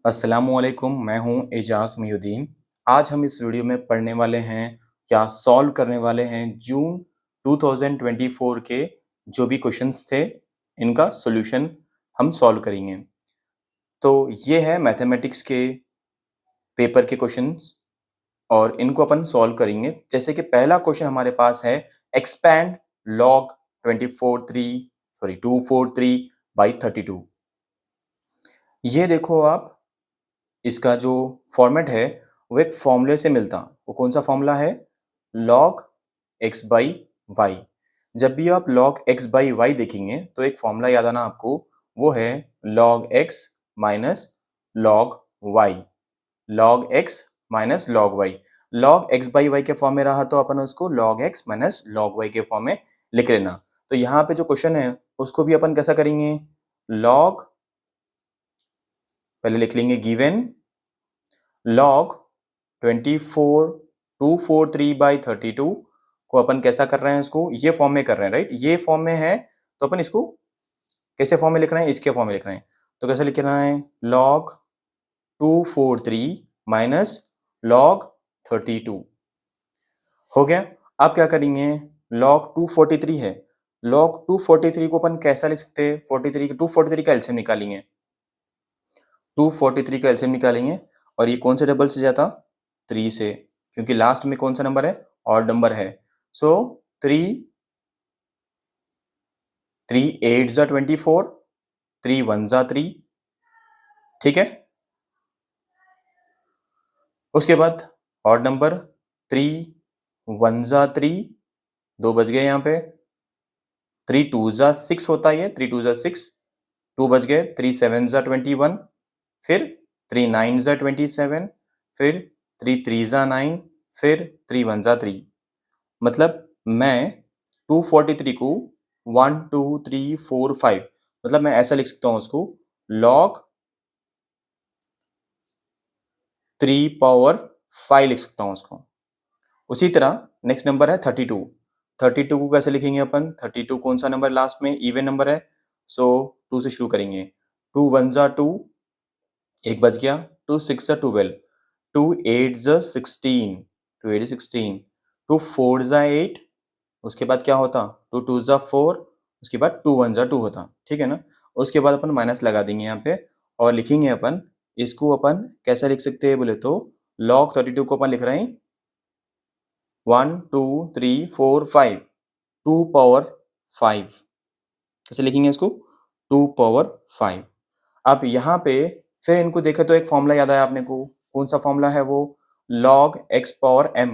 अस्सलामुअलैकुम, मैं हूं एजाज मोहिउद्दीन। आज हम इस वीडियो में पढ़ने वाले हैं या सॉल्व करने वाले हैं जून 2024 के जो भी क्वेश्चंस थे, इनका सॉल्यूशन हम सॉल्व करेंगे। तो ये है मैथमेटिक्स के पेपर के क्वेश्चंस और इनको अपन सॉल्व करेंगे। जैसे कि पहला क्वेश्चन हमारे पास है एक्सपैंड लॉग 243 बाई 32। ये देखो आप, इसका जो फॉर्मेट है वो एक फॉर्मूले से मिलता। वो कौन सा फॉर्मूला है? log x by y. जब भी आप log x बाई वाई देखेंगे तो एक फॉर्मूला याद आना आपको, वो है log x minus log y। log x minus log y। log x by y के फॉर्म में रहा तो अपन उसको log x minus log y के फॉर्म में लिख लेना। तो यहाँ पे जो क्वेश्चन है उसको भी अपन कैसा करेंगे? log, पहले लिख लेंगे गिवन log 24243/32 को अपन कैसा कर रहे हैं, इसको ये फॉर्म में कर रहे हैं, राइट? ये फॉर्म में है तो अपन इसको कैसे फॉर्म में लिख रहे हैं? इसके फॉर्म में लिख रहे हैं। तो कैसे लिख रहे हैं? log 243 माइनस log 32 हो गया। अब क्या करेंगे? log 243 है, log 243 को अपन कैसा लिख सकते हैं? 243 का एलसीएम निकालेंगे। 243 का एलसीएम निकालेंगे और ये कौन से डबल से जाता? 3 से, क्योंकि लास्ट में कौन सा नंबर है? ऑड नंबर है। सो 3 8 जा 24, 3 1 जा 3, ठीक है। उसके बाद ऑड नंबर 3 1 जा 3, 2 बच गए यहाँ पे। 3 2 जा 6 होता है, 3 2 जा 6, 2 बच गए। 3 7 जा 21, फिर 3 9 जा 27, फिर 3 3 जा 9, फिर 3 1 जा 3। मतलब मैं 243 को 1 2 3 4 5, मतलब मैं ऐसा लिख सकता हूँ उसको, log 3 पावर 5 लिख सकता हूँ उसको। उसी तरह नेक्स्ट नंबर है 32। 32 को कैसे लिखेंगे अपन? 32 कौन सा नंबर लास्ट में? इवन नंबर है, सो 2 से शुरू करेंगे। 2 1 जा 2, एक बच गया। 2 6 जा 12, 2 8 जा 16, 2 8 16, 2 4 जा 8, उसके बाद क्या होता? 2 2 जा 4, उसके बाद 2 1 जा 2 होता, ठीक है ना। उसके बाद अपन माइनस लगा देंगे यहाँ पे और लिखेंगे अपन इसको, अपन कैसा लिख सकते हैं बोले तो log 32 को अपन लिख रहे हैं 1 2 3 4 5, 2 पावर 5। कैसे लिखेंगे इसको? 2 पावर 5। अब यहाँ पे फिर इनको देखे तो एक फॉर्मूला याद आया आपने को। कौन सा फॉर्मूला है वो? log x power m।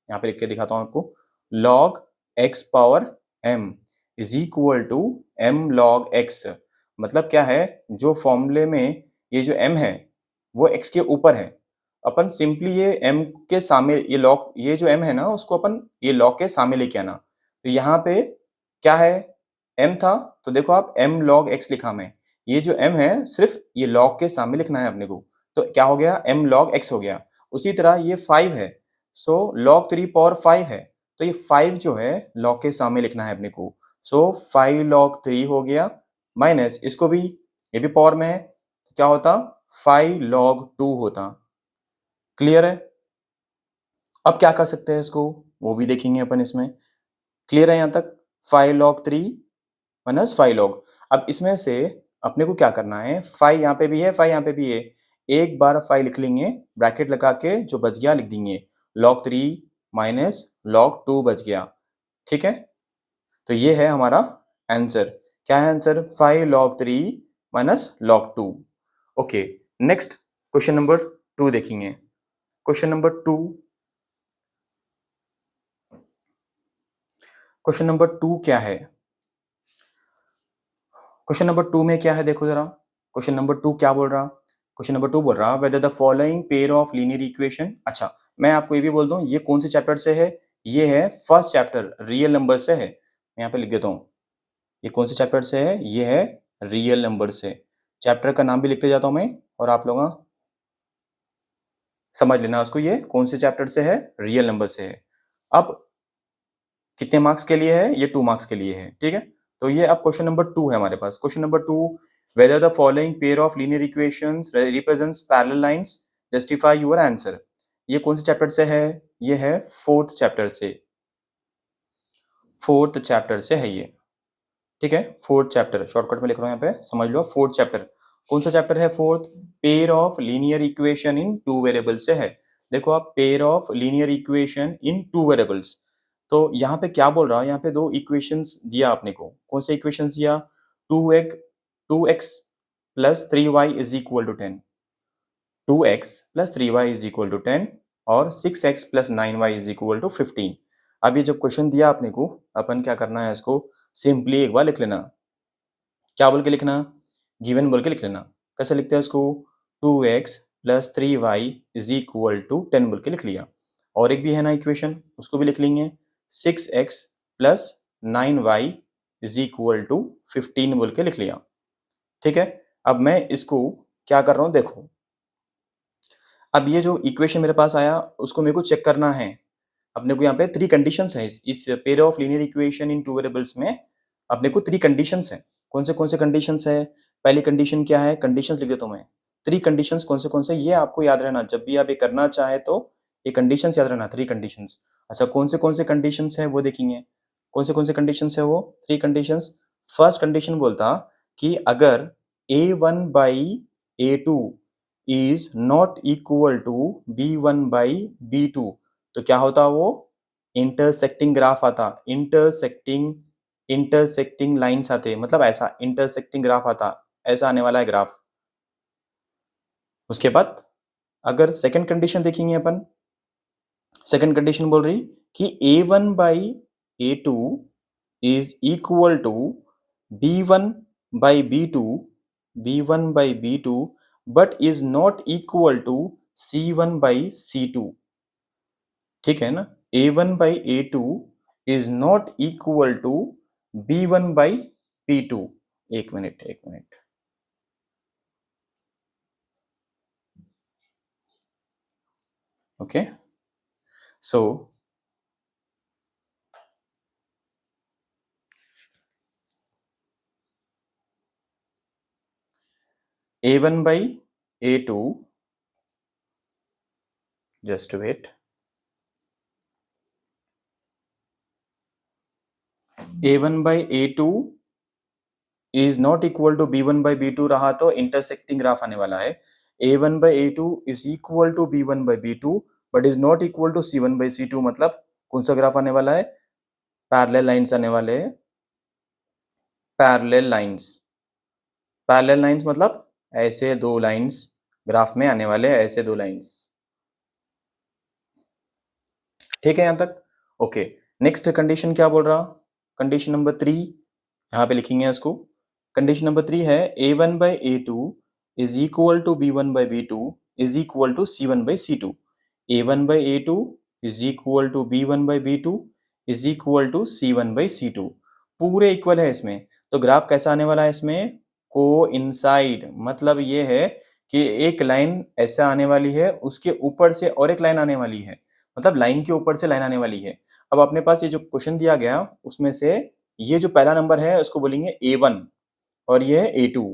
यहाँ पे लिख के दिखाता हूँ आपको। log x power m is equal to m log x। मतलब क्या है? जो फॉर्मूले में ये जो m है वो x के ऊपर है। अपन सिंपली ये m के सामने, ये log, ये जो m है ना उसको अपन ये log के सामने लेके आना। तो यहाँ पे क्या है? m था, तो देखो आप m log x लिखा मैं। ये जो m है सिर्फ ये log के सामने लिखना है अपने को, तो क्या हो गया? m log x हो गया। उसी तरह ये 5 है, सो log 3 पावर 5 है, तो ये 5 जो है log के सामने लिखना है अपने को। सो 5 log 3 हो गया, माइनस इसको भी, ये भी पावर में है, तो क्या होता? 5 log 2 होता। क्लियर है? अब क्या कर सकते हैं इसको, वो भी देखेंगे अपन इसमें। क्लियर है यहाँ तक? 5 log 3 माइनस 5 log। अब इसमें से अपने को क्या करना है? 5 यहाँ पे भी है, 5 यहाँ पे भी है, एक बार 5 लिख लेंगे, ब्रैकेट लगा के जो बच गया लिख देंगे, log 3 माइनस log 2 बच गया, ठीक है। तो ये है हमारा आंसर। क्या है answer? 5 log 3 minus log 2। Okay, next question number 2 देखेंगे। क्वेश्चन नंबर 2, क्वेश्चन नंबर 2 क्या है? क्वेश्चन नंबर 2 में क्या है देखो जरा। क्वेश्चन नंबर 2 क्या बोल रहा? क्वेश्चन नंबर 2 बोल रहा whether the following pair of linear equation. अच्छा, मैं आपको ये भी बोल दूं, ये कौन से चैप्टर से है? ये है फर्स्ट चैप्टर, रियल नंबर से है। मैं यहाँ पे लिख देता हूँ, ये कौन से चैप्टर से है? ये है रियल नंबर से। चैप्टर का नाम भी लिखते जाता हूँ मैं, और आप लोग समझ लेना उसको, ये कौन से चैप्टर से है? रियल नंबर से है। अब कितने मार्क्स के लिए है? ये 2 मार्क्स के लिए है, ठीक है। तो ये अब क्वेश्चन नंबर 2 है हमारे पास। Question number 2, whether the following pair of linear equations represents parallel lines, justify your answer। ये कौन से चैप्टर से है? ये है फोर्थ चैप्टर से, फोर्थ चैप्टर से है ये, ठीक है। फोर्थ चैप्टर शॉर्टकट में लिख रहा हूँ यहाँ पे, समझ लो। फोर्थ चैप्टर कौन सा चैप्टर है? Fourth. Pair of linear equation in two variable से है। देखो आप, pair of linear equation in two variables. तो यहाँ पे क्या बोल रहा है? यहाँ पे दो इक्वेशंस दिया आपने को। कौन से इक्वेशंस दिया? 2x plus 3y is equal to 10, 2x plus 3y is equal to 10 और 6x plus 9y is equal to 15। अब ये जब क्वेश्चन दिया आपने को, अपन क्या करना है, इसको सिंपली एक बार लिख लेना। क्या बोल के लिखना? गिवन बोल के लिख लेना। कैसे लिखते हैं इसको? 2x plus 3y is equal to 10 बोल के लिख लिया। और एक भी है ना इक्वेशन, उसको भी लिख लेंगे, 6x plus 9y is equal to 15 बोल के लिख लिया, ठीक है। अब मैं इसको क्या कर रहा हूँ, देखो। अब ये जो इक्वेशन मेरे पास आया, उसको मेरे को चेक करना है। अपने को यहाँ पे 3 कंडीशंस है इस pair of linear equation in two variables में। अपने को 3 कंडीशंस है। कौन से कंडीशंस है? पहली कंडीशन क्या है? कंडीशंस लिख देता हूँ मैं। 3 कंडीशंस कौन से ये आपको याद रहना, जब भी आप ये करना चाहे तो ये कंडीशंस याद रहना, 3 कंडीशंस। अच्छा, कौन से कंडीशंस है वो देखेंगे। कौन से कंडीशंस है वो? 3 कंडीशंस। फर्स्ट कंडीशन बोलता कि अगर a1 by a2 is not equal to b1 by b2, तो क्या होता? वो इंटरसेक्टिंग ग्राफ आता। इंटरसेक्टिंग लाइंस आते, मतलब ऐसा इंटरसेक्टिंग ग्राफ आता, ऐसा आने वाला है ग्राफ। उसके बाद अगर सेकंड कंडीशन देखेंगे अपन, सेकंड कंडीशन बोल रही कि a1 by a2 is equal to b1 by b2 but is not equal to c1 by c2, ठीक है ना। a1 by a2 is not equal to b1 by b2। एक minute, okay. So a1 by a2, just wait, a1 by a2 is not equal to b1 by b2 रहा तो intersecting graph आने वाला है। a1 by a2 is equal to b1 by b2 but is not equal to c1 by c2, मतलब कौन सा graph आने वाला है? पैरेलल लाइंस आने वाले हैं। पैरेलल लाइंस मतलब ऐसे दो लाइंस ग्राफ में आने वाले हैं, ऐसे दो लाइंस, ठीक है यहां तक? ओके। नेक्स्ट कंडीशन क्या बोल रहा? कंडीशन नंबर 3 यहाँ पे लिखेंगे इसको। कंडीशन नंबर 3 है a1 by a2 is equal to b1 by b2 is equal to c1 by c2। a1 by a2 is equal to b1 by b2 is equal to c1 by c2। पूरे equal है इसमें। तो graph कैसा आने वाला है इसमें? Coincide, मतलब ये है कि एक लाइन ऐसा आने वाली है, उसके ऊपर से और एक लाइन आने वाली है, मतलब लाइन के ऊपर से लाइन आने वाली है। अब अपने पास ये जो क्वेश्चन दिया गया, उसमें से ये जो पहला नंबर है उसको बोलेंगे a1 और ये है a2,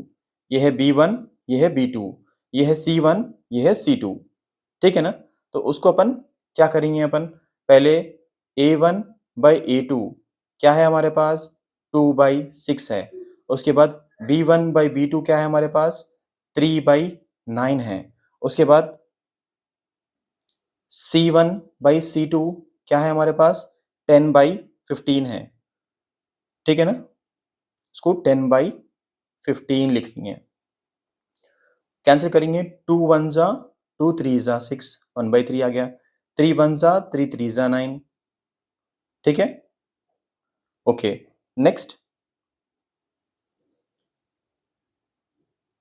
ये है b1, ये है b2, ये है c1, ये है c2, ठीक है ना। तो उसको अपन क्या करेंगे? अपन पहले a1 बाई a2 क्या है हमारे पास? 2/6 है। उसके बाद b1 बाई b2 क्या है हमारे पास? 3/9 है। उसके बाद c1 बाई c2 क्या है हमारे पास? 10/15 है, ठीक है ना। इसको 10/15 लिख लेंगे। कैंसिल करेंगे, 2 1 जा 2 3 जा 6, 1/3 आ गया। 3 1 जा 3 3 जा 9, ठीक है। ओके, नेक्स्ट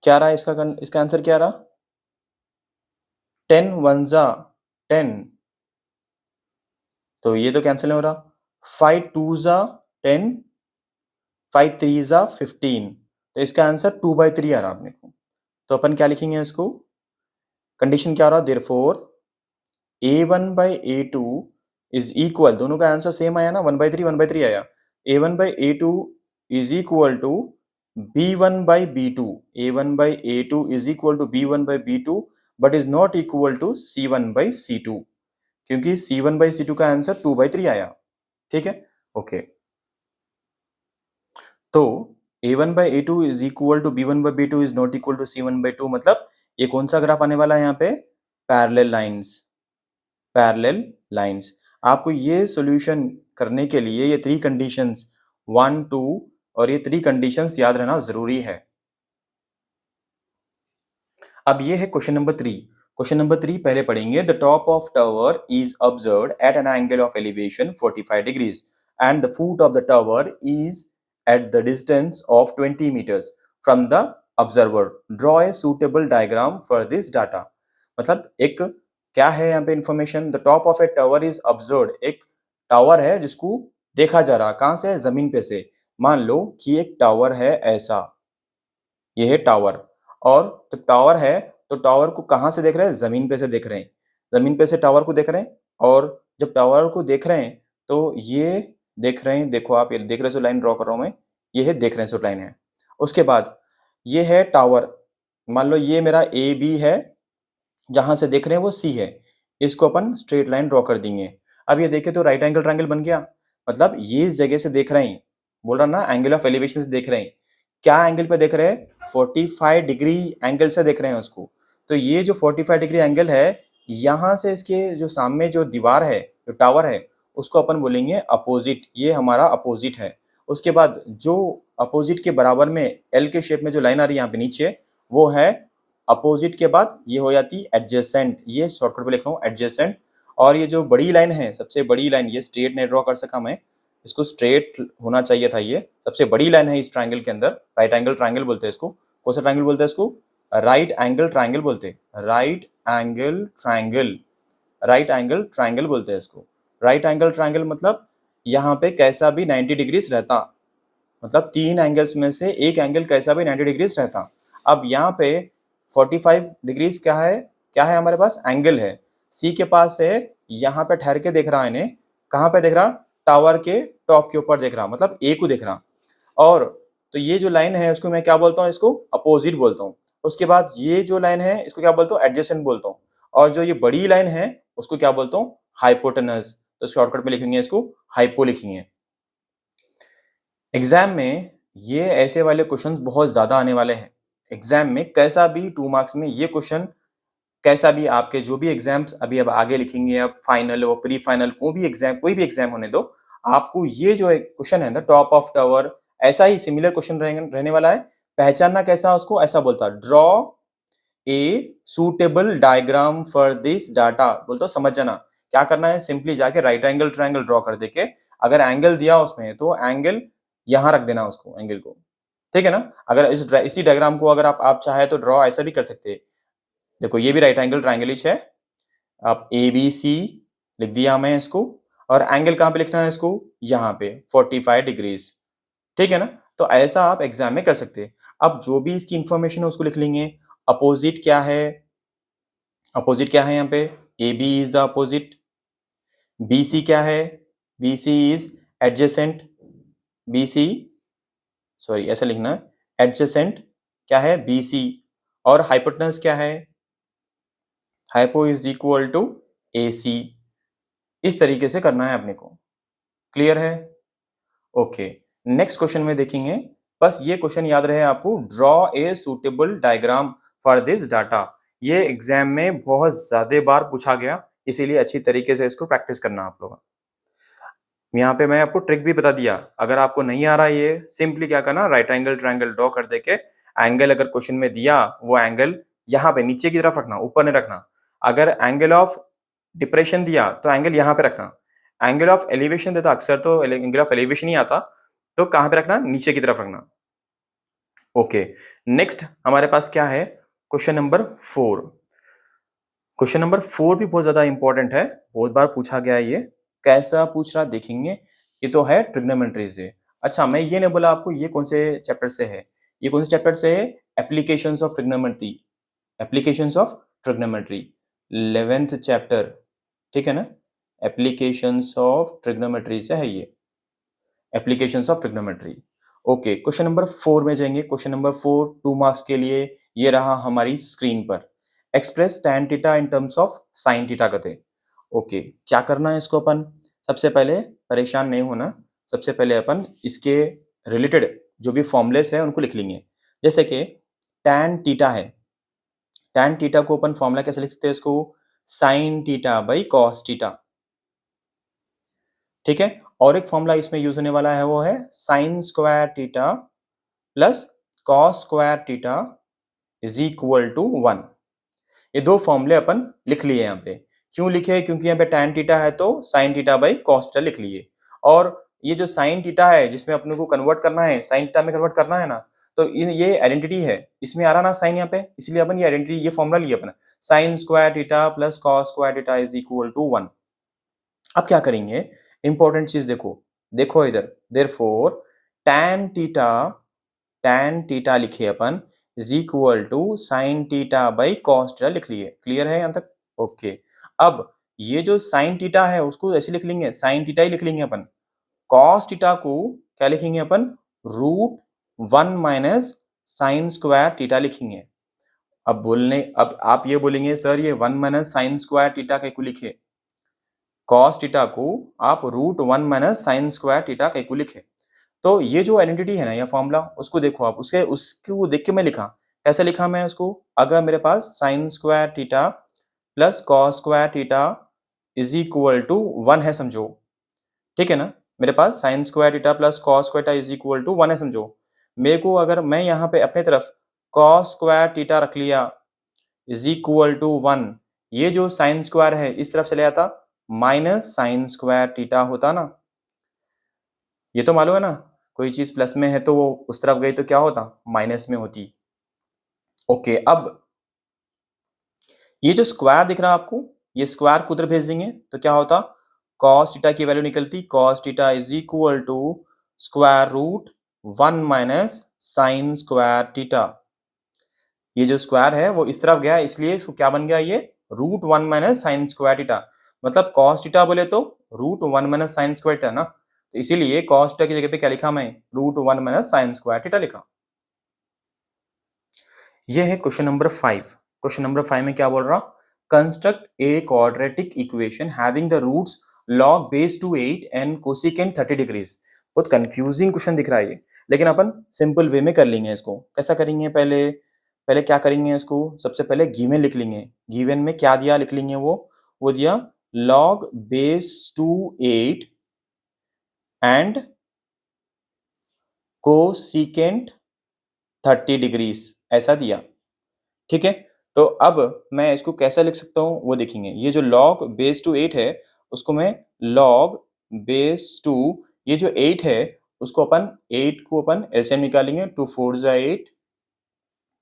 क्या रहा इसका आंसर क्या रहा? 10 1 जा 10, तो ये तो कैंसिल हो रहा। 5 2 जा 10, 5 3 जा 15, तो इसका आंसर 2/3 आ रहा अपने को। तो अपन क्या लिखेंगे इसको? कंडीशन क्या रहा? Therefore a1 by a2 is equal, दोनों का आंसर सेम आया ना, 1/3 1/3 आया। a1 by a2 is equal to B1 by B2, A1 by A2 is equal to B1 by B2 but is not equal to C1 by C2, क्योंकि C1 by C2 का answer 2 by 3 आया। ठीक है, okay. तो A1 by A2 is equal to B1 by B2 is not equal to C1 by 2, मतलब ये कौन सा ग्राफ आने वाला है यहाँ पे? Parallel lines, parallel lines. आपको ये सॉल्यूशन करने के लिए ये 3 कंडीशंस 1 2 और ये 3 कंडीशंस याद रहना जरूरी है। अब ये है क्वेश्चन नंबर 3। क्वेश्चन नंबर 3 पहले पढ़ेंगे। The top of tower is observed at an angle of elevation 45 degrees and the foot of the tower is at the distance of 20 metres from the observer. Draw a suitable diagram for this data. मतलब एक क्या है यहाँ पे information? The top of a tower is observed, एक tower है जिसको देखा जा रहा। कहां से? जमीन पे से। मान लो कि एक टावर है ऐसा, ये है टावर, और जब टावर है तो टावर को कहां से देख रहे हैं? जमीन पे से देख रहे हैं। जमीन पे से टावर को देख रहे हैं, और जब टावर को देख रहे हैं तो ये देख रहे हैं, देखो आप ये देख रहे हो, लाइन ड्रॉ कर रहा हूं मैं, ये है देख रहे हैं, सो लाइन है। उसके बाद ये है टावर, मान लो ये मेरा ए बी है, जहां से देख रहे हैं वो सी है, इसको अपन स्ट्रेट लाइन ड्रॉ कर देंगे। अब ये देखे तो राइट एंगल ट्रायंगल बन गया, मतलब ये इस जगह से देख रहे हैं, बोल रहा ना एंगल ऑफ एलिवेशन से देख रहे हैं। क्या एंगल पे देख रहे हैं? 45 डिग्री एंगल से देख रहे हैं उसको। तो ये जो 45 डिग्री एंगल है, यहाँ से इसके जो सामने जो दीवार है, जो टावर है, उसको अपन बोलेंगे अपोजिट, ये हमारा अपोजिट है। उसके बाद जो अपोजिट के बराबर में एल के शेप में जो लाइन आ रही है यहाँ पे नीचे, वो है अपोजिट के बाद ये हो जाती है एडजेसेंट, ये शॉर्टकट में लिख रहा हूँ एडजेसेंट। और ये जो बड़ी लाइन है, सबसे बड़ी लाइन, ये स्ट्रेट नहीं ड्रॉ कर सका मैं, इसको स्ट्रेट होना चाहिए था। ये सबसे बड़ी लाइन है इस ट्रायंगल के अंदर, राइट एंगल ट्रायंगल बोलते हैं इसको। कौन सा ट्रायंगल बोलते हैं इसको? राइट एंगल ट्रायंगल बोलते हैं, right angle triangle, right angle triangle बोलते हैं इसको। राइट एंगल ट्रायंगल मतलब यहाँ पे कैसा भी 90 डिग्रीज रहता, मतलब 3 एंगल्स में से एक एंगल कैसा भी 90 डिग्रीज रहता। अब यहाँ पे 45 डिग्रीज क्या है? क्या है हमारे पास? एंगल है। सी के पास है, यहाँ पे ठहर के देख रहा है इन्हें, कहाँ पे देख रहा? टावर के टॉप के ऊपर देख रहा, मतलब ए को देख रहा। और तो ये जो लाइन है उसको मैं क्या बोलता हूँ? इसको अपोजिट बोलता हूँ। उसके बाद ये जो लाइन है इसको क्या बोलता हूँ? एडजेसेंट बोलता हूँ। और जो ये बड़ी लाइन है उसको क्या बोलता हूँ? हाइपोटेनस। तो शॉर्टकट में लिखेंगे इसको हाइपो लिखेंगे। एग्जाम में ये ऐसे वाले क्वेश्चंस बहुत ज्यादा आने वाले हैं। एग्जाम में कैसा भी 2 मार्क्स में ये क्वेश्चन, कैसा भी आपके जो भी एग्जाम्स अभी अब आगे लिखेंगे, अब फाइनल और प्री फाइनल कोई भी एग्जाम होने दो, आपको ये जो क्वेश्चन है ना, टॉप ऑफ टावर, ऐसा ही सिमिलर क्वेश्चन रहने वाला है। पहचानना कैसा उसको? ऐसा बोलता, draw a suitable diagram for this data, बोलते हो समझ जाना। क्या करना है? सिंपली जाके राइट एंगल ट्रायंगल ड्रॉ कर देके, अगर एंगल दिया उसमें तो एंगल यहां रख देना उसको, एंगल को। ठीक है ना? अगर इसी डायग्राम को अगर आप चाहे तो ड्रॉ ऐसा भी कर सकते हैं। देखो ये भी राइट एंगल ट्रायंगल ही है, आप ए बी सी लिख दिया मैं इसको, और एंगल कहां पे लिखना है इसको? यहाँ पे 45 डिग्रीज। ठीक है ना? तो ऐसा आप एग्जाम में कर सकते हैं। अब जो भी इसकी इंफॉर्मेशन है उसको लिख लेंगे। अपोजिट क्या है? अपोजिट क्या है यहाँ पे? A B is the opposite. B C क्या है? B C is adjacent. B C, sorry ऐसा लिखना है, एडजेसेंट क्या है? B C. और हाइपोटेनस क्या है? Hypo is equal to A C. इस तरीके से करना है अपने को। क्लियर है? ओके, नेक्स्ट क्वेश्चन में देखेंगे। बस ये क्वेश्चन याद रहे आपको, draw a suitable diagram for this data. ये एग्जाम में बहुत ज्यादा बार पूछा गया, इसीलिए अच्छी तरीके से इसको प्रैक्टिस करना आप लोग। यहाँ पे मैं आपको ट्रिक भी बता दिया, अगर आपको नहीं आ रहा ये, सिंपली क्या करना, राइट एंगल ट्रायंगल ड्रॉ कर देके, एंगल अगर क्वेश्चन में दिया वो एंगल यहाँ पे नीचे की तरफ रखना, ऊपर नहीं रखना। अगर एंगल ऑफ डिप्रेशन दिया तो एंगल यहाँ पे रखना। एंगल ऑफ एलिवेशन देता, अक्सर तो एंगल ऑफ एलिवेशन ही आता, तो कहाँ पे रखना? नीचे की तरफ रखना। ओके, नेक्स्ट हमारे पास क्या है? Question number 4। क्वेश्चन नंबर 4 भी बहुत ज्यादा इंपॉर्टेंट है, बहुत बार पूछा गया है ये। कैसा पूछ रहा देखेंगे। ये तो है ट्रिग्नोमेट्री से। अच्छा, मैं ये नहीं बोला आपको ये कौन से चैप्टर से है। ये कौन से चैप्टर से है? Applications of trigonometry. Applications of trigonometry 11th chapter. ठीक है ना? एप्लीकेशंस ऑफ ट्रिग्नोमेट्री से है ये, applications of trigonometry. Okay, question number 4 में जाएंगे। क्वेश्चन नंबर 4 2 मार्क्स के लिए ये रहा हमारी स्क्रीन पर। Express tan theta in terms of sin theta कहते। ओके, क्या करना है इसको अपन? सबसे पहले परेशान नहीं होना, सबसे पहले अपन इसके रिलेटेड जो भी फॉर्मूलेस है उनको लिख लेंगे। जैसे कि tan थीटा है, tan थीटा को अपन फॉर्मूला कैसे लिख सकते हैं इसको? sin theta by cos theta, ठीक है। और एक फॉर्मूला इसमें यूज होने वाला है, वो है sin square theta plus cos square theta is equal to 1। ये दो फॉर्मूले अपन लिख लिए यहाँ पे। क्यों लिखे? क्योंकि यहाँ पे tan थीटा है तो sin theta by cos theta लिख लिए। और ये जो sin थीटा है जिसमें अपने को कन्वर्ट करना है, sin थीटा में कन्वर्ट करना है ना, तो ये आइडेंटिटी है, इसमें आ रहा ना साइन यहाँ पे, इसलिए अपन ये आइडेंटिटी, ये फॉर्मूला लिए अपन, sin square theta plus cos square theta is equal to 1। अब क्या करेंगे? इंपॉर्टेंट चीज देखो, देखो इधर, देयरफॉर tan थीटा लिखे अपन is equal to sin theta by cos theta लिख लिए। क्लियर है यहाँ तक? ओके। अब ये जो sin थीटा है उसको ऐसे लिख लेंगे, sin थीटा ही लिख लेंगे अपन। cos थीटा को क्या लिखेंगे अपन? √1 माइनस साइन स्क्वायर थीटा लिखेंगे। अब आप ये बोलेंगे सर ये 1 माइनस साइन स्क्वायर थीटा कैसे लिखे? cos थीटा को आप √1 माइनस साइन स्क्वायर थीटा कैसे लिखे? तो ये जो आइडेंटिटी है ना, ये फॉर्मूला, उसको देखो आप, उसको देख के मैं लिखा। कैसे लिखा मैं उसको? अगर मेरे पास sine square theta plus cos square theta is equal to 1 है समझो, ठीक है ना, मेरे पास sine square theta plus cos square theta is equal to 1 है समझो। मेरे को अगर मैं यहाँ पे अपने तरफ कॉस स्क्वायर थीटा रख लिया इज इक्वल टू 1, ये जो साइन स्क्वायर है इस तरफ चले जाता, माइनस साइन स्क्वायर थीटा होता ना। ये तो मालूम है ना, कोई चीज प्लस में है तो वो उस तरफ गई तो क्या होता? माइनस में होती। ओके, अब ये जो स्क्वायर दिख रहा है आपको, ये स्क्वायर को उधर भेज देंगे तो क्या होता? cos थीटा की वैल्यू निकलती, cos theta is equal to square root 1 minus sine square theta. ये जो स्क्वायर है वो इस तरफ गया, इसलिए इसको क्या बन गया? ये √1 माइनस साइन स्क्वायर थीटा। मतलब cos थीटा बोले तो √1 माइनस साइन स्क्वायर थीटा ना, तो इसीलिए cos थीटा की जगह पे क्या लिखा मैं? √1 माइनस साइन स्क्वायर थीटा लिखा। ये है क्वेश्चन नंबर 5। क्वेश्चन नंबर 5 में क्या बोल रहा? Construct a quadratic equation having the roots log base two 8 and cosecant 30 degrees. बहुत कंफ्यूजिंग क्वेश्चन दिख रहा है ये, लेकिन अपन सिंपल वे में कर लेंगे इसको। कैसा करेंगे? पहले पहले क्या करेंगे इसको? सबसे पहले गिवन लिख लेंगे। गिवन में क्या दिया लिख लेंगे, वो दिया log base two 8 and cosecant 30 degrees, ऐसा दिया, ठीक है। तो अब मैं इसको कैसा लिख सकता हूँ वो देखेंगे। ये जो log बेस टू 8 है उसको मैं log बेस टू, ये जो 8 है उसको अपन 8 को अपन एलसीएम निकालेंगे। 2 4 जा 8,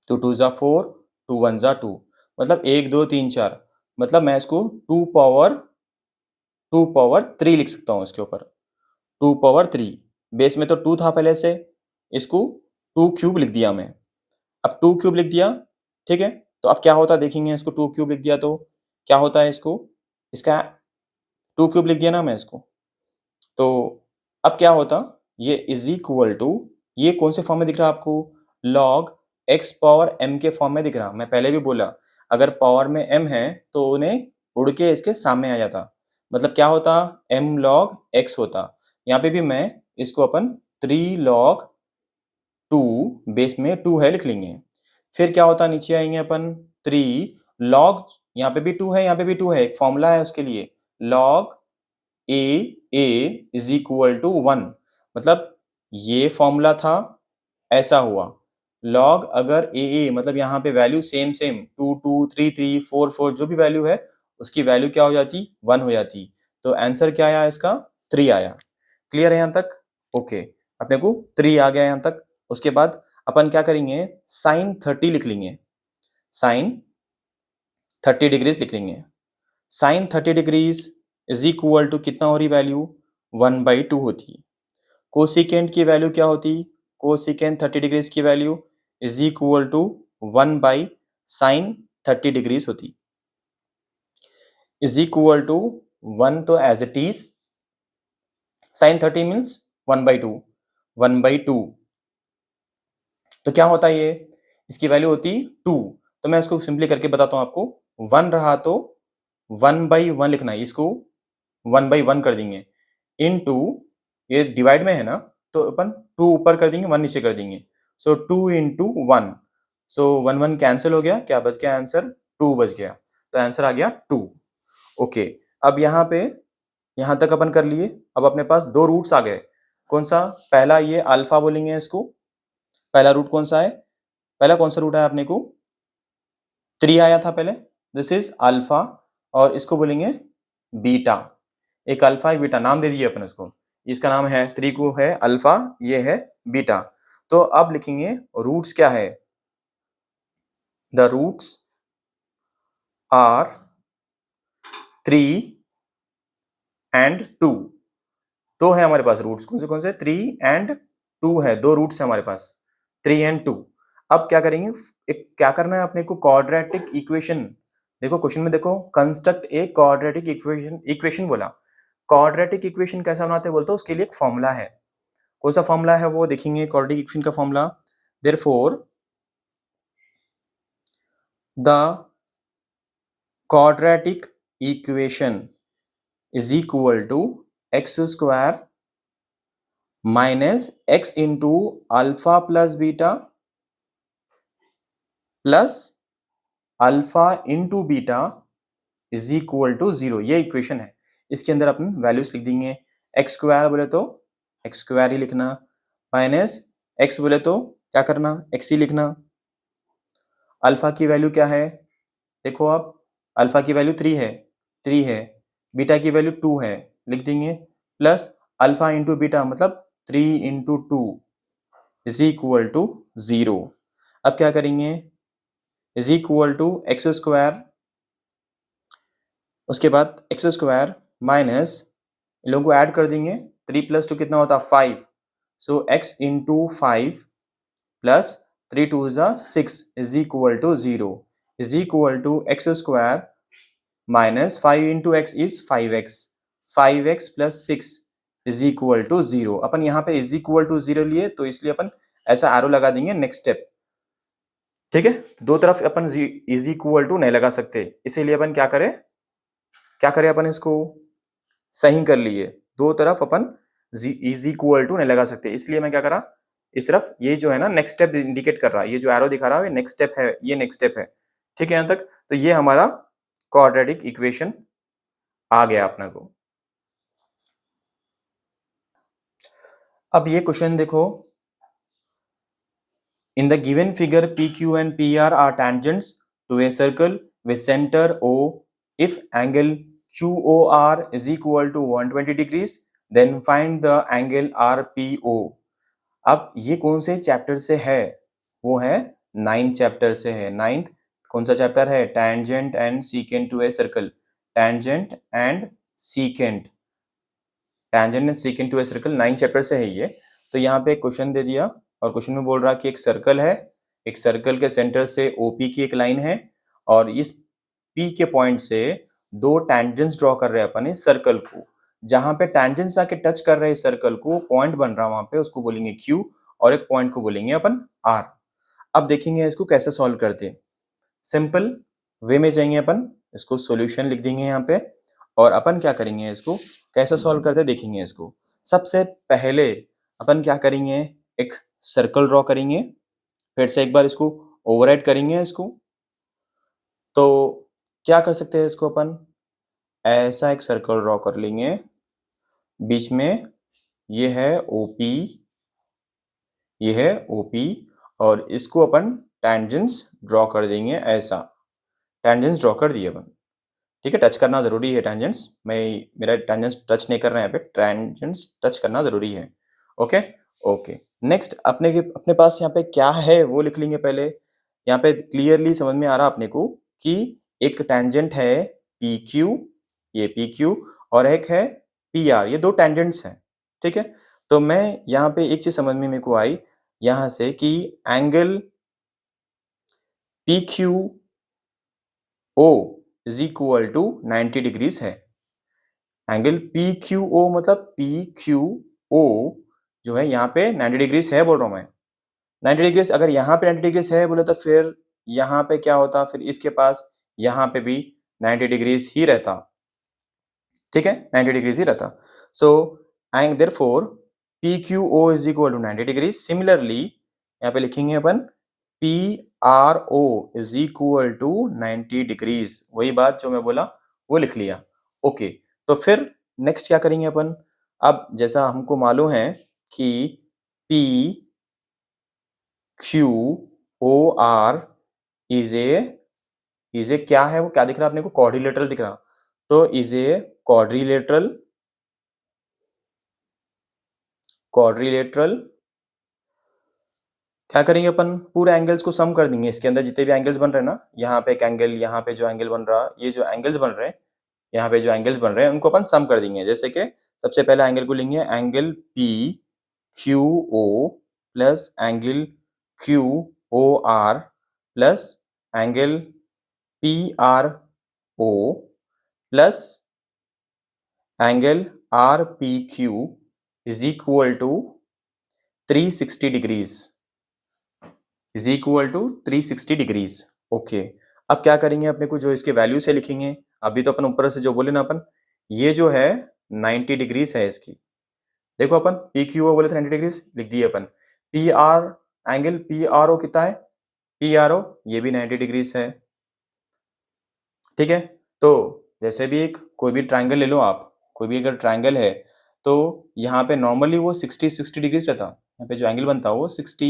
2 2 जा 4, 2 1 जा 2, मतलब 1 2 3 4, मतलब मैं इसको 2 पावर 3 लिख सकता हूँ इसके ऊपर। 2 पावर 3, बेस में तो 2 था पहले से, इसको 2 क्यूब लिख दिया मैं। अब 2 क्यूब लिख दिया, ठीक है। तो अब क्या होता देखेंगे, इसको 2 क्यूब लिख दिया तो क्या होता है, इसको, इसका 2 क्यूब लिख दिया ना मैं इसको, तो अब क्या होता, ये इज इक्वल टू, ये कौन से फॉर्म में दिख रहा है आपको? log x पावर m के फॉर्म में दिख रहा। मैं पहले भी बोला अगर पावर में m है तो उन्हें उड़ के इसके सामने आ जाता, मतलब क्या होता? m log x होता। यहाँ पे भी मैं इसको अपन 3 log 2, बेस में 2 है लिख लेंगे। फिर क्या होता, नीचे आएंगे अपन 3 log, यहाँ पे भी 2 है, यहाँ पे भी 2 है, एक फॉर्मूला है उसके लिए, log a is equal to 1, मतलब ये फॉर्मूला था, ऐसा हुआ। log अगर a मतलब यहाँ पे वैल्यू सेम सेम 2 2 3 3 4 4 जो भी वैल्यू है उसकी वैल्यू क्या हो जाती? 1 हो जाती। तो आंसर क्या आया इसका? 3 आया। क्लियर है यहाँ तक? ओके, अपने को 3 आ गया यहाँ तक। उसके बाद अपन क्या करेंगे? साइन 30 लिख लेंगे, साइन 30 डिग्रीज लिख लेंगे। Sine 30 degrees is equal to कितना हो रही वैल्यू? 1/2 होती। कोसिकेंट की वैल्यू क्या होती? कोसिकेंट 30 डिग्रीज की value is equal to 1 by sine 30 degrees होती, इज इक्वल टू 1 तो as it is, sine 30 means 1/2, 1/2 तो क्या होता है ये, इसकी वैल्यू होती 2। तो मैं इसको सिंपली करके बताता हूँ आपको। 1 रहा तो 1/1 लिखना है, इसको 1/1 कर देंगे, इनटू ये डिवाइड में है ना, तो अपन 2 ऊपर कर देंगे, 1 नीचे कर देंगे। सो 2 इंटू 1, सो 1 1 कैंसिल हो गया, क्या बच गया आंसर, 2 बच गया। तो आंसर आ गया 2। ओके, अब यहाँ पे यहाँ तक अपन कर लिए। अब अपने पास दो रूट्स आ गए। कौन सा, पहला ये अल्फा बोलेंगे इसको। पहला रूट कौन सा है, पहला कौन सा रूट है अपने को, 3 आया था पहले, दिस इज अल्फा। और इसको बोलेंगे बीटा। एक अल्फा एक बीटा नाम दे दिए अपन इसको। इसका नाम है 3 को है अल्फा, ये है बीटा। तो अब लिखेंगे रूट्स क्या है, द रूट्स आर 3 एंड 2। दो है हमारे पास रूट्स, कौन से 3 एंड 2 है, दो रूट्स है हमारे पास 3 एंड 2। अब क्या करेंगे, एक क्या करना है अपने को, क्वाड्रेटिक इक्वेशन। देखो क्वेश्चन में देखो, construct a quadratic equation, equation बोला। क्वाड्रेटिक इक्वेशन कैसा बनाते हैं बोलते, उसके लिए एक फॉर्मूला है। कौन सा फॉर्मूला है वो देखेंगे, क्वाड्रेटिक इक्वेशन का formula. Therefore the quadratic equation is equal to x square minus x into alpha plus beta plus alpha into beta is equal to 0। ये इक्वेशन है। इसके अंदर अपन वैल्यूज लिख देंगे। एक्स स्क्वायर बोले तो एक्स स्क्वायर ही लिखना, माइनस एक्स बोले तो क्या करना, एक्स ही लिखना। अल्फा की वैल्यू क्या है, देखो आप, अल्फा की वैल्यू 3 है, बीटा की वैल्यू 2 है, लिख देंगे। प्लस अल्फा इंटू बीटा मतलब 3 इंटू 2 इज इक्वल टू 0। अब क्या करेंगे, is equal to x square, उसके बाद एक्स स्क्वायर माइनस, इन लोगों को ऐड कर देंगे। 3 प्लस 2 कितना होता है 5, सो एक्स इंटू 5 प्लस 3 2 ज़ा 6 is equal to 0, is equal to x square minus 5 into x is 5x, 5x plus 6 is equal to 0। अपन यहाँ पे इज इक्वल टू 0 लिए, तो इसलिए अपन ऐसा एरो लगा देंगे नेक्स्ट स्टेप। ठीक है, दो तरफ अपन इज इक्वल टू नहीं लगा सकते, इसीलिए अपन क्या करें अपन इसको सही कर लिए, दो तरफ अपन इज इक्वल टू नहीं लगा सकते, इसलिए मैं क्या करा, इस तरफ ये जो है ना नेक्स्ट स्टेप इंडिकेट कर रहा है, ये जो एरो दिखा रहा है ये नेक्स्ट स्टेप है, ये नेक्स्ट स्टेप है। ठीक है यहाँ तक, तो ये हमारा क्वाड्रेटिक इक्वेशन आ गया अपना को। अब ये क्वेश्चन देखो, in the given figure P Q and P R tangents to a circle with center O. If angle QOR is equal to 120 degrees, then find the angle RPO. अब ये कौन से चैप्टर से है, वो है 9th चैप्टर से है। 9th कौन सा चैप्टर है, tangent and secant to a circle, tangent and secant, tangent and secant to a circle 9th chapter से है ये। तो यहाँ पे क्वेश्चन दे दिया, और क्वेश्चन में बोल रहा कि एक सर्कल है, एक सर्कल के सेंटर से ओपी की एक लाइन है, और इस पी के पॉइंट से दो टैंजेंट्स ड्रॉ कर रहे हैं अपन इस सर्कल को। जहां पे टैंजेंट्स आके टच कर रहे हैं सर्कल को, पॉइंट बन रहा है वहां पे, उसको बोलेंगे क्यू, और एक पॉइंट को बोलेंगे अपन आर। अब देखेंगे इसको कैसे सॉल्व करते हैं। सिंपल वे में जाएंगे अपन, इसको सॉल्यूशन लिख देंगे यहाँ पे, और अपन क्या करेंगे, इसको कैसे सॉल्व करते देखेंगे इसको। सबसे पहले अपन क्या करेंगे, एक सर्कल ड्रॉ करेंगे, फिर से एक बार इसको ओवरराइट करेंगे इसको। तो क्या कर सकते हैं इसको अपन, ऐसा एक सर्कल ड्रॉ कर लेंगे, बीच में ये है ओपी, ये है ओपी, और इसको अपन टैंजेंट्स ड्रॉ कर देंगे, ऐसा टैंजेंट्स ड्रॉ कर दिए अपन। ठीक है, टच करना जरूरी है टैंजेंट्स, मेरा टैंजेंट्स टच नहीं कर रहे हैं यहाँ पे, टैंजेंट्स टच करना जरूरी है। ओके ओके, नेक्स्ट अपने पास यहाँ पे क्या है वो लिख लेंगे पहले। यहाँ पे क्लियरली समझ में आ रहा अपने को कि एक टैंजेंट है पी क्यू, ये पी क्यू, और एक है पी आर, ये दो टैंजेंट्स हैं। ठीक है, तो मैं यहाँ पे एक चीज समझ में मेरे को आई यहाँ से कि angle P Q O is equal to 90 degrees है। एंगल पी क्यू ओ मतलब पी क्यू ओ जो है यहाँ पे 90 डिग्रीज है बोल रहा हूँ मैं, 90 डिग्रीज अगर यहाँ पे 90 डिग्रीज है बोले तो फिर यहाँ पे क्या होता, फिर इसके पास यहाँ पे भी 90 डिग्रीज ही रहता, ठीक है, 90 डिग्रीज ही रहता। So and therefore P Q O is equal to 90 degrees. Similarly यहाँ पे लिखेंगे अपन P R O is equal to 90 degrees, वही बात जो मैं बोला वो लिख लिया। ओके, तो फिर नेक्स्ट क्या करेंगे अपन, अब जैसा हमको मालूम है कि P Q O R is a क्या है, वो क्या दिख रहा है अपने को, क्वाड्रिलेटरल दिख रहा, तो इज ए क्वाड्रिलेटरल क्या करेंगे अपन, पूरे एंगल्स को सम कर देंगे, इसके अंदर जितने भी एंगल्स बन रहे हैं ना, यहाँ पे एक एंगल, यहाँ पे जो एंगल बन रहा, ये जो एंगल्स बन रहे हैं, यहाँ पे जो एंगल्स बन रहे हैं उनको अपन सम कर देंगे। जैसे कि सबसे पहले एंगल को लेंगे angle P Q O plus angle Q O R plus angle P R O plus angle R P Q is equal to 360 degrees, is equal to 360 degrees. Okay, अब क्या करेंगे, अपने को जो इसके वैल्यू से लिखेंगे, अभी तो अपन ऊपर से जो बोले ना अपन, ये जो है 90 डिग्रीज है इसकी, देखो अपन पी क्यू ओ बोले थे 90 डिग्रीज, लिख दिए अपन। P R angle P R O कितना है, पी आर ओ ये भी 90 डिग्रीज है, ठीक है। तो जैसे भी एक कोई भी ट्राइंगल ले लो आप, कोई भी अगर ट्राइंगल है तो यहाँ पे नॉर्मली वो 60 डिग्रीज रहता, यहाँ पे जो एंगल बनता है वो 60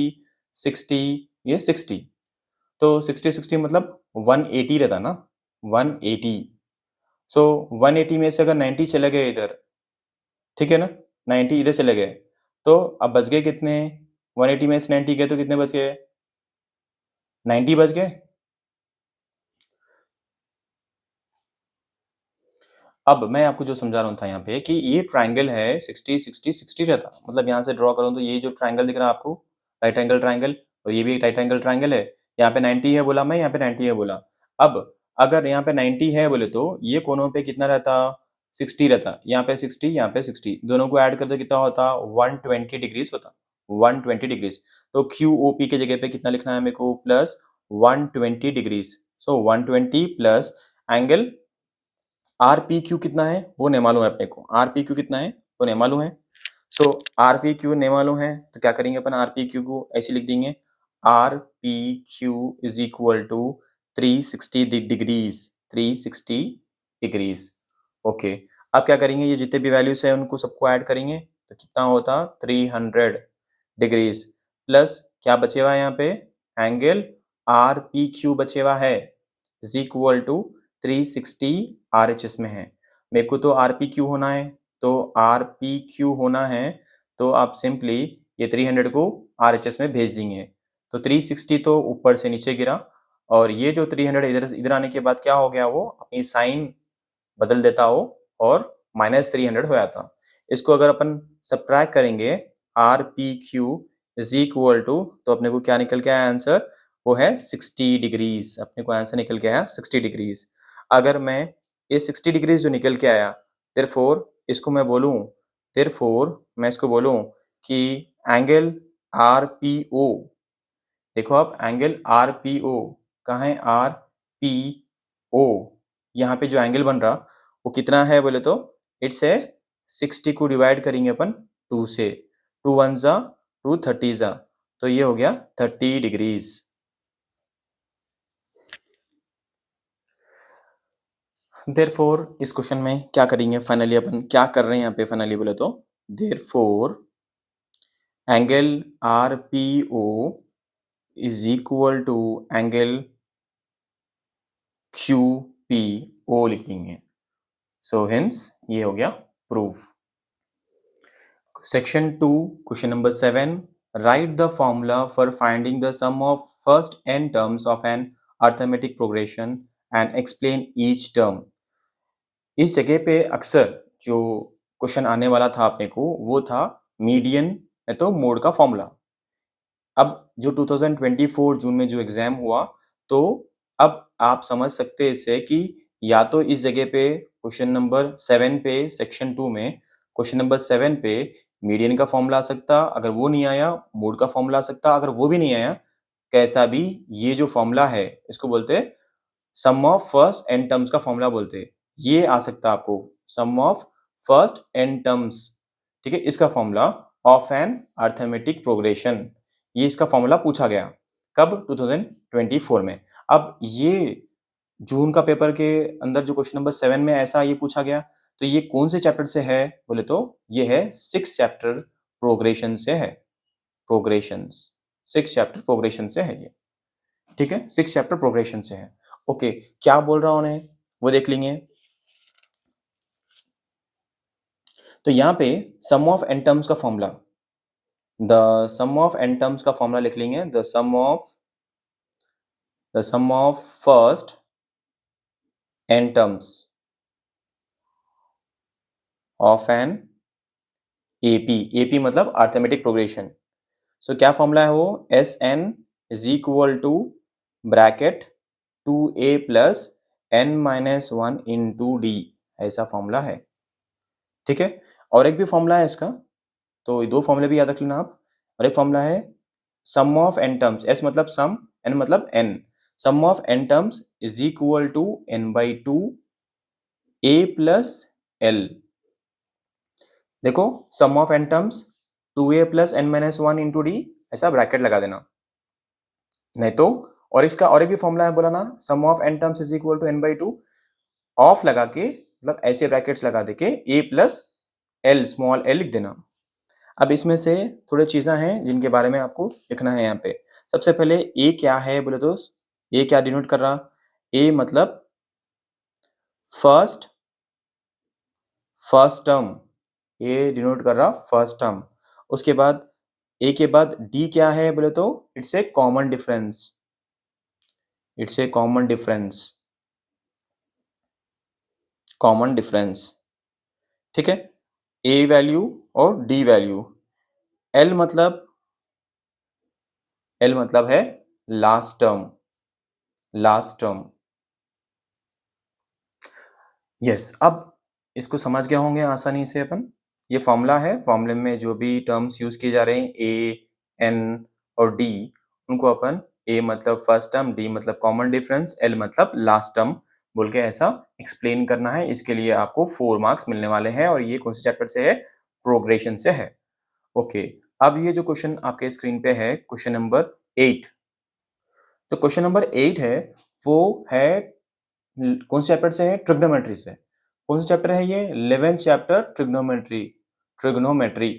ये 60, तो 60 मतलब 180 रहता ना, 180। सो 180 में से अगर 90 चले गए इधर, ठीक है ना, 90 इधर चले गए, तो अब बच गए कितने, 180 में से 90 गए तो कितने बच गए, 90 बच गए। अब मैं आपको जो समझा रहा था यहाँ पे कि ये ट्राइंगल है 60 रहता, मतलब यहाँ से ड्रॉ करूँ तो ये जो ट्राइंगल दिख रहा है आपको, राइट एंगल ट्राइंगल, और ये भी एक राइट एंगल ट्राइंगल है, यहाँ पे 90 है बोला मैं, यहाँ पे 90 है बोला। अब अगर यहाँ पे 90 है बोले तो ये कोनों पे कितना रहता, 60 रहता, यहाँ पे 60 यहाँ पे 60, दोनों को ऐड करते कितना होता, 120 डिग्रीज होता, 120 डिग्रीज। तो क्यू ओ पी के जगह पे कितना लिखना है मेरे को, प्लस 120 डिग्रीज। सो 120 plus angle R P Q कितना है वो नहीं मालूम है अपने को, आर पी क्यू कितना है वो नहीं मालूम है। सो आर पी क्यू नहीं मालूम है तो क्या करेंगे अपन, आर पी क्यू को ऐसे लिख देंगे, R P Q is equal to 360 degrees, 360 degrees. Okay, अब क्या करेंगे, ये जितने भी वैल्यूज है उनको सबको ऐड करेंगे तो कितना होता, 300 डिग्रीज प्लस क्या बचे हुआ है यहाँ पे, एंगल आर पी क्यू बचे हुआ है इज इक्वल टू 360 RHS में है, मेरे को तो आर पी क्यू होना है, तो आर पी क्यू होना है, तो आप सिंपली ये 300 को RHS में भेज देंगे, तो 360 तो ऊपर से नीचे गिरा, और ये जो 300 इधर इधर आने के बाद क्या हो गया, वो अपनी साइन बदल देता हो और -300 हो जाता। इसको अगर अपन सब्ट्रैक्ट करेंगे R P Q is equal to, तो अपने को क्या निकल के आया आंसर, वो है 60 डिग्रीज, अपने को आंसर निकल के आया 60 डिग्रीज। अगर मैं ये 60 डिग्रीज जो निकल के आया, देयरफॉर इसको मैं बोलूं, देयरफॉर मैं इसको बोलूं कि एंगल आर पी ओ, देखो आप एंगल आर पी ओ कहाँ है, आर पी ओ, यहाँ पे जो एंगल बन रहा वो कितना है बोले तो इट्स है 60 को डिवाइड करेंगे अपन 2 से, 2 वन जा 2 30 जा, तो ये हो गया 30 डिग्रीज। देयरफॉर इस क्वेश्चन में क्या करेंगे फाइनली, अपन क्या कर रहे हैं यहाँ पे फाइनली बोले तो, therefore angle R P O is equal to angle Q P O लिख देंगे। सो हेंस ये हो गया proof. Section 2 question number 7, write the formula for finding the sum of first n terms of an arithmetic progression and explain each term. इस जगह पे अक्सर जो क्वेश्चन आने वाला था अपने को वो था मीडियन तो मोड का फॉर्मूला। अब जो 2024 जून में जो एग्जाम हुआ, तो अब आप समझ सकते हैं इससे कि या तो इस जगह पे क्वेश्चन नंबर 7 पे सेक्शन 2 में क्वेश्चन नंबर 7 पे मीडियन का फॉर्मूला आ सकता, अगर वो नहीं आया मोड का फॉर्मूला आ सकता, अगर वो भी नहीं आया कैसा भी, ये जो फॉर्मूला है इसको बोलते हैं sum of first n terms का फॉर्मूला बोलते हैं। ये आ सकता है आपको sum of first n terms, ठीक है, इसका formula of an arithmetic progression, ये इसका फॉर्मूला पूछा गया कब 2024 में। अब ये जून का पेपर के अंदर जो क्वेश्चन नंबर 7 में ऐसा ये पूछा गया, तो ये कौन से चैप्टर से है बोले तो ये है 6 चैप्टर प्रोग्रेशन से है, प्रोग्रेशंस 6 चैप्टर प्रोग्रेशन से है ये, ठीक है, 6 चैप्टर प्रोग्रेशन से है। ओके, क्या बोल रहा हूं उन्हें वो देख लेंगे। तो यहाँ पे सम ऑफ एन टर्म्स का formula, the sum of n terms का फॉर्मूला लिख लेंगे, the sum of first n terms of an AP, AP मतलब अर्थमेटिक प्रोग्रेशन। सो क्या फॉर्मूला है वो, s n is equal to bracket 2a plus n minus 1 into d, ऐसा formula है, ठीक है। और एक भी फॉर्मूला है इसका, तो दो फॉर्मूले भी याद रख लेना आप। और एक फॉर्मूला है sum of n terms, s मतलब सम, एन मतलब n, sum of n terms is equal to n by two a plus l. देखो sum of n terms 2a plus n minus 1 into d, ऐसा bracket लगा देना, नहीं तो और इसका और एक भी फॉर्मूला है बोला ना, sum of n terms is equal to n by two, of लगा के मतलब ऐसे ब्रैकेट्स लगा दे के a plus l small l लिख देना। अब इसमें से थोड़े चीज़ें हैं जिनके बारे में आपको लिखना है यहाँ पे। सबसे पहले ए क्या है बोले तो, ए क्या डिनोट कर रहा, ए मतलब फर्स्ट, फर्स्ट टर्म, ए डिनोट कर रहा फर्स्ट टर्म। उसके बाद ए के बाद डी क्या है बोले तो, it's a common difference, it's a common difference, common difference, ठीक है, ए वैल्यू और डी वैल्यू। एल मतलब, एल मतलब है last term, last term, yes. अब इसको समझ गए होंगे आसानी से अपन, ये फॉर्मूला है, फॉर्मूले में जो भी टर्म्स यूज किए जा रहे हैं ए एन और डी, उनको अपन ए मतलब फर्स्ट टर्म, डी मतलब कॉमन डिफरेंस, एल मतलब लास्ट टर्म बोल के ऐसा एक्सप्लेन करना है। इसके लिए आपको 4 मार्क्स मिलने वाले हैं और ये कौन से चैप्टर से है, प्रोग्रेशन से है। ओके, अब ये जो क्वेश्चन आपके स्क्रीन पे है क्वेश्चन नंबर 8, तो क्वेश्चन नंबर 8 है वो है कौन से चैप्टर से है, ट्रिग्नोमेट्री से। कौन सा चैप्टर है ये, 11th चैप्टर ट्रिग्नोमेट्री, ट्रिग्नोमेट्री,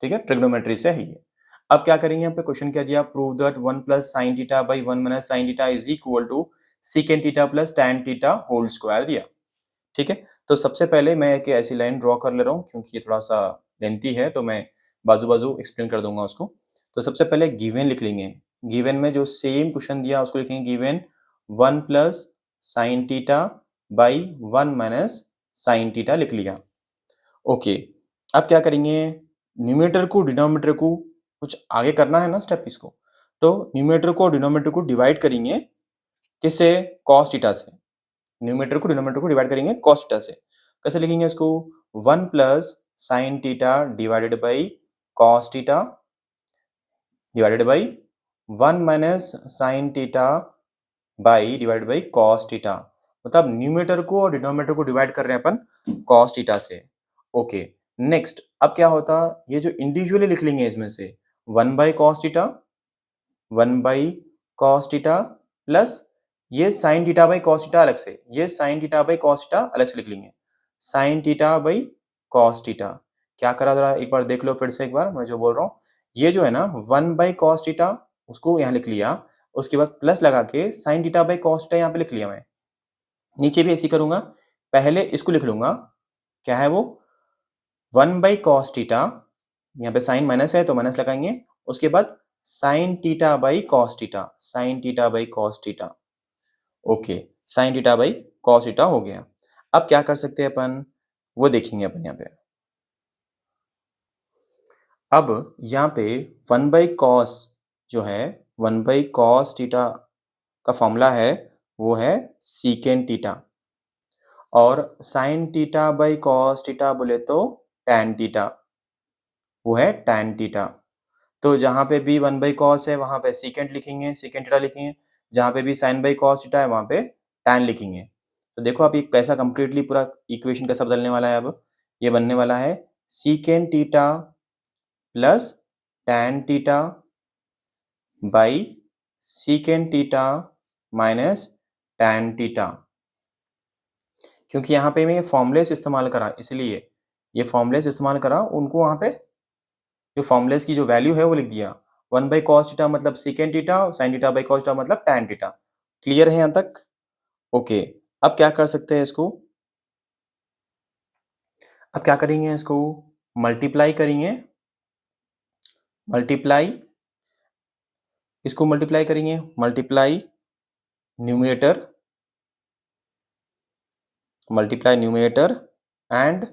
ठीक है, ट्रिग्नोमेट्री से है ये। अब क्या करेंगे, यहाँ पे क्वेश्चन क्या दिया, prove that 1 plus sine theta by 1 minus sine theta is equal to secant theta plus tan theta whole square दिया, ठीक है। तो सबसे पहले मैं एक ऐसी लाइन ड्रॉ कर ले रहा हूँ क्योंकि ये थोड़ा सा लेंथी है, तो मैं बाजू बाजू एक्सप्लेन कर दूंगा उसको। तो सबसे पहले गिवन लिख लेंगे, गिवन में जो सेम क्वेश्चन दिया उसको लिखेंगे given 1 plus sine theta by 1 minus sine theta लिख लिया। ओके, अब क्या करेंगे, न्यूमरेटर को डिनोमिनेटर को कुछ आगे करना है ना स्टेप इसको, तो न्यूमरेटर को डिनोमिनेटर को डिवाइड करेंगे किससे, कॉस थीटा से, न्यूमरेटर को डिनोमिनेटर को डिवाइड करेंगे कॉस थीटा से। कैसे लिखेंगे इसको, 1 plus sine theta divided by cos theta divided by 1 minus sine theta by divided by cos theta, मतलब न्यूमरेटर को और डिनोमिनेटर को डिवाइड कर रहे हैं अपन कॉस थीटा से। ओके, नेक्स्ट अब क्या होता, ये जो इंडिविजुअली लिख लेंगे इसमें से 1 by cos theta, 1 by cos theta plus ये sine theta by cos theta अलग से, ये sine theta by cos theta अलग से लिख लेंगे, sine theta by cos theta. क्या करा जरा एक बार देख लो फिर से एक बार मैं जो बोल रहा हूँ, ये जो है ना 1 बाई कॉस थीटा उसको यहाँ लिख लिया, उसके बाद प्लस लगा के sign theta by cos theta यहाँ पे लिख लिया मैं, नीचे भी ऐसे करूंगा, पहले इसको लिख लूंगा, क्या है वो 1 बाई कॉस थीटा, यहाँ पे साइन माइनस है तो माइनस लगाएंगे, उसके बाद sign theta by cos theta, sign theta by cos theta. Okay, sign theta by cos theta हो गया। अब क्या कर सकते हैं अपन, वो देखेंगे अपन यहाँ पे। अब यहाँ पे 1 बाई कॉस जो है, 1 बाई कॉस थीटा का फॉर्मूला है वो है सीकेंट थीटा, और sign theta by cos theta बोले तो टैन थीटा, वो है tan थीटा। तो जहाँ पे भी 1/cos है वहाँ पे सीकेंट लिखेंगे, सीकेंट थीटा लिखेंगे। जहाँ पे भी sin/cos थीटा है वहाँ पे tan लिखेंगे। तो देखो अब ये कैसा कंप्लीटली पूरा इक्वेशन कैसा बदलने वाला है। अब ये बनने वाला है secant theta plus tan theta by secant theta minus tan theta. क्योंकि यहाँ पे मैं ये फॉर्मूलेस इस्तेमाल करा, इसलिए ये फॉर्मूलेस इस्तेमाल करा, उनको वहाँ पे जो फॉर्मूलेस की जो वैल्यू है वो लिख दिया। 1/cos थीटा मतलब secant theta, sin theta by cos theta मतलब tan थीटा। क्लियर है यहाँ तक? ओके। अब क्या कर सकते हैं इसको, अब क्या करेंगे, इसको मल्टीप्लाई करेंगे, मल्टीप्लाई, इसको मल्टीप्लाई करेंगे, multiply numerator, multiply numerator and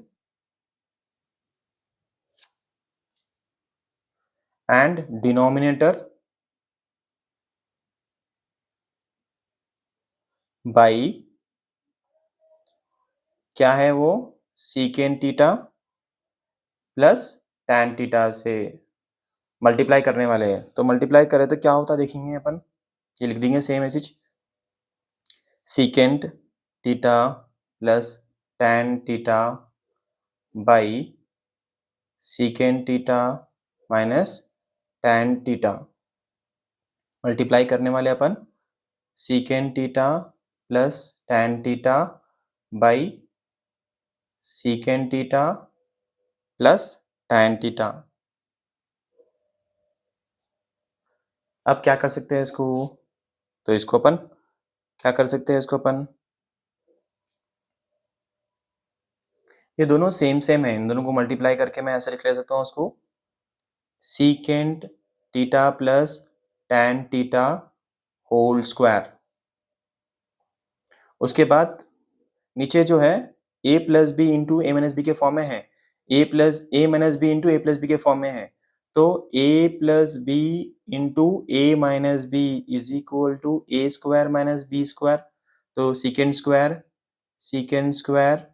denominator by क्या है वो secant theta plus tan theta से मल्टीप्लाई करने वाले हैं। तो मल्टीप्लाई करें तो क्या होता देखेंगे अपन, ये लिख देंगे same message, secant theta plus tan theta by secant theta minus tan theta. Multiply करने वाले अपन secant theta plus tan theta by secant theta plus tan theta. अब क्या कर सकते हैं इसको, तो इसको अपन क्या कर सकते हैं, इसको अपन, ये दोनों सेम सेम है, इन दोनों को मल्टीप्लाई करके मैं ऐसा लिख ले सकता हूँ उसको secant theta plus tan theta whole square. उसके बाद नीचे जो है a plus b into a minus b के फॉर्म में है, a plus a minus b into a plus b के फॉर्म में है। तो a plus b into a minus b is equal to a square minus b square. तो secant square, secant square,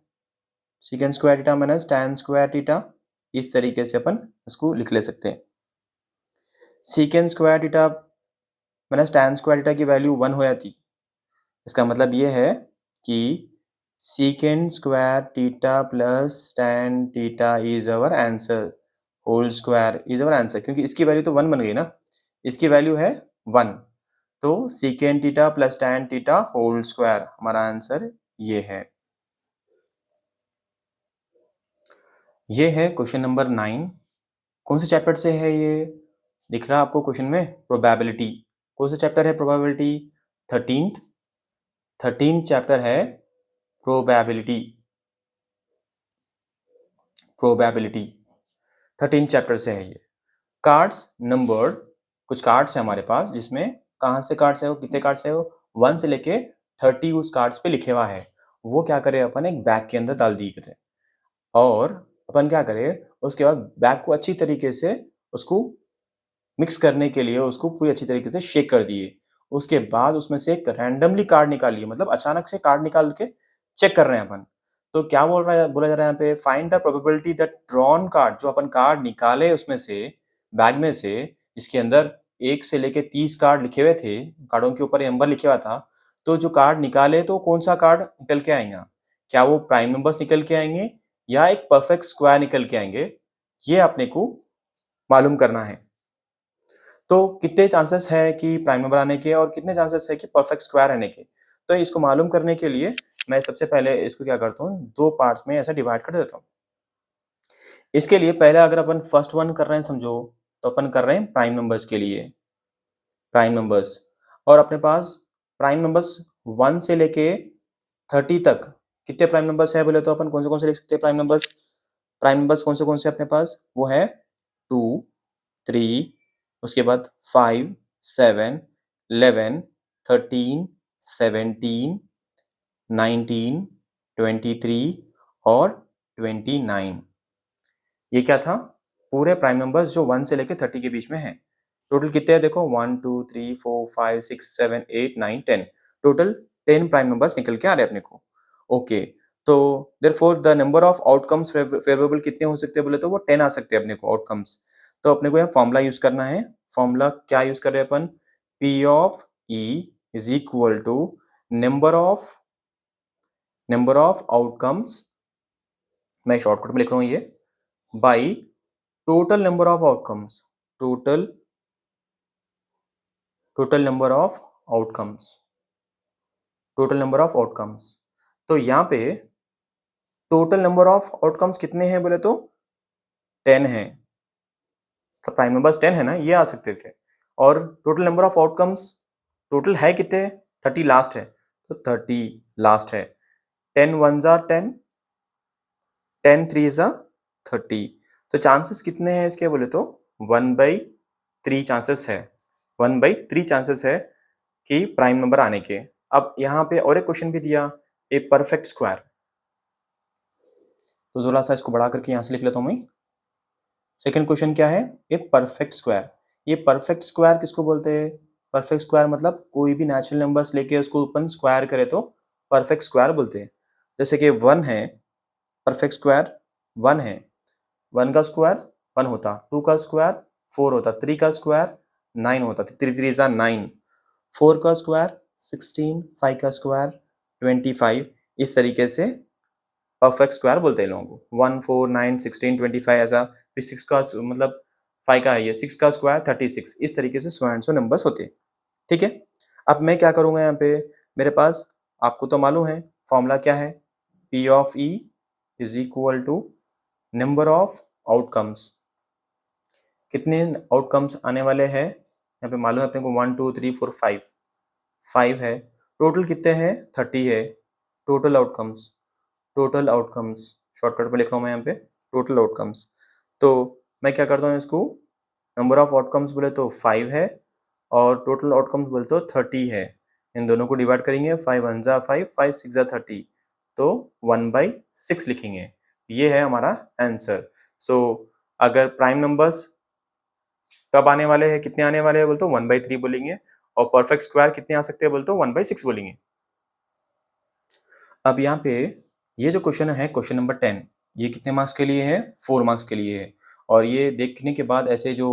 secant square theta minus tan square theta, इस तरीके से अपन इसको लिख ले सकते हैं। Secant square theta minus tan square theta की वैल्यू 1 हो जाती, इसका मतलब ये है कि secant square theta plus tan theta is our answer, whole square is our answer, क्योंकि इसकी वैल्यू तो 1 बन गई ना, इसकी वैल्यू है 1। तो secant theta plus tan theta whole square हमारा आंसर ये है। ये है क्वेश्चन नंबर 9। कौन से चैप्टर से है ये, दिख रहा आपको क्वेश्चन में, प्रोबेबिलिटी। कौन सा चैप्टर है प्रोबेबिलिटी, 13th चैप्टर है प्रोबेबिलिटी, प्रोबेबिलिटी 13th चैप्टर से है ये। कार्ड्स नंबर्ड, कुछ कार्ड्स है हमारे पास जिसमें, कहाँ से कार्ड्स है वो, कितने कार्ड्स है वो, 1 से लेके 30 उस कार्ड्स पे लिखे हुआ है। वो क्या करे अपन एक बैग के अंदर डाल दिए थे, और अपन क्या करें उसके बाद बैग को अच्छी तरीके से उसको मिक्स करने के लिए उसको पूरी अच्छी तरीके से शेक कर दिए। उसके बाद उसमें से एक रैंडमली कार्ड निकालिए, मतलब अचानक से कार्ड निकाल के चेक कर रहे हैं अपन। तो क्या बोल रहा है, बोला जा रहा है यहाँ पे, find the probability that drawn card, जो अपन कार्ड निकाले उसमें से बैग में से, जिसके अंदर 1 से लेके 30 कार्ड लिखे हुए थे, कार्डों के ऊपर नंबर लिखे हुआ था। तो जो कार्ड निकाले तो कौन सा कार्ड निकल के आएगा, क्या वो प्राइम नंबर्स निकल के आएंगे या एक परफेक्ट स्क्वायर निकल के आएंगे, ये अपने को मालूम करना है। तो कितने चांसेस है कि प्राइम नंबर आने के और कितने चांसेस है कि परफेक्ट स्क्वायर आने के। तो इसको मालूम करने के लिए मैं सबसे पहले इसको क्या करता हूँ, दो पार्ट्स में ऐसा डिवाइड कर देता हूँ। इसके लिए पहले अगर अपन फर्स्ट वन कर रहे हैं समझो, तो अपन कर रहे हैं प्राइम नंबर्स के लिए, प्राइम नंबर्स। और अपने पास प्राइम नंबर्स 1 से लेके 30 तक कितने प्राइम नंबर्स है बोले तो अपन कौन से लिख सकते हैं प्राइम नंबर्स। प्राइम नंबर्स कौन से अपने पास, वो है 2, 3, उसके बाद 5, 7, 11, 13, 17, 19, 23 और 29। ये क्या था, पूरे प्राइम नंबर्स जो 1 से लेके 30 के बीच में है। टोटल कितने हैं देखो, 1 2 3 4 5 6 7 8 9 10, टोटल 10 प्राइम नंबर्स निकल के आ रहे हैं अपने को। ओके, तो therefore the number of outcomes favourable कितने हो सकते हैं बोले तो वो 10 आ सकते हैं अपने को आउटकम्स। तो अपने को यहाँ फॉर्मूला यूज करना है। फॉर्मूला क्या यूज कर रहे हैं अपन? P of E is equal to number of outcomes, मैं शॉर्टकट में लिख रहा हूँ ये, by total number of outcomes, total number of outcomes, total number of outcomes. तो यहाँ पे टोटल नंबर ऑफ आउटकम्स कितने हैं बोले तो 10 है। तो प्राइम नंबर्स 10 है ना, ये आ सकते थे। और total number of outcomes total है कितने? 30 लास्ट है, तो 30 लास्ट है। 10 वन जा 10, 10 थ्री जा 30। तो चांसेस कितने हैं इसके बोले तो 1/3 चांसेस है, 1/3 चांसेस है कि प्राइम नंबर आने के। अब यहाँ पे और एक क्वेश्चन भी दिया, ए परफेक्ट स्क्वायर। तो थोड़ा सा इसको बढ़ा करके यहाँ से लिख लेता हूँ मैं। सेकंड क्वेश्चन क्या है? A perfect square. ये परफेक्ट स्क्वायर किसको बोलते हैं? परफेक्ट स्क्वायर मतलब कोई भी नेचुरल नंबर्स लेके उसको अपन स्क्वायर करे तो परफेक्ट स्क्वायर बोलते हैं। जैसे कि 1 है, परफेक्ट स्क्वायर 1 है, 1 का स्क्वायर 1 होता, 2 का स्क्वायर 4 होता, 3 का स्क्वायर 9 होता, 3 3 जा 9, 4 का स्क्वायर 16, 5 का स्क्वायर 25। इस तरीके से परफेक्ट स्क्वायर बोलते हैं लोगों को। 1 4 9 16 25 ऐसा। फिर 6 का मतलब 5 का है ये, 6 का स्क्वायर 36। इस तरीके से सो एंड सो नंबर्स होते हैं। ठीक है, अब मैं क्या करूंगा यहाँ पे, मेरे पास आपको तो मालूम है फॉर्मूला क्या है, P of E is equal to number of outcomes. कितने आउटकम्स आने वाले हैं यहाँ पे मालूम है अपने को, 1 2 3 4 5, 5 है। टोटल कितने हैं? 30 है। टोटल आउटकम्स, शॉर्टकट में लिख रहा हूँ मैं यहाँ पे, टोटल आउटकम्स। तो मैं क्या करता हूँ इसको, नंबर ऑफ आउटकम्स बोले तो 5 है और टोटल आउटकम्स बोले तो 30 है। इन दोनों को डिवाइड करेंगे, 5 1 जा 5, 5 6 जा 30, तो 1/6 लिखेंगे। ये है हमारा आंसर। सो अगर प्राइम नंबर्स कब आने वाले हैं, कितने आने वाले हैं बोल तो 1/3 बोलेंगे, और परफेक्ट स्क्वायर कितने आ सकते हैं बोल तो 1/6 बोलेंगे। अब यहाँ पे ये जो क्वेश्चन है, क्वेश्चन नंबर 10, ये कितने मार्क्स के लिए है? 4 मार्क्स के लिए है। और ये देखने के बाद ऐसे जो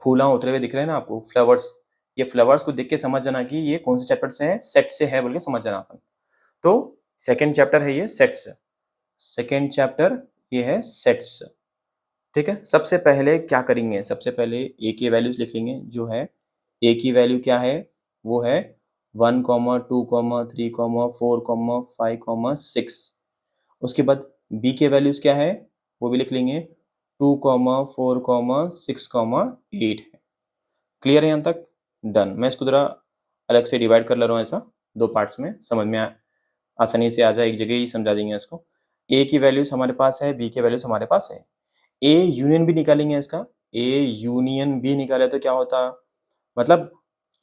फूला उतरे हुए दिख रहे हैं ना आपको, फ्लावर्स, ये फ्लावर्स को देख के समझ जाना कि ये कौन से चैप्टर से है, सेट से है बोल के समझ जाना अपन। तो सेकेंड चैप्टर है ये सेट्स, सेकेंड चैप्टर ये है सेट्स। ठीक है, सबसे पहले क्या करेंगे, सबसे पहले ए की वैल्यूज लिखेंगे। जो है ए की वैल्यू क्या है, वो है 1 2 3 4 5 6। उसके बाद बी के वैल्यूज क्या है वो भी लिख लेंगे, 2 4 6 8 है। क्लियर है यहाँ तक? डन। मैं इसको जरा अलग से डिवाइड कर ले रहा हूँ, ऐसा 2 पार्ट्स में, समझ में आसानी से आ जाए, एक जगह ही समझा देंगे इसको। ए की वैल्यूज हमारे पास है, बी के वैल्यूज हमारे पास है। ए यूनियन भी निकालेंगे इसका, ए यूनियन बी निकाले तो क्या होता, मतलब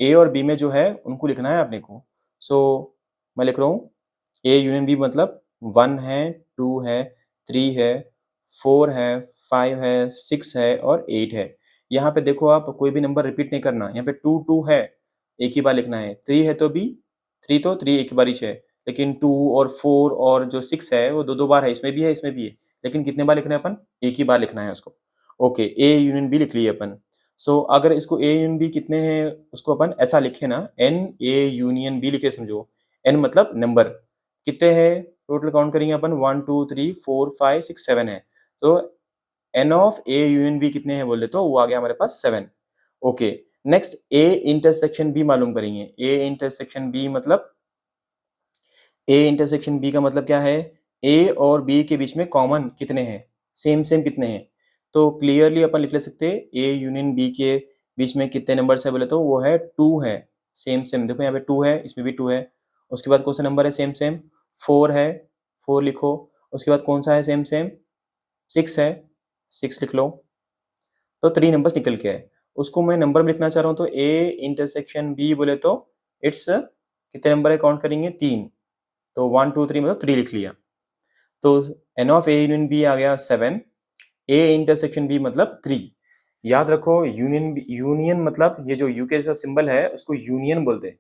ए और बी में जो है उनको लिखना है अपने को। सो मैं लिख रहा हूँ ए यूनियन बी मतलब 1 है, 2 है, 3 है, 4 है, 5 है, 6 है और 8 है। यहाँ पे देखो आप कोई भी नंबर रिपीट नहीं करना, यहाँ पे 2 2 है, एक ही बार लिखना है। 3 है तो भी 3, तो 3 एक ही बार ही है। लेकिन 2 और 4 और जो 6 है वो दो दो बार है, इसमें भी है इसमें भी है। लेकिन कितने बार लिखना है अपन? एक ही बार लिखना है उसको। ओके, ए यूनियन बी लिख लिए अपन। सो अगर इसको ए यूनियन बी कितने हैं उसको अपन ऐसा लिखे ना, एन ए यूनियन बी लिखे समझो। एन मतलब नंबर कितने हैं, टोटल काउंट करेंगे अपन, 1 2 3 4 5 6 7 है। तो n of A union B कितने हैं बोले तो वो आ गया हमारे पास 7। Okay, next A intersection B मालूम करेंगे। ए इंटरसेक्शन बी मतलब, ए इंटरसेक्शन बी का मतलब क्या है, ए और बी के बीच में कॉमन कितने हैं, सेम सेम कितने हैं। तो क्लियरली अपन लिख ले सकते हैं ए यूनियन बी के बीच में कितने नंबर्स है बोले तो वो है 2 है, सेम सेम। देखो यहाँ पे 2 है, इसमें भी 2 है। उसके बाद कौन सा नंबर है सेम सेम, 4 है, 4 लिखो। उसके बाद कौन सा है सेम सेम, 6 है, 6 लिख लो। तो 3 नंबर्स निकल के आए। उसको मैं नंबर में लिखना चाह रहा हूँ, तो ए इंटरसेक्शन बी बोले तो इट्स कितने नंबर है काउंट करेंगे, 3। तो 1 2 3 मतलब 3 लिख लिया। तो n of A union B आ गया 7, ए इंटरसेक्शन बी मतलब 3। याद रखो यूनियन मतलब ये जो यू के जैसा सिंबल है उसको यूनियन बोलते हैं।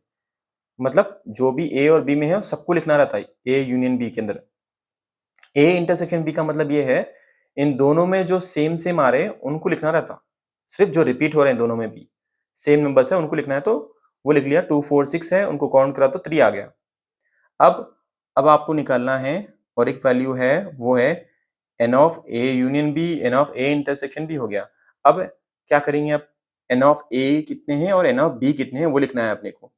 मतलब जो भी ए और बी में है सबको लिखना रहता है ए यूनियन बी के अंदर। ए इंटरसेक्शन बी का मतलब ये है इन दोनों में जो सेम सेम आ रहे हैं उनको लिखना रहता, सिर्फ जो रिपीट हो रहे हैं दोनों में भी सेम नंबर्स है उनको लिखना है, तो वो लिख लिया। 2 4 6 है, उनको काउंट करा तो 3 आ गया। अब अब आपको निकालना है और एक वैल्यू है वो है n of A union B, n of A intersection B हो गया। अब क्या करेंगे आप, एन ऑफ ए कितने हैं और एन ऑफ बी कितने हैं वो लिखना है अपने को।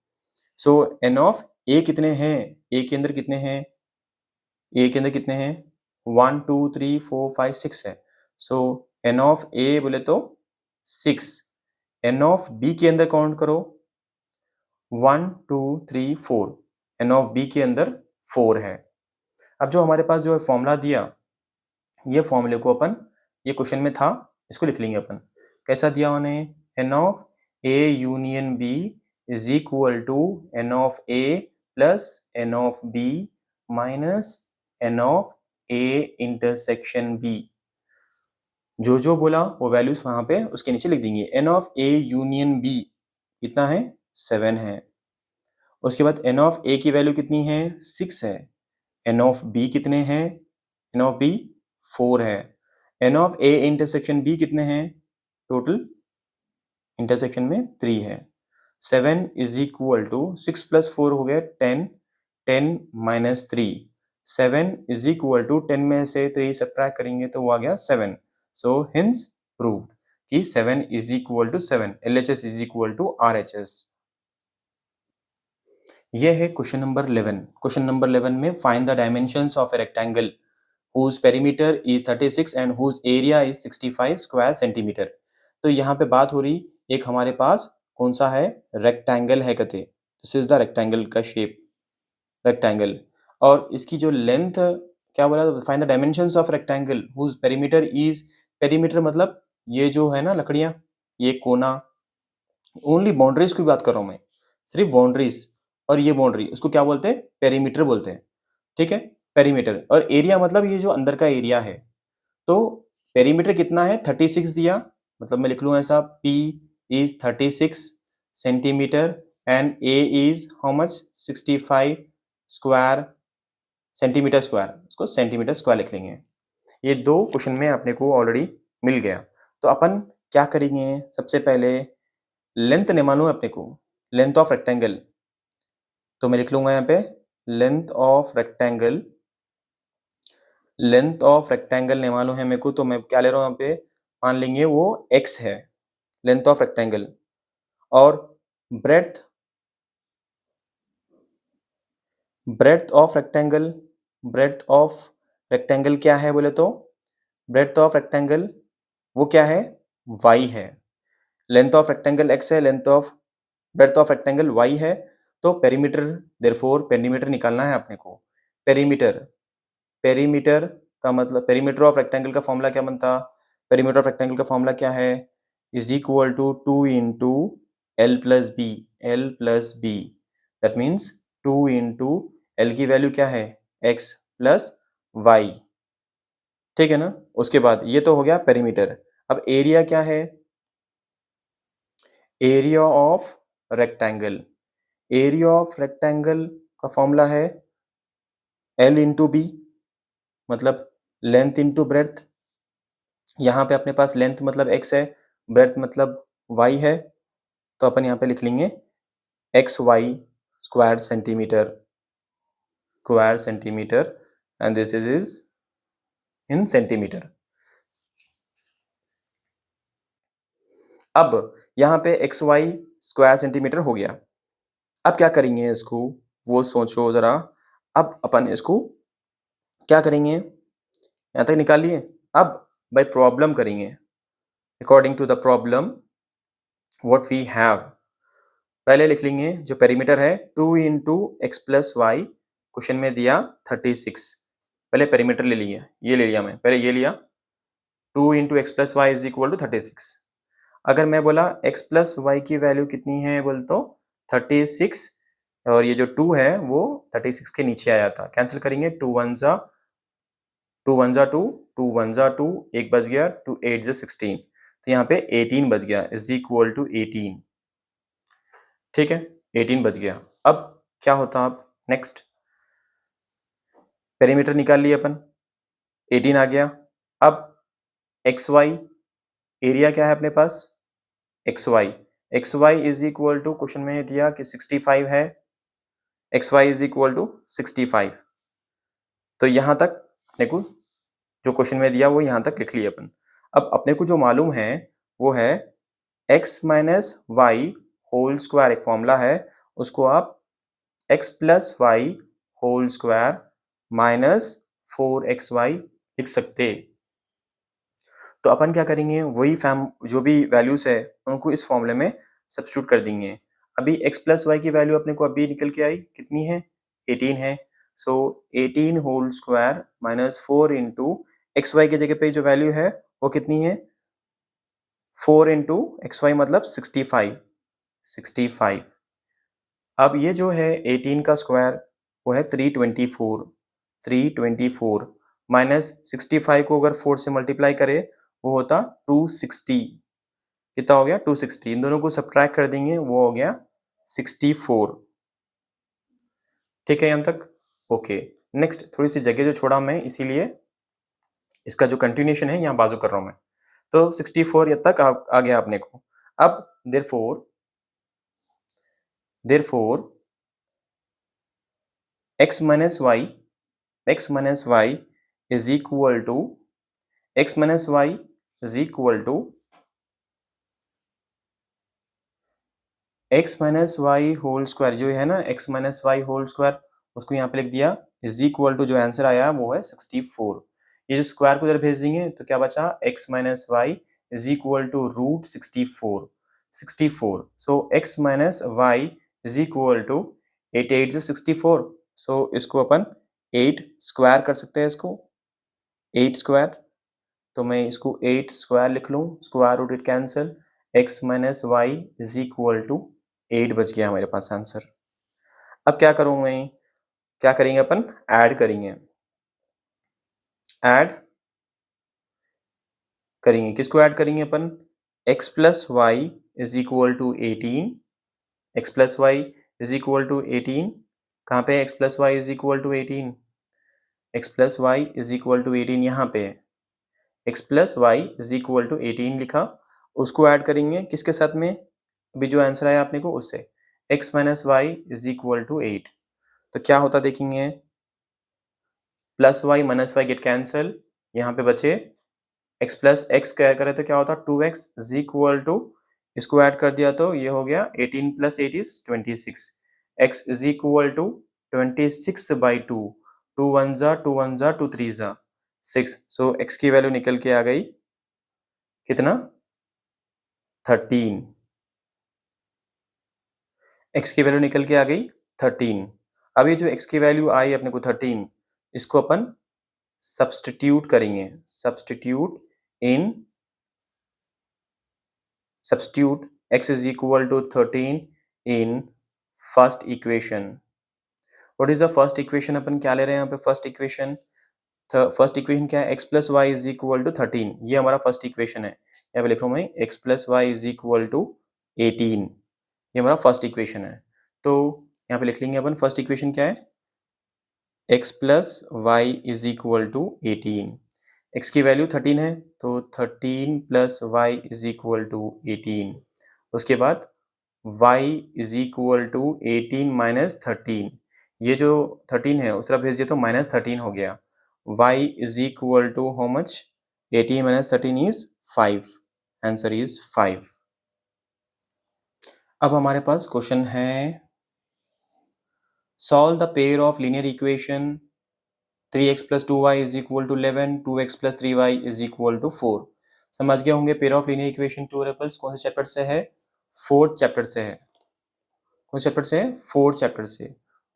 सो एन ऑफ ए कितने हैं, ए के अंदर कितने हैं, ए के अंदर कितने हैं 1 2 3 4 5 6 है। सो एन ऑफ ए बोले तो 6। एन ऑफ बी के अंदर काउंट करो 1 2 3 4, एन ऑफ बी के अंदर 4 है। अब जो हमारे पास जो है फॉर्मूला दिया, ये फॉर्मूले को अपन, ये क्वेश्चन में था, इसको लिख लेंगे अपन। कैसा दिया उन्हें, n of A union B is equal to n of A plus n of B minus n of A intersection B. जो जो बोला वो वैल्यूज वहां पे उसके नीचे लिख देंगे। N of A union B कितना है 7 है। उसके बाद एन ऑफ ए की वैल्यू कितनी है 6 है। एन ऑफ बी कितने हैं, एन ऑफ बी 4 है। N of A intersection B कितने हैं, टोटल इंटरसेक्शन में 3 है। 7 इज इक्वल टू 6 प्लस 4 हो गया 10, 10 माइनस 3, 7 इज इक्वल टू 10 में से 3 सब्ट्रैक्ट करेंगे तो वो आ गया 7। सो हिंस प्रूव्ड कि 7 is equal to 7, LHS is equal to RHS। ये है क्वेश्चन नंबर 11। क्वेश्चन नंबर 11 में find the dimensions of a rectangle whose perimeter is 36 and whose area is 65 square centimetre. तो यहाँ पे बात हो रही, एक हमारे पास कौन सा है, रेक्टेंगल है कहते, दिस इज द रेक्टेंगल का शेप, रेक्टेंगल। और इसकी जो लेंथ क्या बोला, find the dimensions of rectangle whose perimeter is, perimeter मतलब ये जो है ना लकड़ियां, ये कोना, ओनली बाउंड्रीज की बात कर रहा हूं मैं, सिर्फ बाउंड्रीज, और ये बाउंड्री उसको क्या बोलते हैं, पेरीमीटर बोलते हैं। ठीक है, पेरीमीटर। और एरिया मतलब ये जो अंदर का एरिया है। तो पेरीमीटर कितना है 36 दिया, मतलब मैं लिख लूँ ऐसा, P is 36 centimetre and A is how much 65 square centimetre square, उसको सेंटीमीटर स्क्वायर लिख लेंगे। ये दो क्वेश्चन में अपने को ऑलरेडी मिल गया। तो अपन क्या करेंगे, सबसे पहले लेंथ निकालना है अपने को, लेंथ ऑफ रेक्टेंगल। तो मैं लिख लूंगा यहाँ पे length of rectangle, length of rectangle ने मालूम है मेरे को, तो मैं क्या ले रहा हूँ यहाँ पे, मान लेंगे वो x है लेंथ ऑफ रेक्टेंगल। और breadth, breadth of rectangle, breadth of rectangle क्या है बोले तो, ब्रेड्थ ऑफ रेक्टेंगल वो क्या है y है। लेंथ ऑफ रेक्टेंगल x है, length of breadth of rectangle y है। तो पेरीमीटर, देयरफॉर पेरीमीटर निकालना है अपने को। पेरीमीटर, पेरीमीटर का मतलब, पेरीमीटर ऑफ रेक्टेंगल का फॉर्मूला क्या बनता, पेरीमीटर ऑफ रेक्टेंगल का फॉर्मूला क्या है, is equal to 2 into L plus B, L plus B, that means 2 into L की वैल्यू क्या है x प्लस वाई। ठीक है ना। उसके बाद ये तो हो गया पेरीमीटर। अब एरिया क्या है, area of rectangle, area of rectangle का फॉर्मूला है एल इंटू बी, मतलब लेंथ इंटू ब्रेड्थ। यहाँ पे अपने पास लेंथ मतलब x है, ब्रेड्थ मतलब y है, तो अपन यहाँ पे लिख लेंगे x y square centimetre, square centimetre, and this is in centimetre. अब यहाँ पे एक्स वाई स्क्वायर सेंटीमीटर हो गया। अब क्या करेंगे इसको, वो सोचो जरा। अब अपन इसको क्या करेंगे, यहाँ तक निकाल लिए। अब बाय प्रॉब्लम करेंगे, according to the problem what we have. पहले लिख लेंगे जो पेरीमीटर है 2 into x plus y, question में दिया 36। पहले पेरीमीटर ले लिया, ये ले लिया मैं, पहले ये लिया 2 into x plus y is equal to 36। अगर मैं बोला एक्स प्लस वाई की वैल्यू कितनी है बोल तो 36, और ये जो 2 है वो 36 के नीचे आया था, कैंसिल करेंगे, 2 वन जा 2, 2 वन जा 2, एक बच गया, 2 8 जा 16, तो यहाँ पे 18 बच गया इज इक्वल टू 18। ठीक है, 18 बच गया। अब क्या होता, अब नेक्स्ट पेरीमीटर निकाल लिए अपन, 18 आ गया। अब एक्स वाई, एरिया क्या है अपने पास, x y is equal to, question में दिया कि 65 है, x y is equal to 65। तो यहां तक अपने को जो क्वेश्चन में दिया वो यहां तक लिख लिया अपन। अब अपने को जो मालूम है वो है x minus y whole square, एक फॉर्मूला है, उसको आप x plus y whole square minus 4xy लिख सकते। तो अपन क्या करेंगे, वही फैम जो भी वैल्यूज है उनको इस फॉर्मूले में सब्स्टिट्यूट कर देंगे। अभी x प्लस वाई की वैल्यू अपने को अभी निकल के आई, कितनी है, 18 है। So 18 whole square minus 4 into x y की जगह पे जो वैल्यू है वो कितनी है, 4 इंटू एक्स वाई मतलब 65। अब ये जो है 18 का स्क्वायर वो है 324 माइनस 65 को अगर 4 से मल्टीप्लाई करे वो होता 260। कितना हो गया, 260। इन दोनों को सब्ट्रैक्ट कर देंगे, वो हो गया 64। ठीक है यहाँ तक, ओके। नेक्स्ट थोड़ी सी जगह जो छोड़ा मैं, इसीलिए इसका जो कंटिन्यूशन है यहाँ बाजू कर रहा हूं मैं। तो 64 तक आ गया अपने को। अब therefore x minus y is equal to x minus y is equal to x minus y whole square, जो है ना x minus y whole square, उसको यहाँ पे लिख दिया इज इक्वल टू, जो आंसर आया वो है 64। ये जो स्क्वायर को इधर भेज देंगे तो क्या बचा, x minus y is equal to root 64। So x minus y is equal to 8 8 से 64। सो इसको अपन 8 स्क्वायर कर सकते हैं, इसको 8 स्क्वायर। तो मैं इसको 8 स्क्वायर लिख लूँ, square root it cancel, x minus y is equal to 8 बच गया हमारे पास आंसर। अब क्या करूँ मैं, क्या करेंगे अपन, ऐड करेंगे, किसको ऐड करेंगे अपन, x plus y is equal to 18, x plus y is equal to 18, कहाँ पे x plus y is equal to 18, x plus y is equal to 18 यहाँ पे है, x plus y is equal to 18 लिखा, उसको add करेंगे किसके साथ में, अभी जो आंसर आया आपने को उससे, x minus y is equal to 8। तो क्या होता देखेंगे, plus y minus y get cancel, यहाँ पे बचे x प्लस एक्स, क्या करे तो क्या होता 2x इज इक्वल टू, इसको ऐड कर दिया तो ये हो गया 18 plus 8 is 26, x is equal to 26 by 2, 2 1 जा 2 1 जा 2 3 जा 6। सो x की वैल्यू निकल के आ गई कितना, 13। x की वैल्यू निकल के आ गई 13। अब ये जो x की वैल्यू आई अपने को 13, इसको अपन सब्स्टिट्यूट करेंगे, substitute x is equal to 13 in first equation. What is the first equation, अपन क्या ले रहे हैं यहाँ पे, फर्स्ट इक्वेशन क्या है, x plus y is equal to 13, ये हमारा फर्स्ट इक्वेशन है। यहाँ पे लिख रहा हूँ मैं x plus y is equal to 18, ये हमारा फर्स्ट इक्वेशन है। तो यहाँ पे लिख लेंगे अपन फर्स्ट इक्वेशन क्या है, x plus y is equal to 18, x की वैल्यू 13 है तो 13 plus y is equal to 18, उसके बाद y is equal to 18 minus 13, ये जो 13 है उस तरफ भेज दिया तो माइनस 13 हो गया, y is equal to how much, 18 minus 13 is 5, answer is 5। अब हमारे पास क्वेश्चन है, solve the pair of linear equation 3x plus 2y is equal to 11, 2x plus 3y is equal to 4। समझ गए होंगे pair of linear equation two variables कौन से chapter से है, फोर्थ चैप्टर से है। कौन से चैप्टर से है, फोर्थ चैप्टर से,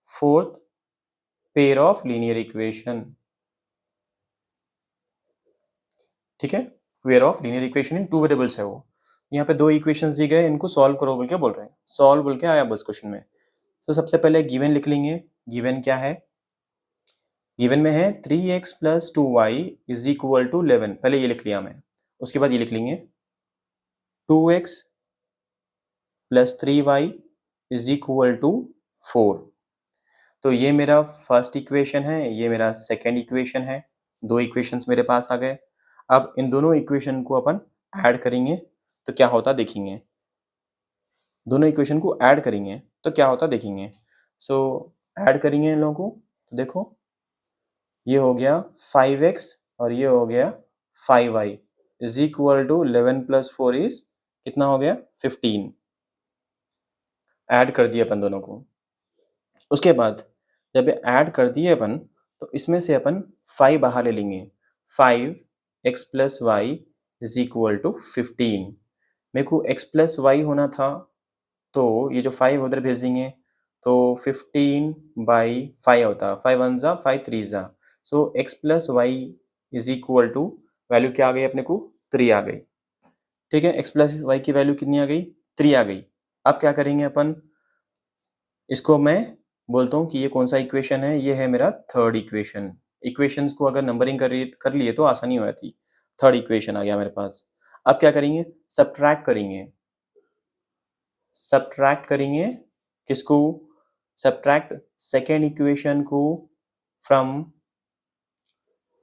fourth pair of linear equation. ठीक है, pair of linear equation in two variables है वो। यहाँ पे दो इक्वेशंस दी गए, इनको सॉल्व करो बोल के बोल रहे हैं, सॉल्व बोल के आया बस क्वेश्चन में। तो सबसे पहले गिवन लिख लेंगे, गिवन क्या है, गिवन में है 3x plus 2y is equal to 11, पहले ये लिख लिया मैं, उसके बाद ये लिख लेंगे 2x plus 3y is equal to 4। तो ये मेरा फर्स्ट इक्वेशन है, ये मेरा सेकेंड इक्वेशन है। दो इक्वेशंस मेरे पास आ गए। अब इन दोनों इक्वेशन को अपन ऐड करेंगे तो क्या होता देखेंगे। दोनों इक्वेशन को ऐड करेंगे तो क्या होता देखेंगे। सो ऐड करेंगे इन लोगों को तो देखो ये हो गया 5x और ये हो गया 5y is equal to 11 plus 4 is कितना हो गया 15। ऐड कर दिया अपन दोनों को। उसके बाद जब ये ऐड कर दिए अपन तो इसमें से अपन 5 बाहर ले लेंगे। 5x plus y is equal to 15। मेरे को x प्लस वाई होना था तो ये जो 5 उधर भेजेंगे तो 15 बाई 5 होता। 5 वन ज़ा 5 थ्री ज़ा। So x plus y is equal to value क्या आ गई अपने को 3 आ गई। ठीक है, x प्लस वाई की वैल्यू कितनी आ गई 3 आ गई। अब क्या करेंगे अपन, इसको मैं बोलता हूँ कि ये कौन सा इक्वेशन है, ये है मेरा थर्ड इक्वेशन। इक्वेशंस को अगर नंबरिंग कर लिए तो आसानी हो जाती। थर्ड इक्वेशन आ गया मेरे पास। अब क्या करेंगे, सब्ट्रैक्ट करेंगे। सब्ट्रैक्ट करेंगे किसको, सब्ट्रैक्ट सेकेंड इक्वेशन को फ्रॉम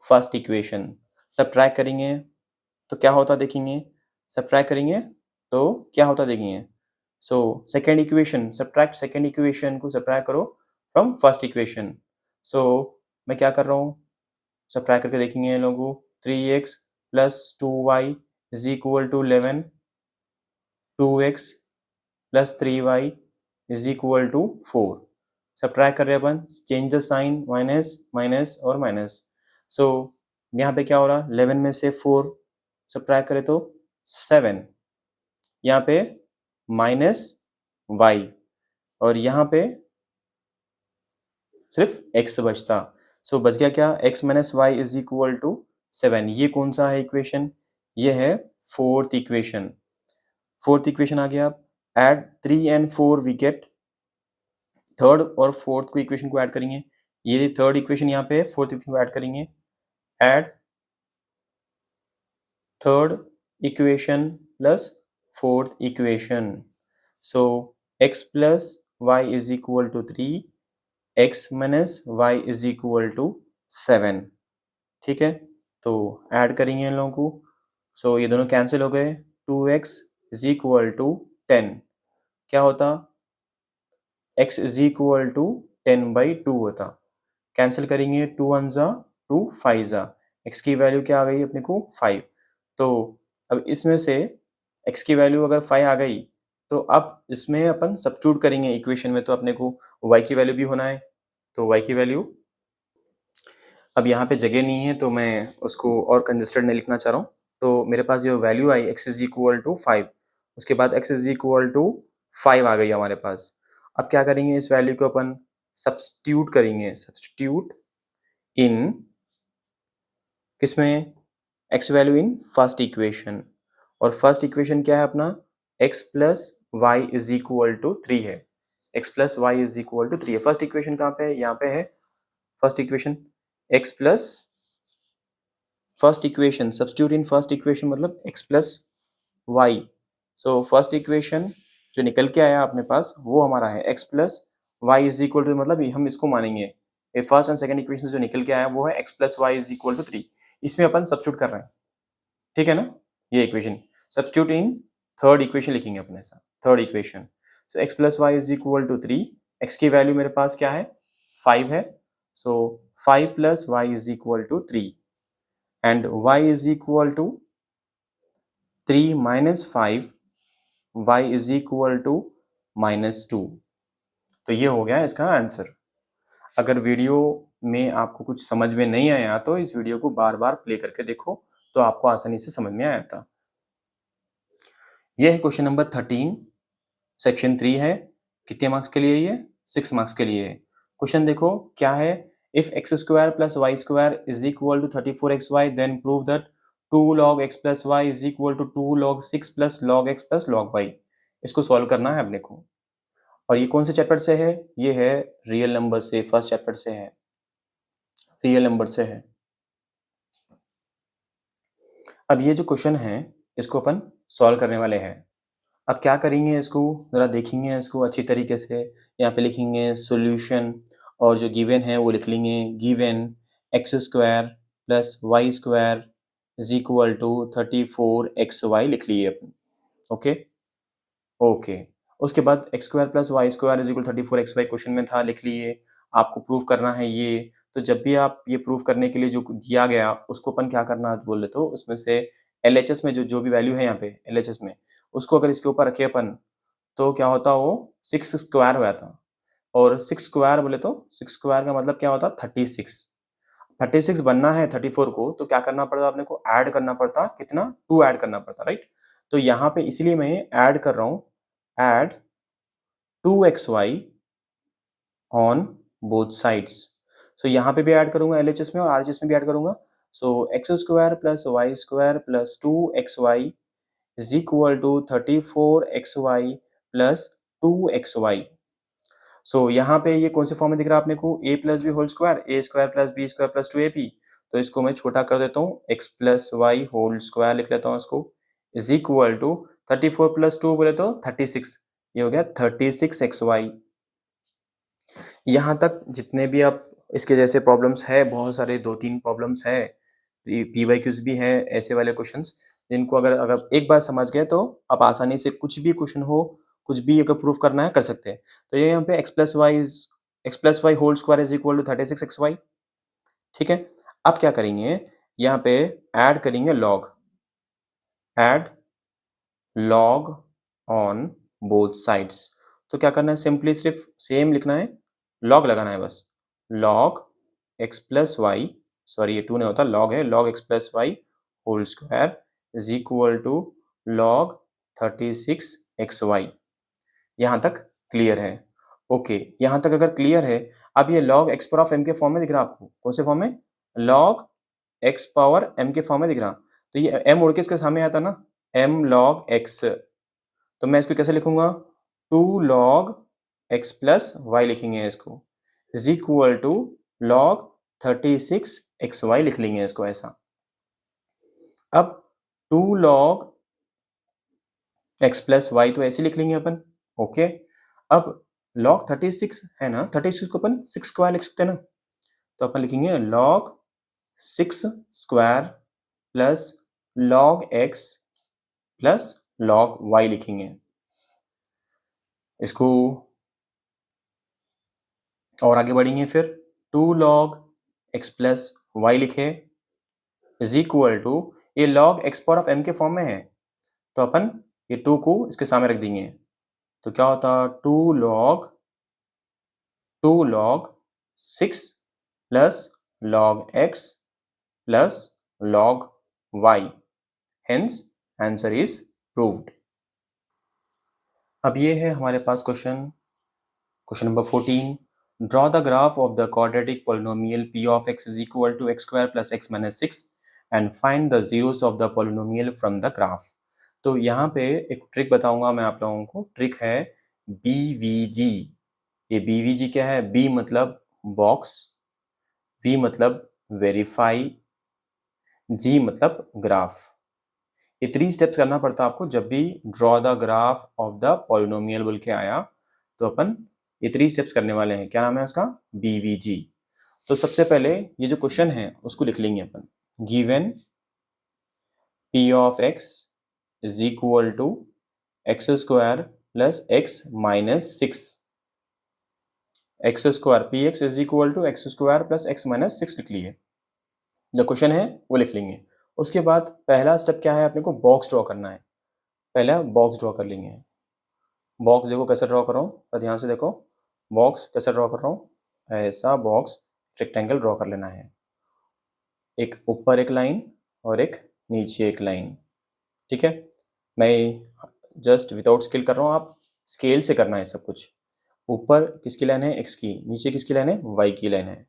फर्स्ट इक्वेशन। सब्ट्रैक्ट करेंगे तो क्या होता देखेंगे, सब्ट्रैक्ट करेंगे तो क्या होता देखेंगे। So second equation, subtract second equation को सब्ट्रैक्ट करो फ्रॉम फर्स्ट इक्वेशन। सो मैं क्या कर रहा हूँ, सब्ट्रैक्ट करके देखेंगे इन लोगों को। 3x plus 2y is equal to 11, 2x plus 3y is equal to 4। Subtract कर रहे हैं अपन, change the sign, minus minus और माइनस। सो यहाँ पे क्या हो रहा, 11 में से 4 सब्ट्रैक्ट करें तो 7, यहाँ पे माइनस y और यहाँ पे सिर्फ x बचता। सो बच गया क्या, x minus y is equal to 7। ये कौन सा है इक्वेशन, ये है फोर्थ इक्वेशन। फोर्थ इक्वेशन आ गया। अब add 3 and 4 we get, third और फोर्थ को इक्वेशन को ऐड करेंगे। ये थर्ड इक्वेशन यहाँ पे, फोर्थ इक्वेशन को ऐड करेंगे। Add third equation plus fourth equation. So x plus y is equal to 3, x minus y is equal to 7। ठीक है, तो ऐड करेंगे इन लोगों को। सो ये दोनों कैंसिल हो गए। 2x इज इक्वल टू 10 क्या होता, x इज इक्वल टू 10/2 होता। कैंसिल करेंगे, 2 वन ज़ा 2 5 ज़ा, x की वैल्यू क्या आ गई अपने को 5। तो अब इसमें से x की वैल्यू अगर 5 आ गई तो अब इसमें अपन सब्स्टिट्यूट करेंगे इक्वेशन में, तो अपने को y की वैल्यू भी होना है। तो y की वैल्यू, अब यहाँ पे जगह नहीं है तो मैं उसको और कंजस्टेड नहीं लिखना चाह रहा हूँ। तो मेरे पास जो वैल्यू आई x इज इक्वल टू 5, उसके बाद x इज इक्वल टू 5 आ गई हमारे पास। अब क्या करेंगे, इस वैल्यू को अपन सब्स्टिट्यूट करेंगे। सब्स्टिट्यूट इन किसमें, x value in first equation. और फर्स्ट इक्वेशन क्या है अपना, x plus y is equal to 3 है। x plus y is equal to 3 है। फर्स्ट इक्वेशन कहाँ पे है, यहाँ पे है first equation. x plus first equation, substitute in first equation मतलब x plus y. So first equation जो निकल के आया अपने पास वो हमारा है x plus y is equal to, मतलब हम इसको मानेंगे ये फर्स्ट एंड सेकंड इक्वेशन जो निकल के आया वो है x plus y is equal to 3। इसमें अपन सब्स्टिट्यूट कर रहे हैं, ठीक है ना। ये equation substitute in third equation लिखेंगे अपने साथ, third equation. So x plus y is equal to 3, x की वैल्यू मेरे पास क्या है 5 है। So 5 plus y is equal to 3 and y is equal to 3 minus 5, y is equal to -2। तो ये हो गया इसका आंसर। अगर वीडियो में आपको कुछ समझ में नहीं आया तो इस वीडियो को बार बार प्ले करके देखो तो आपको आसानी से समझ में आया था। यह है क्वेश्चन नंबर 13, सेक्शन 3 है। कितने मार्क्स के लिए, ये 6 मार्क्स के लिए है। क्वेश्चन देखो क्या है, if x square plus y square is equal to 34xy then prove that 2 log x plus y is equal to 2 log 6 plus log x plus log y। इसको सॉल्व करना है अपने को। और ये कौन से चैप्टर से है, ये है रियल नंबर से, फर्स्ट चैप्टर से है, रियल नंबर से है। अब ये जो क्वेश्चन है इसको अपन सॉल्व करने वाले हैं। अब क्या करेंगे, इसको ज़रा देखेंगे इसको अच्छी तरीके से। यहाँ पे लिखेंगे सॉल्यूशन और जो गिवन है वो लिख लेंगे, given x square plus y square is equal to 34xy लिख लिए अपन। ओके ओके उसके बाद x square plus y square is equal 34xy question में था, लिख लिए। आपको प्रूव करना है ये, तो जब भी आप ये प्रूव करने के लिए जो दिया गया उसको अपन क्या करना बोले तो उसमें से LHS में जो जो भी वैल्यू है यहाँ पे LHS में, उसको अगर इसके ऊपर रखे अपन तो क्या होता वो 6 स्क्वायर हो जाता। और 6 स्क्वायर बोले तो 6 स्क्वायर का मतलब क्या होता 36। 36 बनना है 34 को तो क्या करना पड़ता अपने को, ऐड करना पड़ता कितना 2 ऐड करना पड़ता, राइट। तो यहाँ पे इसलिए मैं ऐड कर रहा हूँ, add 2xy on both sides. So यहाँ पे भी ऐड करूंगा LHS में और RHS में भी ऐड करूंगा। So x square plus y square plus 2xy is equal to 34xy plus 2xy। So यहाँ पे ये कौन से फॉर्म में दिख रहा है आपने को, a plus b whole square, a square plus b square plus 2ab। तो इसको मैं छोटा कर देता हूँ, x plus y whole square लिख लेता हूँ इसको, इज इक्वल टू 34 प्लस 2 बोले तो 36, ये हो गया 36xy। यहाँ तक जितने भी आप इसके जैसे प्रॉब्लम्स है, बहुत सारे 2-3 प्रॉब्लम्स है, PYQs भी है ऐसे वाले क्वेश्चंस, जिनको अगर अगर एक बार समझ गए तो आप आसानी से कुछ भी क्वेश्चन हो, कुछ भी अगर प्रूफ करना है कर सकते हैं। तो ये यहाँ पे x plus y whole square is equal to 36xy। ठीक है, अब क्या करेंगे, यहाँ पे ऐड करेंगे log, add log on both sides. तो क्या करना है, सिंपली सिर्फ सेम लिखना है, लॉग लगाना है बस, log x plus y, sorry ये 2 नहीं होता, लॉग है, log x plus y whole square is equal to log 36xy। यहाँ तक क्लियर है? ओके, यहाँ तक अगर क्लियर है, अब ये log x power of m के फॉर्म में दिख रहा है आपको, कौन से फॉर्म में, लॉग एक्स पावर एम के फॉर्म में दिख रहा। तो ये एम उड़ के इसके सामने आता ना, एम लॉग एक्स, तो मैं इसको कैसे लिखूंगा, 2 लॉग एक्स प्लस वाई लिखेंगे इसको, is equal to log 36xy लिख लेंगे इसको ऐसा। अब 2 लॉग एक्स प्लस वाई तो ऐसे लिख लेंगे अपन। ओके, अब लॉग 36 है ना, 36 को अपन 6 स्क्वायर लिख सकते हैं ना, तो अपन लिखेंगे log 6 square plus log x plus log y लिखेंगे इसको। और आगे बढ़ेंगे फिर, 2 लॉग एक्स प्लस वाई लिखे इज इक्वल टू, ये log x power of m के फॉर्म में है, तो अपन ये 2 को इसके सामने रख देंगे, तो क्या होता 2 log 6 plus log x plus log y, hence answer is proved. अब ये है हमारे पास question number 14, draw the graph of the quadratic polynomial p of x is equal to x square plus x minus 6 and find the zeros of the polynomial from the graph। तो यहाँ पे एक trick बताऊंगा मैं आप लोगों को, trick है BVG। ये BVG क्या है, B मतलब बॉक्स, V मतलब वेरीफाई, G मतलब ग्राफ। ये 3 स्टेप्स करना पड़ता है आपको जब भी draw the graph of the polynomial बोल के आया, तो अपन ये 3 स्टेप्स करने वाले हैं। क्या नाम है उसका, BVG। तो सबसे पहले ये जो क्वेश्चन है उसको लिख लेंगे अपन, given p of x is equal to x square plus x minus 6, x square p x is equal to x square plus x minus 6 लिख लिए, जो क्वेश्चन है वो लिख लेंगे। उसके बाद पहला स्टेप क्या है, अपने को बॉक्स ड्रॉ करना है। पहला बॉक्स ड्रॉ कर लेंगे। बॉक्स देखो कैसे ड्रॉ कर रहा हूँ, तो ध्यान से देखो बॉक्स कैसे ड्रॉ कर रहा हूँ, ऐसा बॉक्स रेक्टेंगल ड्रॉ कर लेना है, एक ऊपर एक लाइन और एक नीचे एक लाइन। ठीक है, मैं जस्ट विदाउट स्केल कर रहा हूँ, आप स्केल से करना है सब कुछ। ऊपर किसकी लाइन है, एक्स की, नीचे किसकी लाइन है, वाई की लाइन है।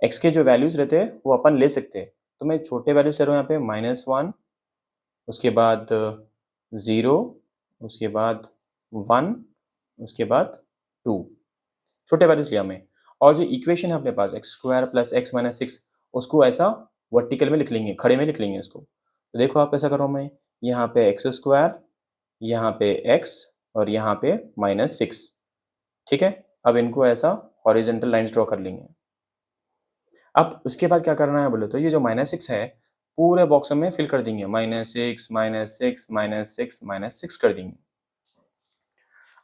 एक्स के जो वैल्यूज रहते हैं वो अपन ले सकते हैं, तो मैं छोटे वैल्यूज ले रहा हूँ यहाँ पे -1, उसके बाद 0, उसके बाद 1, उसके बाद 2, छोटे वैल्यूज लिया मैं। और जो इक्वेशन है अपने पास x square plus x minus 6, उसको ऐसा वर्टिकल में लिख लेंगे, खड़े में लिख लेंगे इसको। तो देखो आप कैसा कर रहा हूँ मैं, यहाँ पे एक्स स्क्वायर, यहाँ पे एक्स और यहाँ पे -6। ठीक है, अब इनको ऐसा हॉरिजेंटल लाइंस ड्रॉ कर लेंगे। अब उसके बाद क्या करना है बोले तो ये जो -6 है पूरे बॉक्स में फिल कर देंगे, -6 -6 -6 -6 कर देंगे।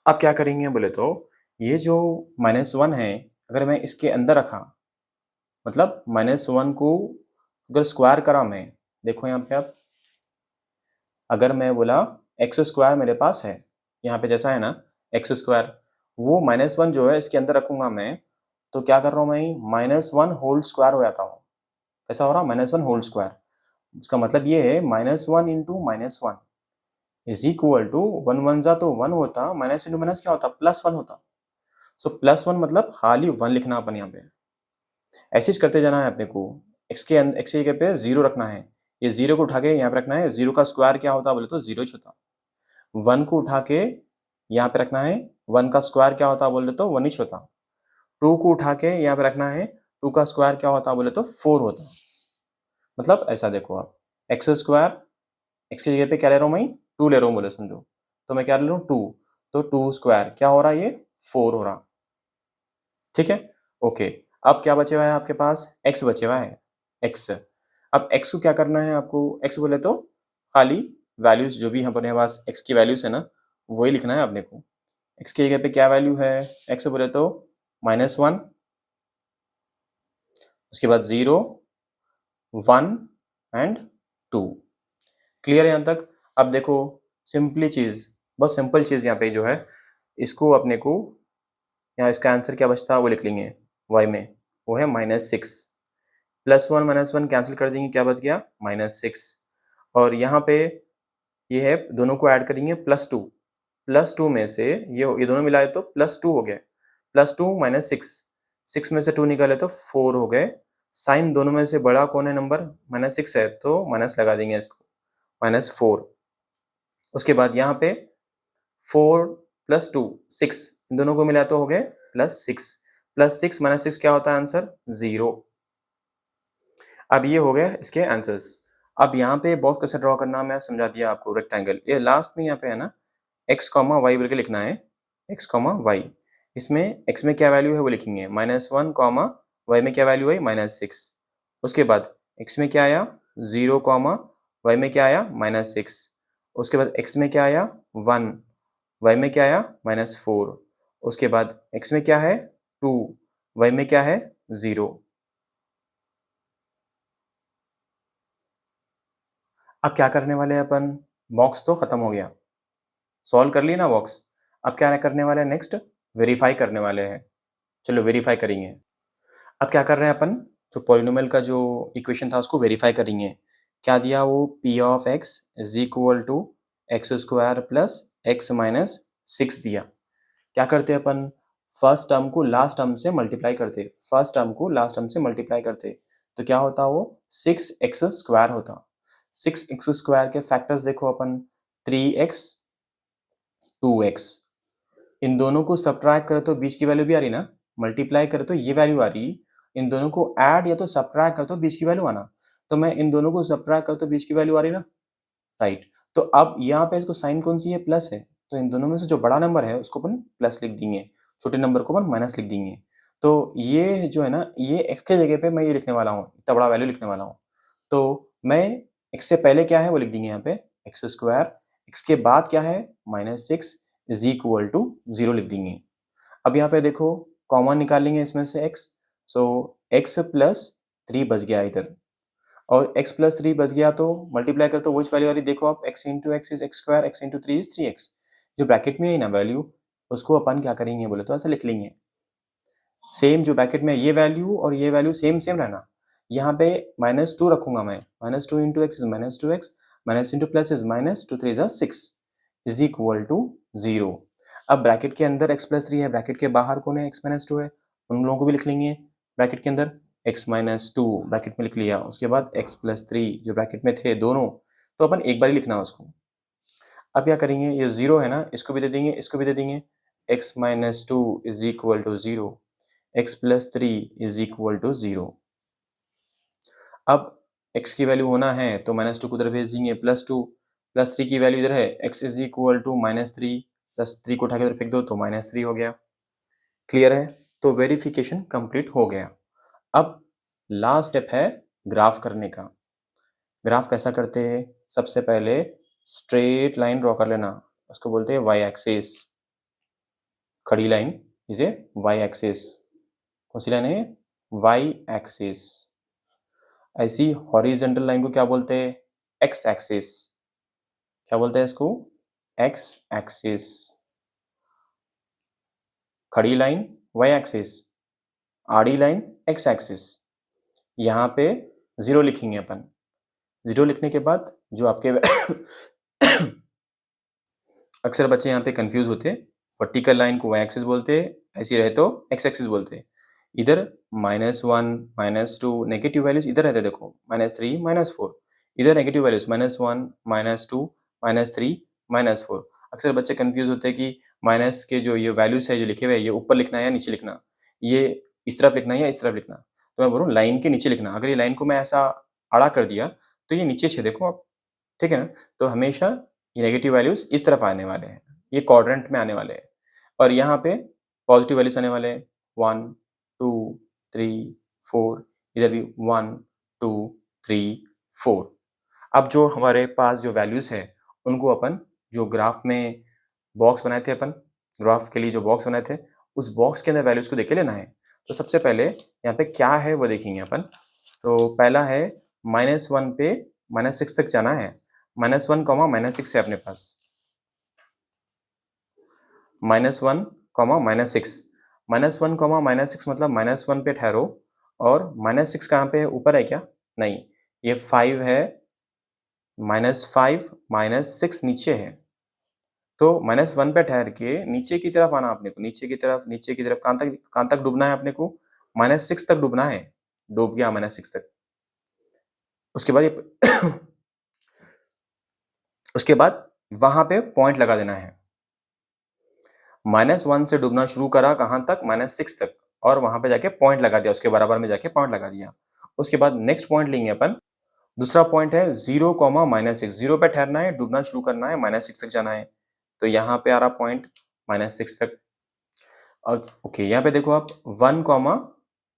अब क्या करेंगे बोले तो ये जो -1 है अगर मैं इसके अंदर रखा, मतलब -1 को अगर स्क्वायर करा मैं, देखो यहाँ पे आप, अगर मैं बोला एक्स स्क्वायर मेरे पास है, यहाँ पे जैसा है ना एक्स स्क्वायर, वो -1 जो है इसके अंदर रखूंगा मैं, तो क्या कर रहा हूँ मैं, -1 होल स्क्वायर हो जाता हूँ। कैसा हो रहा, -1 होल स्क्वायर। इसका मतलब ये है -1 इंटू -1 इज इक्वल टू 1 1 जा तो 1 होता, माइनस इंटू माइनस क्या होता, +1 होता। सो +1 मतलब खाली 1 लिखना अपन यहाँ पे, ऐसे ही करते जाना है अपने को। एक्स के जगह पे 0 रखना है, ये 0 को उठा के यहाँ पे रखना है, 0 का स्क्वायर क्या होता बोले तो 0 ही होता। 1 को उठा के यहाँ पे रखना है, 1 का स्क्वायर क्या होता बोले तो 1 ही होता। 2 को उठा के यहाँ पे रखना है, 2 का स्क्वायर क्या होता बोले तो 4 होता। मतलब ऐसा देखो आप, एक्स स्क्वायर, एक्स की जगह पे क्या ले रहा हूँ मैं, 2 ले रहा हूँ बोले समझो, तो मैं क्या ले रहा हूँ 2, तो 2 स्क्वायर क्या हो रहा है, ये 4 हो रहा। ठीक है, ओके। अब क्या बचे हुआ है आपके पास, एक्स बचे हुआ है, एक्स। अब एक्स को क्या करना है आपको, एक्स बोले तो खाली वैल्यूज जो भी अपने पास एक्स की वैल्यूज है ना, वही लिखना है अपने को। एक्स की जगह पे क्या वैल्यू है, एक्स बोले तो -1, उसके बाद 0 1 एंड 2। क्लियर है यहाँ तक। अब देखो सिंपली चीज, बहुत सिंपल चीज यहाँ पे जो है, इसको अपने को यहाँ इसका आंसर क्या बचता है वो लिख लेंगे y में, वो है -6। +1 -1 कैंसिल कर देंगे, क्या बच गया, -6। और यहाँ पे ये है, दोनों को ऐड करेंगे +2, +2 में से ये दोनों मिलाए तो +2 हो गया, +2 -6, 6 में से 2 निकाले तो 4 हो गए। साइन दोनों में से बड़ा कौन है नंबर, -6 है तो माइनस लगा देंगे इसको, -4। उसके बाद यहाँ पे 4 + 2 6, इन दोनों को मिला तो हो गए +6, +6 -6 क्या होता है आंसर, 0। अब ये हो गया इसके आंसर्स। अब यहाँ पे बॉक्स कैसे ड्रॉ करना मैं समझा दिया आपको, रेक्टेंगल, ये लास्ट में यहाँ पे है ना x, y बोल के लिखना है, x, y। इसमें x में क्या वैल्यू है वो लिखेंगे, -1, y में क्या वैल्यू है, -6। उसके बाद x में क्या आया 0, y में क्या आया -6। उसके बाद x में क्या आया 1, y में क्या आया -4। उसके बाद x में क्या है 2, y में क्या है 0। अब क्या करने वाले हैं अपन, बॉक्स तो खत्म हो गया, सॉल्व कर लिया ना बॉक्स। अब क्या करने वाले हैं नेक्स्ट, वेरीफाई करने वाले हैं। चलो वेरीफाई करेंगे। अब क्या कर रहे हैं अपन, जो पॉलिनोमियल का जो इक्वेशन था उसको वेरीफाई करेंगे। क्या दिया वो, p of x is equal to x square plus x minus 6 दिया। क्या करते अपन, फर्स्ट टर्म को लास्ट टर्म से मल्टीप्लाई करते, फर्स्ट टर्म को लास्ट टर्म से मल्टीप्लाई करते, तो क्या होता वो 6x स्क्वायर होता। 6x स्क्वायर के फैक्टर्स देखो अपन, 3x 2x, इन दोनों को सब्ट्रैक्ट करे तो बीच की वैल्यू भी आ रही ना, मल्टीप्लाई करे तो ये वैल्यू आ रही, इन दोनों को ऐड या तो सब्ट्रैक्ट करे तो बीच की वैल्यू आना, तो मैं इन दोनों को सब्ट्रैक्ट करे तो बीच की वैल्यू आ रही ना, राइट। तो अब यहाँ पे इसको साइन कौन सी है, प्लस है, तो इन दोनों में से जो बड़ा नंबर है उसको अपन प्लस लिख देंगे, छोटे नंबर को अपन माइनस लिख देंगे। तो ये जो है ना, ये एक्स के जगह पे मैं ये लिखने वाला हूँ, इतना बड़ा वैल्यू लिखने वाला हूँ। तो मैं एक्स से पहले क्या है वो लिख देंगे यहाँ पे एक्स स्क्वायर, एक्स के बाद क्या है -6 इज इक्वल टू 0 लिख देंगे। अब यहाँ पे देखो कॉमन निकालेंगे इसमें से x, सो x प्लस 3 बच गया इधर, और x प्लस 3 बच गया तो मल्टीप्लाई कर तो वही वैल्यू आ रही, देखो आप x into x is x square, x into 3 is 3x, जो ब्रैकेट में है ना वैल्यू, उसको अपन क्या करेंगे बोले तो ऐसे लिख लेंगे, सेम जो ब्रैकेट में ये वैल्यू और ये वैल्यू सेम सेम रहना। यहाँ पे -2 रखूंगा मैं, -2 into x is -2x, minus into plus is -2 3 is 6 is equal to 0। अब ब्रैकेट के अंदर x प्लस 3 है, ब्रैकेट के बाहर कौन है, x माइनस 2 है, उन लोगों को भी लिख लेंगे ब्रैकेट के अंदर, x माइनस 2 ब्रैकेट में लिख लिया, उसके बाद x प्लस 3 जो ब्रैकेट में थे दोनों, तो अपन एक बार ही लिखना है उसको। अब क्या करेंगे, ये 0 है ना, इसको भी दे देंगे, इसको भी दे देंगे, x minus 2 is equal to 0, x plus 3 is equal to 0। अब x की वैल्यू होना है तो -2 को उधर भेज देंगे, +2 +3 की वैल्यू इधर है, x इज इक्वल टू -3, +3 को उठा के उधर फेंक दो तो -3 हो गया। क्लियर है, तो वेरिफिकेशन कंप्लीट हो गया। अब लास्ट स्टेप है ग्राफ करने का। ग्राफ कैसा करते हैं? सबसे पहले स्ट्रेट लाइन ड्रॉ कर लेना, उसको बोलते हैं वाई एक्सिस। खड़ी लाइन इसे वाई एक्सिस, कौन सी लाइन है? Y axis. ऐसी हॉरिजेंटल लाइन को क्या बोलते हैं? X axis. क्या बोलते हैं इसको? X axis. खड़ी लाइन वाई एक्सिस, आड़ी लाइन एक्स एक्सिस। यहाँ पे जीरो लिखेंगे अपन। जीरो लिखने के बाद जो आपके अक्सर बच्चे यहाँ पे कंफ्यूज होते हैं। वर्टिकल लाइन को वाई एक्सिस बोलते हैं, ऐसी रहे तो एक्स एक्सिस बोलते हैं। इधर -1 -2 नेगेटिव वैल्यूज इधर रहते, देखो -3 -4। इधर नेगेटिव वैल्यूज -1 -2 -3 -4। अक्सर बच्चे कंफ्यूज होते हैं कि माइनस के जो ये वैल्यूज है जो लिखे हुए हैं, ये ऊपर लिखना है या नीचे लिखना, ये इस तरफ लिखना है या इस तरफ लिखना। तो मैं बोलूँ लाइन के नीचे लिखना। अगर ये लाइन को मैं ऐसा आड़ा कर दिया तो ये नीचे छे, देखो आप, ठीक है ना? तो हमेशा ये नेगेटिव वैल्यूज इस तरफ आने वाले हैं, ये क्वाड्रेंट में आने वाले हैं। और यहाँ पे पॉजिटिव वैल्यूज आने वाले हैं 1 2 3 4। इधर भी 1 2 3 4। अब जो हमारे पास जो वैल्यूज है उनको अपन जो ग्राफ में बॉक्स बनाए थे, अपन ग्राफ के लिए जो बॉक्स बनाए थे उस बॉक्स के अंदर वैल्यूज को देख के लेना है। तो सबसे पहले यहाँ पे क्या है वो देखेंगे अपन। तो पहला है -1 पे -6 तक जाना है। -1 -6 है अपने पास। -1 -6, -1 -6 मतलब -1 पे ठहरो। और -6 कहाँ पे है? ऊपर है क्या? नहीं, ये 5 है। -5 -6 नीचे है। तो -1 पे ठहर के नीचे की तरफ आना अपने को, नीचे की तरफ, नीचे की तरफ। कहाँ तक डूबना है अपने को? -6 तक डूबना है। डूब गया -6 तक। उसके बाद ये उसके बाद वहां पे पॉइंट लगा देना है। -1 से डूबना शुरू करा, कहाँ तक? -6 तक। और वहां पे जाके पॉइंट लगा दिया, उसके बराबर में जाके पॉइंट लगा दिया। उसके बाद नेक्स्ट पॉइंट लेंगे अपन। दूसरा पॉइंट है 0, -6। 0 पे ठहरना है, डूबना शुरू करना है, -6 तक जाना है। तो यहाँ पे आ रहा पॉइंट -6 तक। और ओके, यहाँ पे देखो आप 1,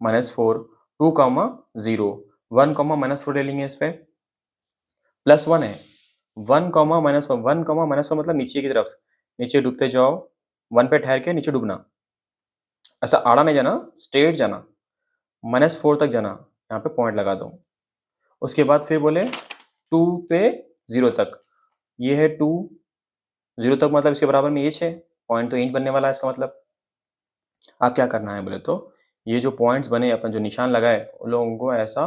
-4, 2, 0। 1, -4 ले लेंगे। इस पे +1 है। 1, -1, 1, -1 मतलब नीचे की तरफ, नीचे डूबते जाओ। 1 पे ठहर के नीचे डूबना, ऐसा आड़ा नहीं जाना, स्ट्रेट जाना। -4 तक जाना, यहाँ पे पॉइंट लगा दो। उसके बाद फिर बोले 2 पे 0 तक। ये है 2, 0 तक मतलब इसके बराबर में ये 6 पॉइंट, तो यही बनने वाला है इसका मतलब। आप क्या करना है बोले तो ये जो पॉइंट्स बने, अपन जो निशान लगाए, उन लोगों को ऐसा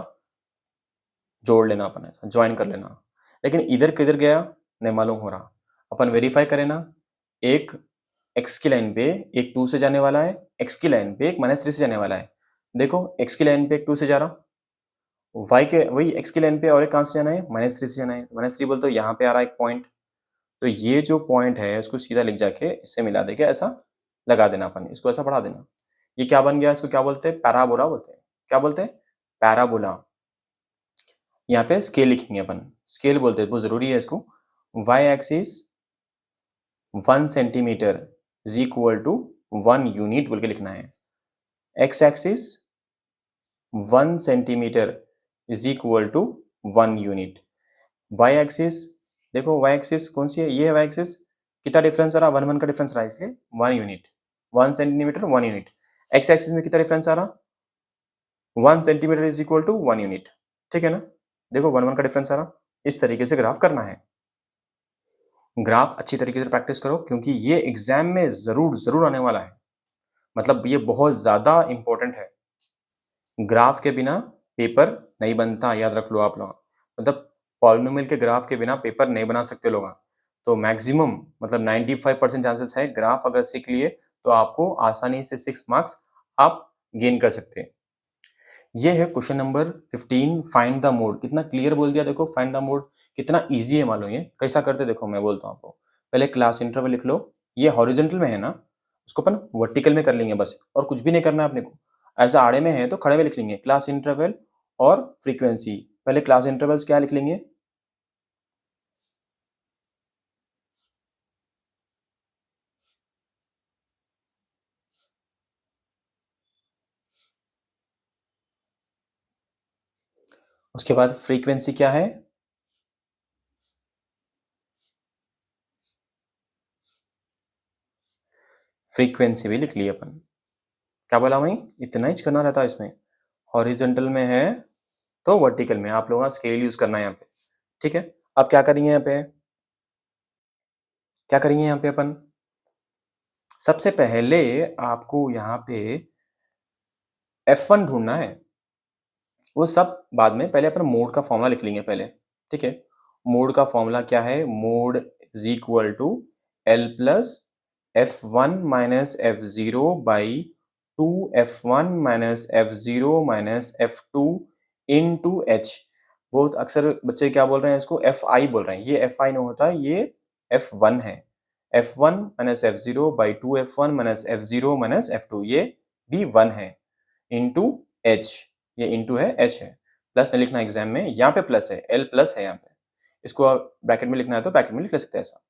जोड़ लेना, अपन ऐसा ज्वाइन कर लेना। लेकिन इधर किधर गया नहीं मालूम हो रहा। अपन वेरीफाई करें ना। एक एक्स की लाइन पे एक 2 से जाने वाला है, एक्स की लाइन पे एक -3 से जाने वाला है। देखो एक्स की लाइन पे एक 2 से जा रहा, वाई के वही एक्स की लाइन पे और एक कहाँ से जाना है? -3 से जाना है। -3 बोलते तो यहाँ पे आ रहा है एक पॉइंट। तो ये जो पॉइंट है उसको सीधा लिख जाके इससे मिला देके ऐसा लगा देना, अपन इसको ऐसा बढ़ा देना। ये क्या बन गया? इसको क्या बोलते हैं? पैराबोला बोलते हैं। क्या बोलते हैं? पैराबोला। यहाँ पे स्केल लिखेंगे अपन, स्केल बोलते हैं, बहुत जरूरी है इसको। Y axis 1 centimetre is equal to 1 unit बोल के लिखना है। X axis 1 centimetre is equal to 1 unit. Y axis देखो, वाई एक्सिस कौन सी है? ये है वाई एक्सिस। कितना डिफरेंस आ रहा? 1 1 का डिफरेंस रहा है, इसलिए 1 unit. 1 centimetre 1 unit. X axis में कितना डिफरेंस आ रहा? 1 centimetre is equal to 1 unit. ठीक है ना? देखो 1 1 का डिफरेंस आ रहा। इस तरीके से ग्राफ करना है। ग्राफ अच्छी तरीके से प्रैक्टिस करो, क्योंकि ये एग्जाम में जरूर जरूर आने वाला है। मतलब ये बहुत ज्यादा इंपॉर्टेंट है। ग्राफ के बिना पेपर नहीं बनता, याद रख लो आप लोग। मतलब पॉलिनोमियल के ग्राफ के बिना पेपर नहीं बना सकते लोग। तो मैक्सिमम मतलब 95% चांसेस है, ग्राफ अगर सीख लिए तो आपको आसानी से 6 मार्क्स आप गेन कर सकते हैं। ये है question number 15, find the mode. कितना क्लियर बोल दिया देखो, फाइंड द मोड कितना इजी है मालूम। ये कैसा करते देखो, मैं बोलता हूँ आपको। पहले क्लास इंटरवल लिख लो। ये हॉरिजॉन्टल में है ना, उसको अपन वर्टिकल में कर लेंगे बस, और कुछ भी नहीं करना है अपने को। ऐसा आड़े में है तो खड़े में लिख लेंगे क्लास इंटरवल और फ्रीक्वेंसी। पहले क्लास इंटरवल्स क्या लिख लेंगे? उसके बाद फ्रीक्वेंसी क्या है, फ्रीक्वेंसी भी लिख ली अपन। क्या बोला वहीं, इतना ही करना रहता है इसमें, हॉरिजेंटल में है तो वर्टिकल में आप लोगों का स्केल यूज करना है यहाँ पे, ठीक है। अब क्या करेंगे यहाँ पे, क्या करेंगे यहाँ पे अपन, सबसे पहले आपको यहाँ पे F1 ढूंढना है, वो सब बाद में, पहले अपन मोड का फॉर्मूला लिख लेंगे पहले, ठीक है। मोड का फॉर्मूला क्या है, mode is equal to L plus F1 minus F0 by 2 F1 minus F0 minus F2 into h. बहुत अक्सर बच्चे क्या बोल रहे हैं, इसको Fi बोल रहे हैं, ये Fi नहीं होता, ये F1 है। F1 minus F0 by 2 F1 minus F0 minus F2, ये भी 1 है, इंटू एच, ये इंटू है, एच है। प्लस नहीं लिखना एग्जाम में, यहाँ पे प्लस है, एल प्लस है यहाँ पे, इसको ब्रैकेट में लिखना है तो ब्रैकेट में लिख सकते हैं ऐसा,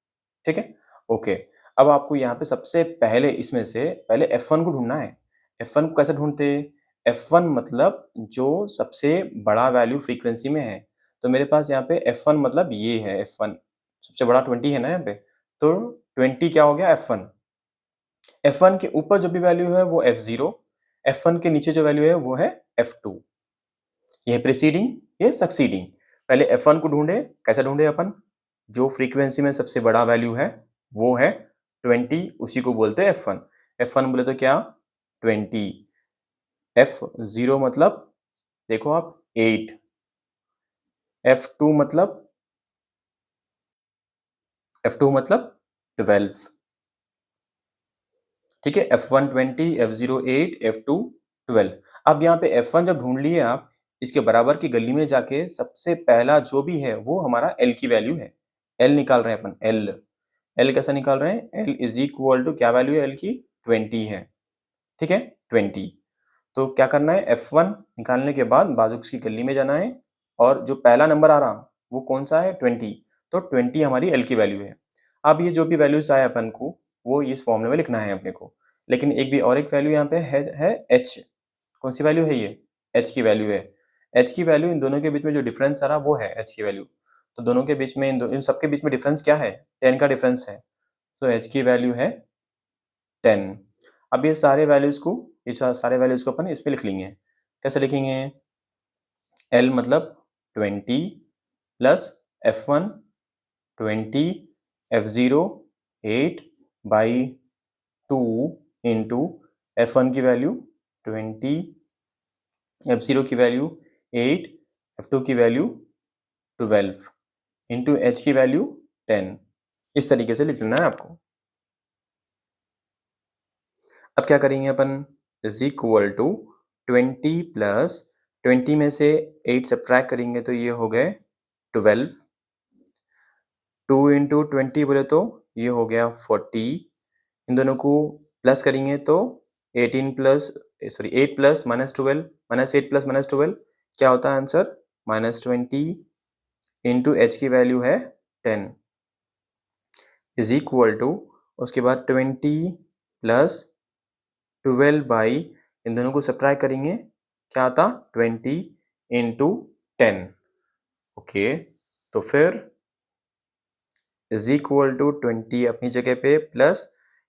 ठीक है। ओके, अब आपको यहाँ पे सबसे पहले इसमें से पहले F1 को ढूंढना है। F1 को कैसे ढूंढते, F1 मतलब जो सबसे बड़ा वैल्यू फ्रीक्वेंसी में है, तो मेरे पास यहाँ पे F1 मतलब ये है, F1 सबसे बड़ा 20 है ना यहाँ पे, तो 20 क्या हो गया F1। F1 के ऊपर जो भी वैल्यू है वो F0, F1 के नीचे जो वैल्यू है वो है F2, ये प्रीसीडिंग, ये सक्सीडिंग। पहले F1 को ढूंढे, कैसे ढूंढे अपन, जो फ्रीक्वेंसी में सबसे बड़ा वैल्यू है वो है 20, उसी को बोलते हैं F1। F1 बोले तो क्या, 20। F0 मतलब देखो आप 8, F2 मतलब, F2 मतलब 12, ठीक है। F1 20, F0 8, F2 12। अब यहाँ पे F1 जब ढूंढ लिए आप, इसके बराबर की गली में जाके सबसे पहला जो भी है वो हमारा L की वैल्यू है, L निकाल रहे हैं अपन, L कैसा निकाल रहे हैं, L इज इक्वल टू क्या वैल्यू है L की, 20 है, ठीक है, 20। तो क्या करना है, F1 निकालने के बाद बाजू की गली में जाना है, और जो पहला नंबर आ रहा वो कौन सा है, 20, तो 20 हमारी L की वैल्यू है। अब ये जो भी वैल्यूज आए अपन को वो इस फॉर्मूले में लिखना है अपने को, लेकिन एक भी और एक वैल्यू यहाँ पे है H। कौन सी वैल्यू है ये, H की वैल्यू है। H की वैल्यू, इन दोनों के बीच में जो डिफरेंस आ रहा वो है H की वैल्यू, तो दोनों के बीच में इन सबके बीच में डिफरेंस क्या है, 10 का डिफरेंस है, तो H की वैल्यू है 10। अब ये सारे वैल्यूज को, ये सारे वैल्यूज को अपन इस पे लिख लेंगे, कैसे लिखेंगे, L मतलब 20 plus F1 20, F0 8 by 2 into F1 की वैल्यू 20, F0 की वैल्यू 8, F2 की वैल्यू 12 इंटू H की वैल्यू 10। इस तरीके से लिख लेना है आपको। अब क्या करेंगे अपन, इज इक्वल टू 20 प्लस 20 में से 8 सब्ट्रैक्ट करेंगे तो ये हो गए 12, 2 इंटू 20 बोले तो ये हो गया 40, इन दोनों को प्लस करेंगे तो 18 plus, sorry 8 plus minus 12, minus 8 plus minus 12 क्या होता है आंसर, -20 इंटू एच की वैल्यू है 10 इज इक्वल टू, उसके बाद 20 प्लस 12 बाई, इन दोनों को सब्ट्रैक्ट करेंगे क्या आता, 20 इंटू 10, ओके। तो फिर इज इक्वल टू 20 अपनी जगह पे, प्लस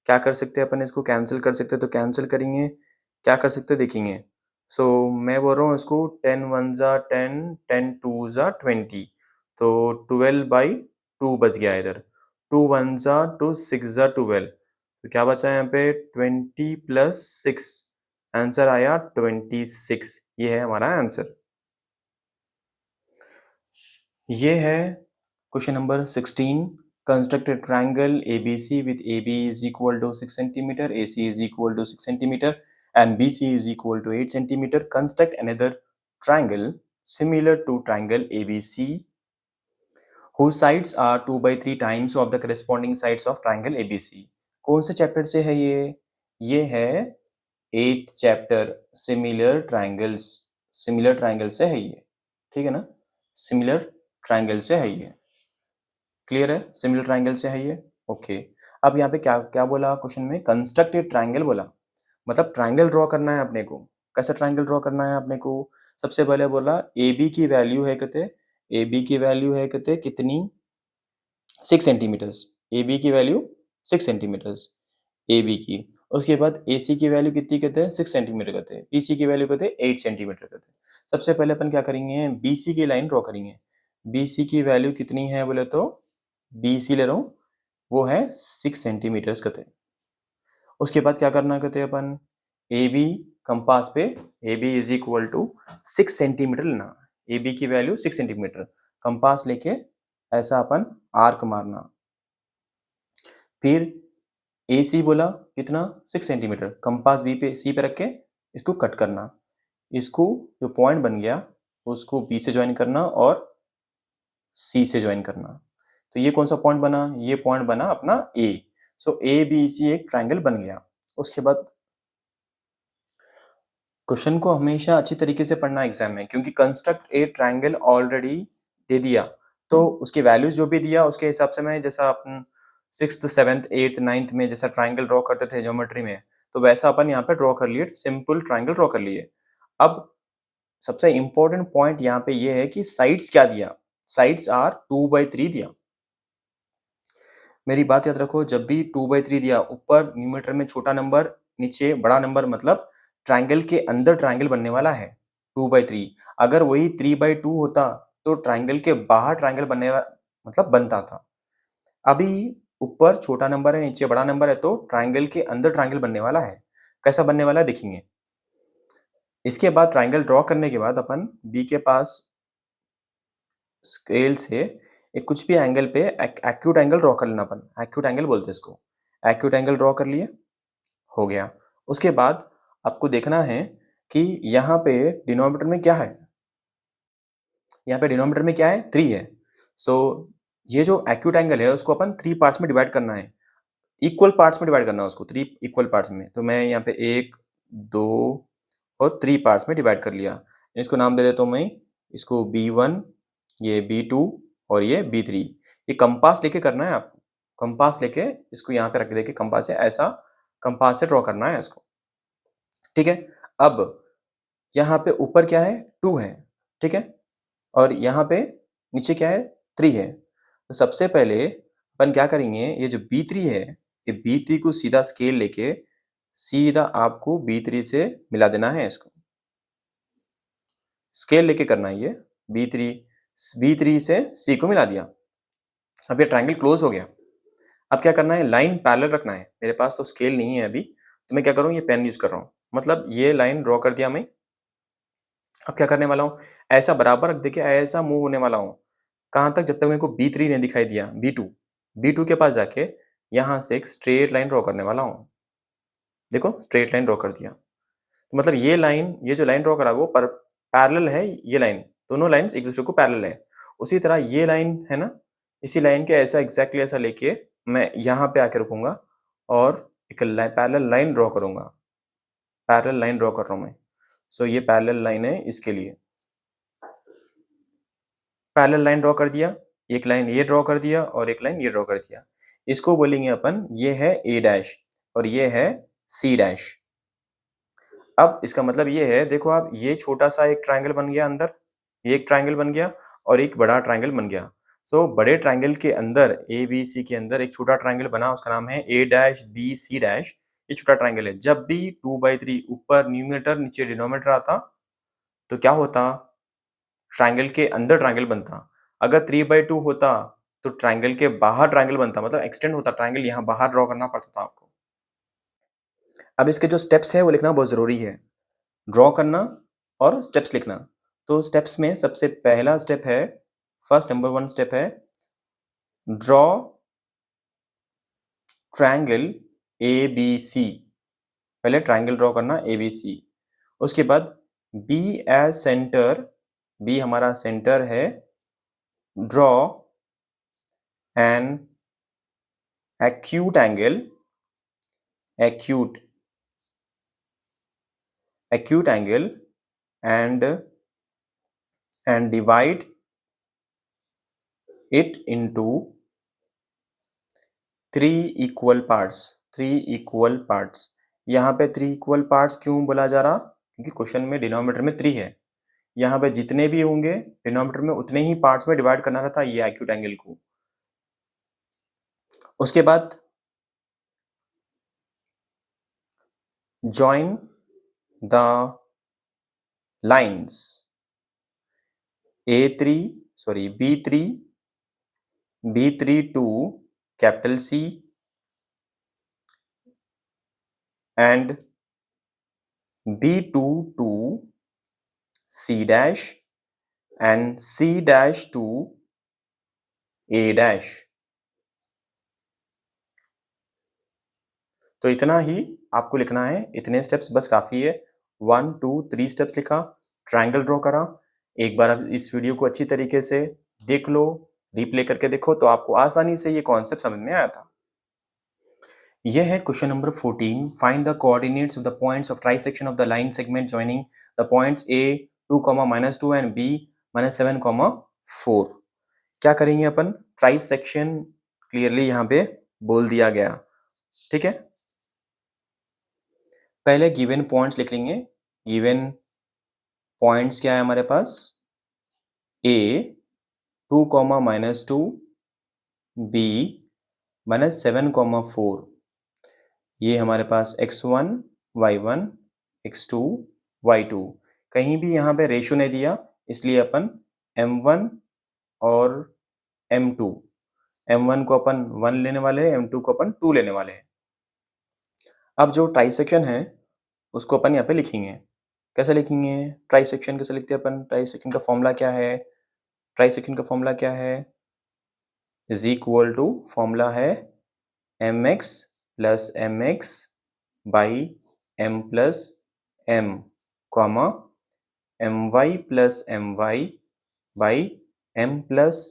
क्या कर सकते हैं अपन, इसको कैंसिल कर सकते हैं, तो कैंसिल करेंगे, क्या कर सकते हैं देखेंगे। सो मैं बोल रहा हूँ इसको 10 1 ज़ा 10, 10 2 ज़ा 20, तो 12 बाई 2 बच गया इधर, 2 1 ज़ा 2, 6 ज़ा 12, तो क्या बचा यहाँ पे 20 प्लस 6, आंसर आया 26, ये है हमारा आंसर। ये है question number 16। Construct a triangle ABC with AB is equal to 6 centimeter, AC is equal to 6 centimeter, and BC is equal to 8 centimeter. Construct another triangle similar to triangle ABC whose sides are 2 by 3 times of the corresponding sides of triangle ABC. कौन से chapter से है ये है 8th chapter, similar triangles, similar triangle से है ये, ठीक है ना, सिमिलर ट्राइंगल से है ये, क्लियर है, सिमिलर ट्राइंगल से है ये, ओके। अब यहाँ पे क्या क्या बोला क्वेश्चन में, कंस्ट्रक्ट ए ट्राइंगल बोला, मतलब ट्राइंगल ड्रॉ करना है अपने को, कैसा ट्राइंगल ड्रॉ करना है आपने को? सबसे पहले बोला ए बी की वैल्यू है कितने, ए बी की वैल्यू है कितने, कितनी 6 सेंटीमीटर्स, ए बी की वैल्यू 6 सेंटीमीटर्स ए बी की। उसके बाद ए सी की वैल्यू कितनी कहते हैं 6 सेंटीमीटर कहते हैं, बी सी की वैल्यू कहते हैं 8 सेंटीमीटर कहते हैं। सबसे पहले अपन क्या करेंगे, बी सी की लाइन ड्रॉ करेंगे। बी सी की वैल्यू कितनी है बोले तो, बी सी ले रहा हूँ, वो है 6 सेंटीमीटर्स कहते हैं। उसके बाद क्या करना कहते हैं अपन, ए बी कंपास पे A B is equal to 6 centimetre लेना। ए बी की वैल्यू 6 सेंटीमीटर, कंपास लेके ऐसा अपन आर्क मारना। फिर ए सी बोला कितना 6 सेंटीमीटर, कंपास बी पे सी पे रख के इसको कट करना। इसको जो पॉइंट बन गया उसको बी से ज्वाइन करना और सी से ज्वाइन करना। तो ये कौन सा पॉइंट बना, ये पॉइंट बना अपना ए। सो ए बी सी एक ट्राइंगल बन गया। उसके बाद क्वेश्चन को हमेशा अच्छी तरीके से पढ़ना एग्जाम में, क्योंकि कंस्ट्रक्ट ए ट्राइंगल ऑलरेडी दे दिया, तो उसके वैल्यूज जो भी दिया उसके हिसाब से मैं, जैसा अपन 6th 7th 8th 9th में जैसा ट्राइंगल ड्रॉ करते थे ज्योमेट्री में, तो वैसा अपन यहाँ पे ड्रॉ कर लिए, सिंपल ट्राइंगल ड्रॉ कर लिए। अब सबसे इंपॉर्टेंट पॉइंट यहाँ पे ये है कि साइड्स क्या दिया, साइड्स आर 2/3 दिया। मेरी बात याद रखो, जब भी 2/3 दिया, ऊपर न्यूमरेटर में छोटा नंबर, नीचे बड़ा नंबर, मतलब ट्राइंगल के अंदर ट्राइंगल बनने वाला है 2/3। अगर वही 3/2 होता तो ट्राइंगल के बाहर ट्राइंगल मतलब बनता था। अभी ऊपर छोटा नंबर है, नीचे बड़ा नंबर है, तो ट्राइंगल के अंदर ट्राइंगल बनने वाला है। कैसा बनने वाला है देखेंगे। इसके बाद ट्राइंगल ड्रॉ करने के बाद अपन बी के पास स्केल से एक कुछ भी एंगल पे एक्यूट एंगल ड्रॉ कर लेना। अपन एक्यूट एंगल बोलते हैं इसको। एक्यूट एंगल ड्रॉ कर लिए, हो गया। उसके बाद आपको देखना है कि यहाँ पे डिनोमिनेटर में क्या है, यहाँ पे डिनोमिनेटर में क्या है 3 है। सो ये जो एक्यूट एंगल है उसको अपन 3 पार्ट्स में डिवाइड करना है, इक्वल पार्ट्स में डिवाइड करना है उसको, 3 इक्वल पार्ट्स में। तो मैं यहाँ पे 1 2 और 3 पार्ट्स में डिवाइड कर लिया। इसको नाम दे देता हूँ मैं, इसको B1, ये B2 और ये B3। ये कंपास लेके करना है आपको, कंपास लेके इसको यहाँ पे रख दे के कंपास से ऐसा कंपास से ड्रॉ करना है इसको, ठीक है। अब यहाँ पे ऊपर क्या है 2 है, ठीक है, और यहाँ पे नीचे क्या है 3 है। तो सबसे पहले अपन क्या करेंगे, ये जो B3 है, ये B3 को सीधा स्केल लेके सीधा आपको B3 से मिला देना है। इसको स्केल लेके करना है ये, B3 से C को मिला दिया। अब ये ट्राइंगल क्लोज हो गया। अब क्या करना है, लाइन पैरेलल रखना है। मेरे पास तो स्केल नहीं है अभी, तो मैं क्या करूँ, ये पेन यूज कर रहा हूँ। मतलब ये लाइन ड्रॉ कर दिया मैं। अब क्या करने वाला हूँ, ऐसा बराबर रख दे के ऐसा मूव होने वाला हूँ। कहाँ तक, जब तक मेरे को B3 ने दिखाई दिया, B2 के पास जाके यहाँ से एक स्ट्रेट लाइन ड्रॉ करने वाला हूँ। देखो स्ट्रेट लाइन ड्रॉ कर दिया। तो मतलब ये लाइन, ये जो लाइन ड्रॉ करा वो पैरेलल है, ये लाइन, दोनों लाइंस एक दूसरे को पैरेलल है। उसी तरह ये लाइन है ना, इसी लाइन के ऐसा एग्जैक्टली ऐसा लेके मैं यहाँ पे आके रुकूंगा और एक पैरेलल लाइन ड्रॉ करूंगा। पैरेलल लाइन ड्रॉ कर रहा हूँ मैं। सो ये पैरेलल लाइन है, इसके लिए पैरेलल लाइन ड्रॉ कर दिया, एक लाइन ये ड्रॉ कर दिया और एक लाइन ये ड्रॉ कर दिया। इसको बोलेंगे अपन, ये है A डैश और ये है C डैश। अब इसका मतलब ये है, देखो आप, ये छोटा सा एक ट्राइंगल बन गया अंदर, ये एक ट्राइंगल बन गया और एक बड़ा ट्राइंगल बन गया। सो बड़े ट्राइंगल के अंदर ABC के अंदर एक छोटा ट्राइंगल बना, उसका नाम है A dash B C dash. ये छोटा ट्राइंगल है। जब भी 2/3 ऊपर न्यूमरेटर नीचे डिनोमिनेटर आता तो क्या होता, ट्राइंगल के अंदर ट्राइंगल बनता। अगर 3/2 होता तो ट्राइंगल के बाहर ट्राइंगल बनता, मतलब एक्सटेंड होता ट्राइंगल, यहाँ बाहर ड्रॉ करना पड़ता था आपको। अब इसके जो स्टेप्स है वो लिखना बहुत जरूरी है, ड्रॉ करना और स्टेप्स लिखना। तो स्टेप्स में सबसे पहला स्टेप है, फर्स्ट नंबर 1 स्टेप है, ड्रॉ ट्रायंगल ABC। पहले ट्रायंगल ड्रॉ करना ABC। उसके बाद B एज सेंटर, B हमारा सेंटर है, draw an acute angle, acute angle and divide it into 3 equal parts। 3 equal parts। यहाँ पे 3 equal parts क्यों बोला जा रहा, क्योंकि क्वेश्चन में डिनोमिनेटर में 3 है। यहाँ पे जितने भी होंगे डिनोमिनेटर में उतने ही पार्ट्स में डिवाइड करना रहता है ये एक्यूट एंगल को। उसके बाद join the lines B3 to capital C and B2 to C dash and C dash to A dash। तो इतना ही आपको लिखना है, इतने स्टेप्स बस काफ़ी है। 1 2 3 स्टेप्स लिखा, ट्रायंगल ड्रॉ करा। एक बार आप इस वीडियो को अच्छी तरीके से देख लो, रिप्ले करके देखो तो आपको आसानी से ये कॉन्सेप्ट समझ में आया था। यह है question number 14। Find the coordinates of the points of trisection of the line segment joining the points A 2, -2 and B -7, 4। क्या करेंगे अपन? ट्राइसेक्शन क्लियरली यहाँ पे बोल दिया गया, ठीक है। पहले गिवन पॉइंट्स लिख लेंगे। गिवन पॉइंट्स क्या है हमारे पास? A 2, -2, B -7, 4। ये हमारे पास x1 y1 x2 y2। कहीं भी यहाँ पे रेशियो नहीं दिया, इसलिए अपन m1 और m1 को अपन 1 लेने वाले हैं, m2 को अपन 2 लेने वाले हैं। अब जो ट्राइसेक्शन है उसको अपन यहाँ पे लिखेंगे। कैसे लिखेंगे ट्राइसेक्शन? कैसे लिखते हैं अपन? ट्राइसेक्शन का फॉर्मूला क्या है? ट्राइसेक्शन का फॉर्मूला क्या है? इज इक्वल टू, फॉर्मूला है mx plus mx by m plus m, comma my plus my by m plus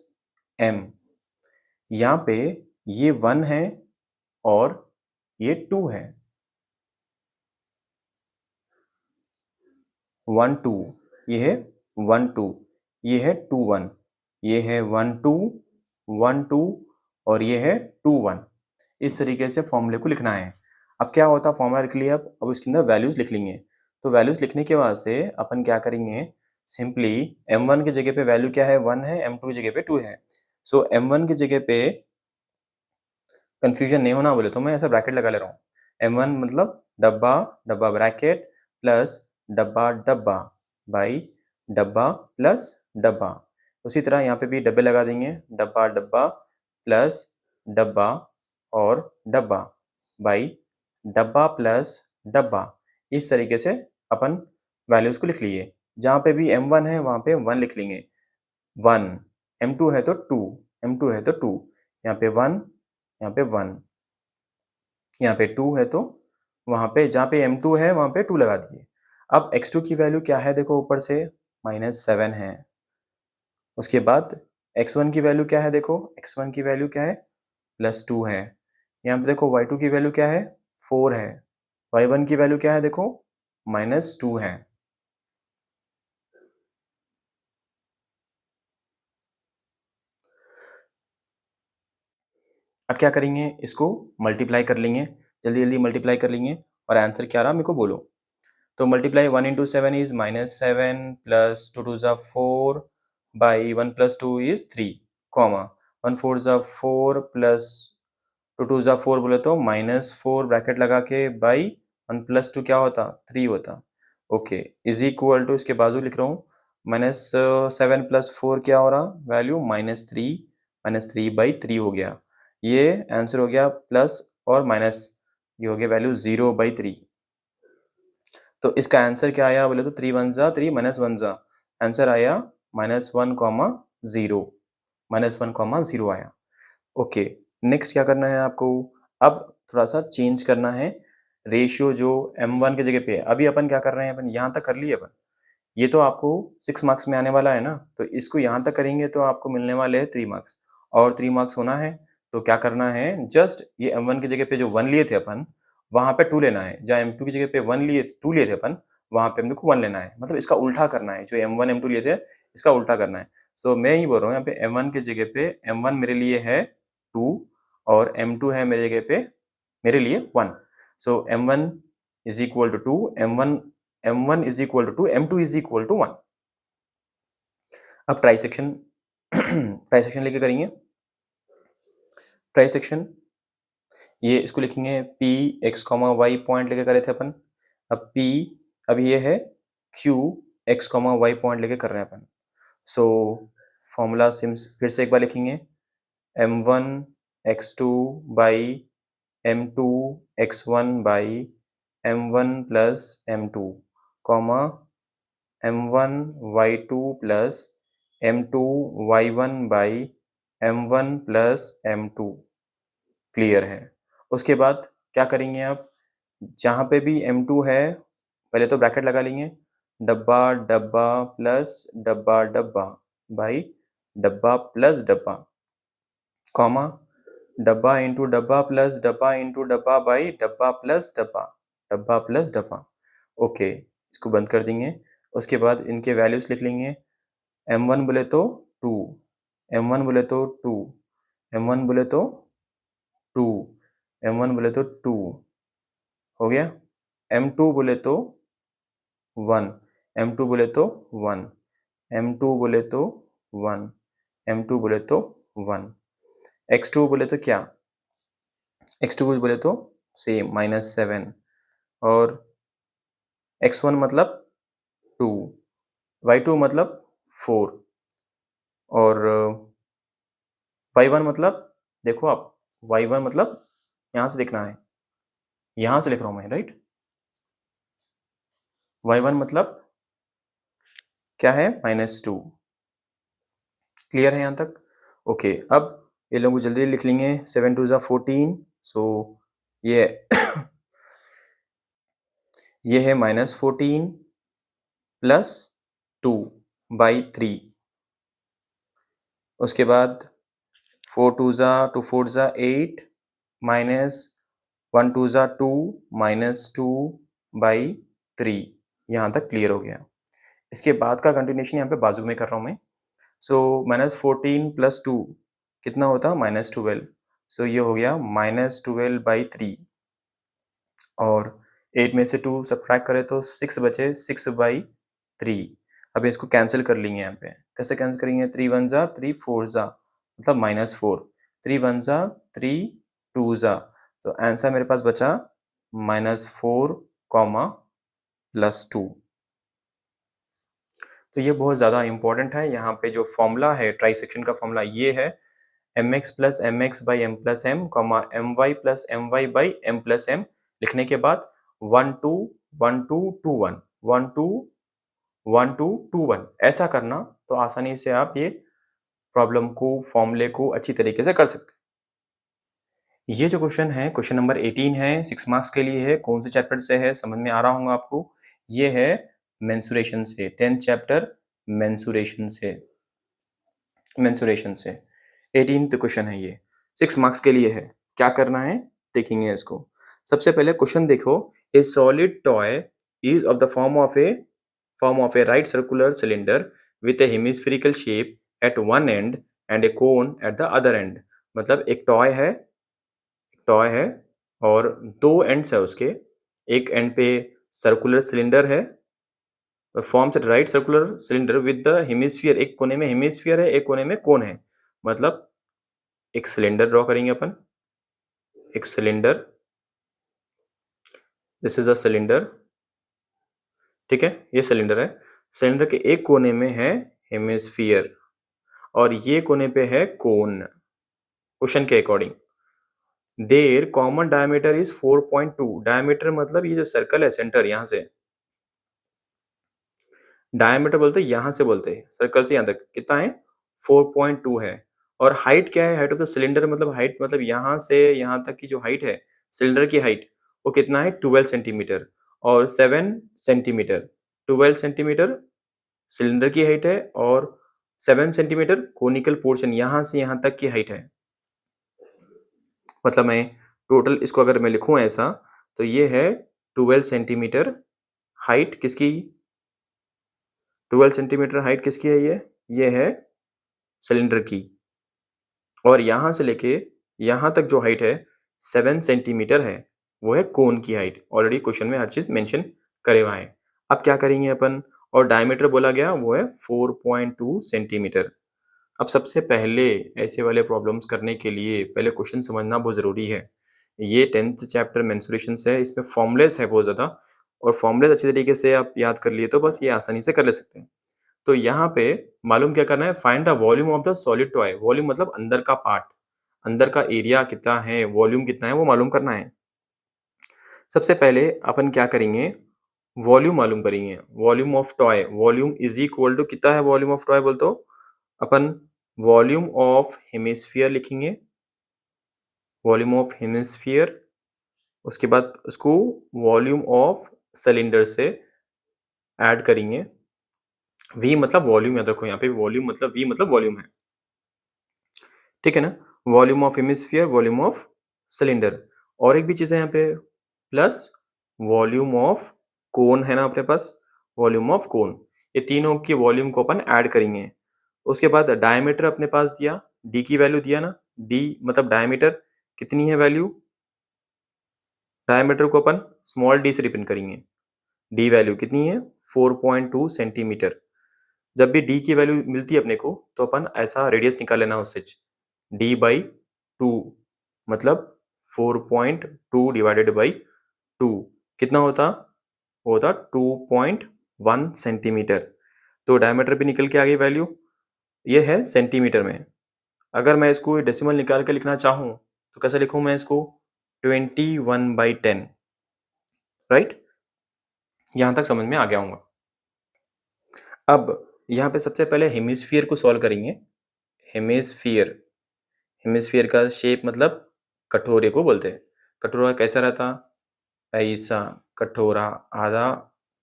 m। यहाँ पे ये 1 है और ये 2 है। 1 2, ये है 1 2, ये है 2 1, ये है 1 2 1 2 और ये है 2 1। इस तरीके से फॉर्मूले को लिखना है। अब क्या होता है, फॉर्मूला लिख लिया, अब इसके अंदर वैल्यूज लिख लेंगे। तो वैल्यूज लिखने के बाद से अपन क्या करेंगे, सिंपली m1 की जगह पे वैल्यू क्या है? 1 है, m2 की जगह पे 2 है। सो m1 की जगह पे कंफ्यूजन नहीं होना बोले तो मैं ऐसा ब्रैकेट लगा ले रहा हूँ। m1 मतलब डब्बा डब्बा ब्रैकेट प्लस डब्बा डब्बा बाई डब्बा प्लस डब्बा। उसी तरह यहाँ पे भी डब्बे लगा देंगे, डब्बा डब्बा प्लस डब्बा और डब्बा बाई डब्बा प्लस डब्बा। इस तरीके से अपन वैल्यूज को लिख लिए। जहाँ पे भी m1 है वहाँ पे 1 लिख लेंगे, 1। m2 है तो 2, m2 है तो 2, यहाँ पे 1, यहाँ पे 1, यहाँ पे 2 है तो वहाँ पे जहाँ पे m2 है वहाँ पे 2 लगा दिए। अब x2 की वैल्यू क्या है देखो, ऊपर से -7 है। उसके बाद x1 की वैल्यू क्या है देखो, x1 की वैल्यू क्या है? +2 है। यहाँ पे देखो y2 की वैल्यू क्या है? 4 है। y1 की वैल्यू क्या है देखो? -2 है। अब क्या करेंगे, इसको मल्टीप्लाई कर लेंगे, जल्दी जल्दी मल्टीप्लाई कर लेंगे और आंसर क्या रहा मेरे को बोलो। तो मल्टीप्लाई 1 into 7 is -7 प्लस 2 2 जा 4 बाई 1 + 2 is 3, कॉमा 1 4 जा 4 प्लस 2 2 जा 4 बोले तो -4 ब्रैकेट लगा के बाई 1 + 2 क्या होता? 3 होता। ओके, इज इक्वल टू, इसके बाजू लिख रहा हूँ, -7 + 4 क्या हो रहा? वैल्यू -3 हो गया। ये आंसर हो गया प्लस और माइनस, ये हो गया वैल्यू 0/3। तो इसका आंसर क्या आया बोले तो 3 1 जा 3 -1 जा, आंसर आया -1, 0, -1, 0 आया। ओके, नेक्स्ट क्या करना है आपको? अब थोड़ा सा चेंज करना है रेशियो, जो m1 की जगह पे है। अभी अपन क्या कर रहे हैं, अपन यहाँ तक कर लिए अपन, ये तो आपको 6 मार्क्स में आने वाला है ना, तो इसको यहाँ तक करेंगे तो आपको मिलने वाले हैं 3 मार्क्स, और 3 मार्क्स होना है तो क्या करना है, जस्ट ये m1 की जगह पे जो 1 लिए थे अपन, वहाँ पे 2 लेना है। जहाँ m2 की जगह पे 2 लिए थे अपन, वहाँ पे हमने को 1 लेना है। मतलब इसका उल्टा करना है, जो m1 m2 लिए थे इसका उल्टा करना है। सो मैं ही बोल रहा हूँ, यहाँ पे m1 की जगह पे m1 मेरे लिए है 2 और m2 है मेरे जगह पे मेरे लिए 1। So m1 is equal to 2, m1 m1 is equal to m2 is equal to 1। अब ट्राइसेक्शन ट्राइसेक्शन लेके करेंगे। ट्राइसेक्शन ये इसको लिखेंगे p x, y पॉइंट लेके करे थे अपन। अब p, अब ये है q x, y पॉइंट लेके कर रहे हैं अपन। सो फॉर्मूला सिम्स फिर से एक बार लिखेंगे, m1 x2 by m2 x1 by m1 plus m2 comma m1 y2 plus m2 y1 by m1 plus m2। Clear है। उसके बाद क्या करेंगे आप, जहाँ पे भी m2 है पहले तो ब्रैकेट लगा लेंगे, डब्बा डब्बा प्लस डब्बा डब्बा बाई डब्बा प्लस डब्बा कॉमा डब्बा इंटू डब्बा प्लस डब्बा इंटू डब्बा बाई डब्बा प्लस डब्बा, डब्बा प्लस डब्बा। ओके, इसको बंद कर देंगे। उसके बाद इनके वैल्यूज लिख लेंगे, m1 बोले तो 2, m1 बोले तो 2, m1 बोले तो 2, m1 बोले तो 2 हो गया, m2 बोले तो 1, m2 बोले तो 1, m2 बोले तो 1, m2 बोले तो 1, x2 बोले तो क्या, x2 बोले तो सेम -7 और x1 मतलब 2, y2 मतलब 4 और y1 मतलब देखो आप, y1 मतलब यहां से लिखना है, यहां से लिख रहा हूं मैं, राइट। y1 मतलब क्या है, -2। क्लियर है यहाँ तक। ओके, अब ये लोग जल्दी लिख लेंगे, 7 2 14। सो ये ये है -14 प्लस 2 बाई 3। उसके बाद 4 2 2 4 8 माइनस 1 2 2 -2 बाई 3। यहाँ तक क्लियर हो गया। इसके बाद का कंटिन्यूशन यहाँ पे बाजू में कर रहा हूँ मैं। सो -14 प्लस 2 कितना होता, -12। सो ये हो गया -12 बाई 3 और 8 में से 2 सब्ट्रैक्ट करें तो 6 बचे, 6 बाई 3। अब इसको कैंसिल कर लेंगे यहाँ पे। कैसे कैंसिल करेंगे, 3 1 3 4 मतलब -4, 3 1 3 2 तो आंसर मेरे पास बचा -4 कॉमा +2। तो ये बहुत ज़्यादा इंपॉर्टेंट है। यहाँ पे जो फॉर्मूला है ट्राइसेक्शन का फॉर्मूला ये है, mx plus m x by m plus m comma m y plus m y by m plus m लिखने के बाद 1 2 1 2 2 1 1 2 1 2 2 1 ऐसा करना, तो आसानी से आप ये प्रॉब्लम को, फॉर्मूले को अच्छी तरीके से कर सकते हैं। ये जो क्वेश्चन है, क्वेश्चन नंबर 18 है, 6 मार्क्स के लिए है। कौन से चैप्टर से है, समझ में आ रहा होगा आपको। ये है मेंसुरेशन से, 10th चैप्टर मेंसुरेशन से, मेंसुरेशन से 18th क्वेश्चन है ये, 6 मार्क्स के लिए है। क्या करना है देखेंगे इसको। सबसे पहले क्वेश्चन देखो, a solid toy is of the form of a right circular cylinder with a hemispherical shape at one end and a cone at the other end. मतलब एक टॉय है और दो एंड्स है उसके, एक एंड पे सर्कुलर सिलेंडर है, forms a right circular cylinder with the hemisphere, एक कोने में हेमिस्फीयर है, एक कोने में कोन है। मतलब एक सिलेंडर ड्रॉ करेंगे अपन, एक cylinder, this is a cylinder, ठीक है, ये सिलेंडर है। सिलेंडर के एक कोने में है हेमिस्फीयर और ये कोने पे है कोन। क्वेश्चन के according their common diameter is 4.2। Diameter मतलब ये जो सर्कल है सेंटर, यहां से डायमीटर बोलते हैं, यहां से बोलते हैं सर्कल से यहां तक कितना है, 4.2 है। और हाइट क्या है, हाइट ऑफ द सिलेंडर मतलब हाइट मतलब यहां से यहां तक की जो हाइट है सिलेंडर की हाइट, वो कितना है 12 सेंटीमीटर और 7 सेंटीमीटर। 12 सेंटीमीटर सिलेंडर की हाइट है और 7 सेंटीमीटर कोनिकल पोर्शन यहां से यहां तक की हाइट है। मतलब मैं टोटल इसको अगर मैं लिखूं ऐसा, तो ये है 12 सेंटीमीटर हाइट किसकी, 12 सेंटीमीटर हाइट किसकी है, ये है सिलेंडर की। और यहां से लेके यहां तक जो हाइट है 7 सेंटीमीटर है, वो है कोन की हाइट। ऑलरेडी क्वेश्चन में हर चीज मेंशन करे हुआ है। अब क्या करेंगे अपन, और डायमीटर बोला गया वो है 4.2 सेंटीमीटर। अब सबसे पहले ऐसे वाले प्रॉब्लम्स करने के लिए पहले क्वेश्चन समझना बहुत ज़रूरी है। ये 10th चैप्टर मेंस्ट्रुएशंस है, इसमें फॉर्मूलेस है बहुत ज़्यादा, और फॉर्मूलेस अच्छी तरीके से आप याद कर लिए तो बस ये आसानी से कर ले सकते हैं। तो यहाँ पे मालूम क्या करना है, find the volume of the solid toy. Volume मतलब अंदर का पार्ट, अंदर का एरिया कितना है, वॉल्यूम कितना है वो मालूम करना है। सबसे पहले अपन क्या करेंगे, वॉल्यूम मालूम करेंगे। Volume of toy, volume is equal to कितना है वॉल्यूम ऑफ टॉय बोल तो अपन वॉल्यूम ऑफ हेमिस्फीयर लिखेंगे, वॉल्यूम ऑफ हेमिस्फीयर। उसके बाद उसको वॉल्यूम ऑफ सिलेंडर से ऐड करेंगे। वी मतलब वॉल्यूम, याद रखो यहाँ पे वॉल्यूम मतलब वी मतलब वॉल्यूम है, ठीक है ना। Volume of hemisphere, volume of cylinder, और एक भी चीज़ है यहाँ पे प्लस वॉल्यूम ऑफ कोन है ना अपने पास, वॉल्यूम ऑफ कोन। ये तीनों की वॉल्यूम को अपन ऐड करेंगे। उसके बाद डायमीटर अपने पास दिया, डी की वैल्यू दिया ना, डी मतलब डायमीटर कितनी है वैल्यू, डायमीटर को अपन स्मॉल डी से रिप्रेजेंट करेंगे। डी वैल्यू कितनी है 4.2 सेंटीमीटर। जब भी डी की वैल्यू मिलती है अपने को तो अपन ऐसा रेडियस निकाल लेना उससे, डी बाई टू मतलब 4.2 डिवाइडेड बाई टू कितना होता, वो होता 2.1 सेंटीमीटर। तो डायमीटर भी निकल के आ गई वैल्यू, ये है सेंटीमीटर में। अगर मैं इसको डेसिमल निकाल के लिखना चाहूँ तो कैसे लिखूँ मैं इसको, 21/10, राइट। यहाँ तक समझ में आ गया होगा। अब यहाँ पे सबसे पहले हेमिस्फीयर को सॉल्व करेंगे। हेमिस्फीयर, हेमिस्फीयर का शेप मतलब कटोरे को बोलते हैं। कटोरा कैसा रहता, ऐसा कटोरा, आधा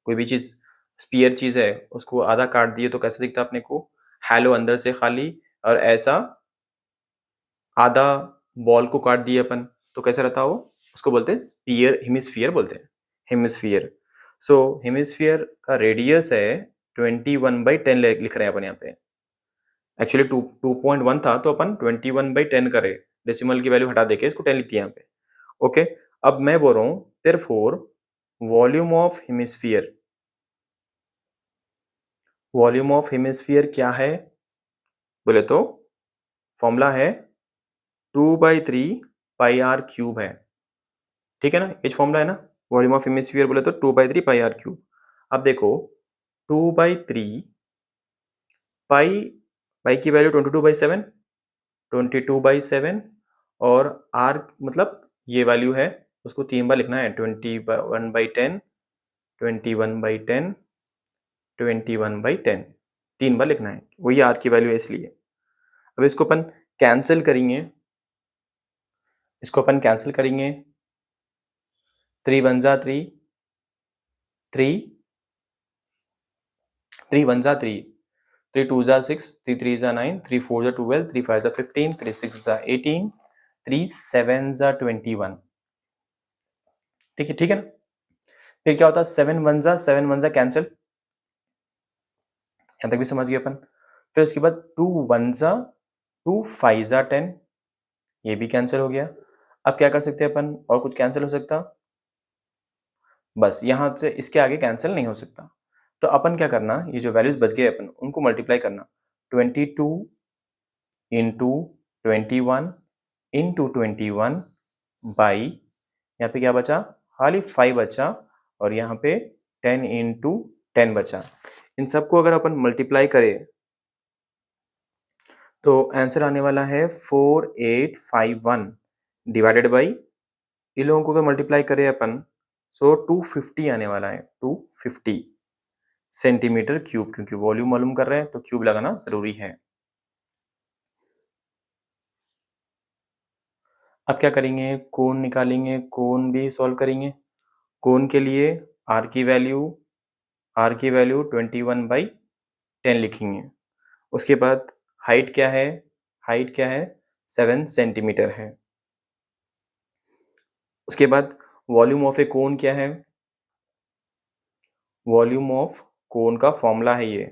कोई भी चीज़ स्पीयर चीज़ है उसको आधा काट दिए तो कैसा दिखता अपने को, हैलो अंदर से खाली, और ऐसा आधा बॉल को काट दिए अपन तो कैसा रहता वो, उसको बोलते हैं स्पीयर, हेमिस्फीयर बोलते हैं, हेमिस्फीयर। सो हेमिस्फीयर का रेडियस है 21/10 लिख रहे हैं अपन यहाँ पे। एक्चुअली 2.1 था तो अपन 21/10 करे, डेसिमल की वैल्यू हटा देके इसको 10 लिख दिया यहाँ पे। ओके, अब मैं बोल रहा हूँ therefore volume of hemisphere, volume of hemisphere क्या है बोले तो फॉर्मूला है 2/3 पाई आर क्यूब है, ठीक है ना। ये फॉर्मूला है ना, वॉल्यूम ऑफ हेमिस्फीयर बोले तो 2/3 पाई आर क्यूब। अब देखो 2/3 पाई, पाई की वैल्यू 22/7, 22/7, और आर मतलब ये वैल्यू है, उसको 3 बार लिखना है, 21/10, 21/10, 21/10, 3 बार लिखना है, वही आर की वैल्यू है इसलिए। अब इसको अपन कैंसिल करेंगे, इसको अपन कैंसिल करेंगे, 3 1 जा 3, 3 3 1 जा 3, 3 2 जा 6, 3 3 जा 9, 3 4 जा 12, 3 5 जा 15, 3 6 जा 18, 3 7 जा 21, ठीक है, ठीक है ना। फिर क्या होता है 7 1 जा कैंसिल, यहाँ तक भी समझ गए अपन। फिर उसके बाद 2 1 जा 2, 5 जा 10, ये भी कैंसिल हो गया। अब क्या कर सकते हैं अपन, और कुछ कैंसिल हो सकता, बस यहाँ से इसके आगे कैंसिल नहीं हो सकता। तो अपन क्या करना, ये जो वैल्यूज बच गए अपन उनको मल्टीप्लाई करना, 22 इंटू 21 इंटू 21 बाई, यहाँ पे क्या बचा, खाली 5 बचा, और यहाँ पे 10 इंटू 10 बचा। इन सबको अगर अपन मल्टीप्लाई करें तो आंसर आने वाला है 4851 डिवाइडेड बाई, इन लोगों को अगर मल्टीप्लाई करें अपन सो 250 आने वाला है, 250 सेंटीमीटर क्यूब, क्योंकि वॉल्यूम मालूम कर रहे हैं तो क्यूब लगाना जरूरी है। अब क्या करेंगे, कोण निकालेंगे, कोण भी सॉल्व करेंगे। कोण के लिए आर की वैल्यू, आर की वैल्यू 21/10 लिखेंगे। उसके बाद हाइट क्या है, हाइट क्या है 7 सेंटीमीटर है। उसके बाद वॉल्यूम ऑफ ए कोन क्या है, वॉल्यूम ऑफ कोन का फॉर्मूला है ये,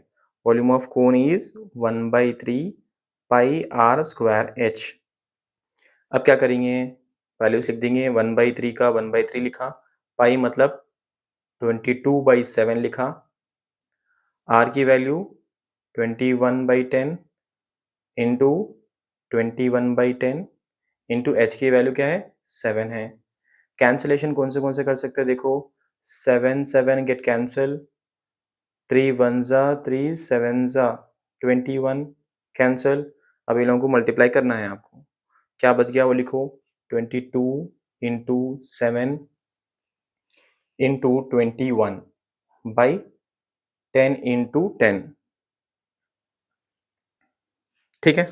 volume of cone is 1/3 pi r square h. अब क्या करेंगे, वैल्यूज लिख देंगे, 1/3 का 1/3 लिखा, पाई मतलब 22/7 लिखा, आर की वैल्यू 21/10 इंटू 21/10 इंटू एच की वैल्यू क्या है 7 है। कैंसिलेशन कौन से कर सकते हैं देखो, 7 7 गेट कैंसिल, 3 1 जा 3 7 जा 21 कैंसिल। अब इन लोगों को मल्टीप्लाई करना है आपको, क्या बच गया वो लिखो, 22 इंटू 7 इंटू 21/10 इंटू 10। ठीक है,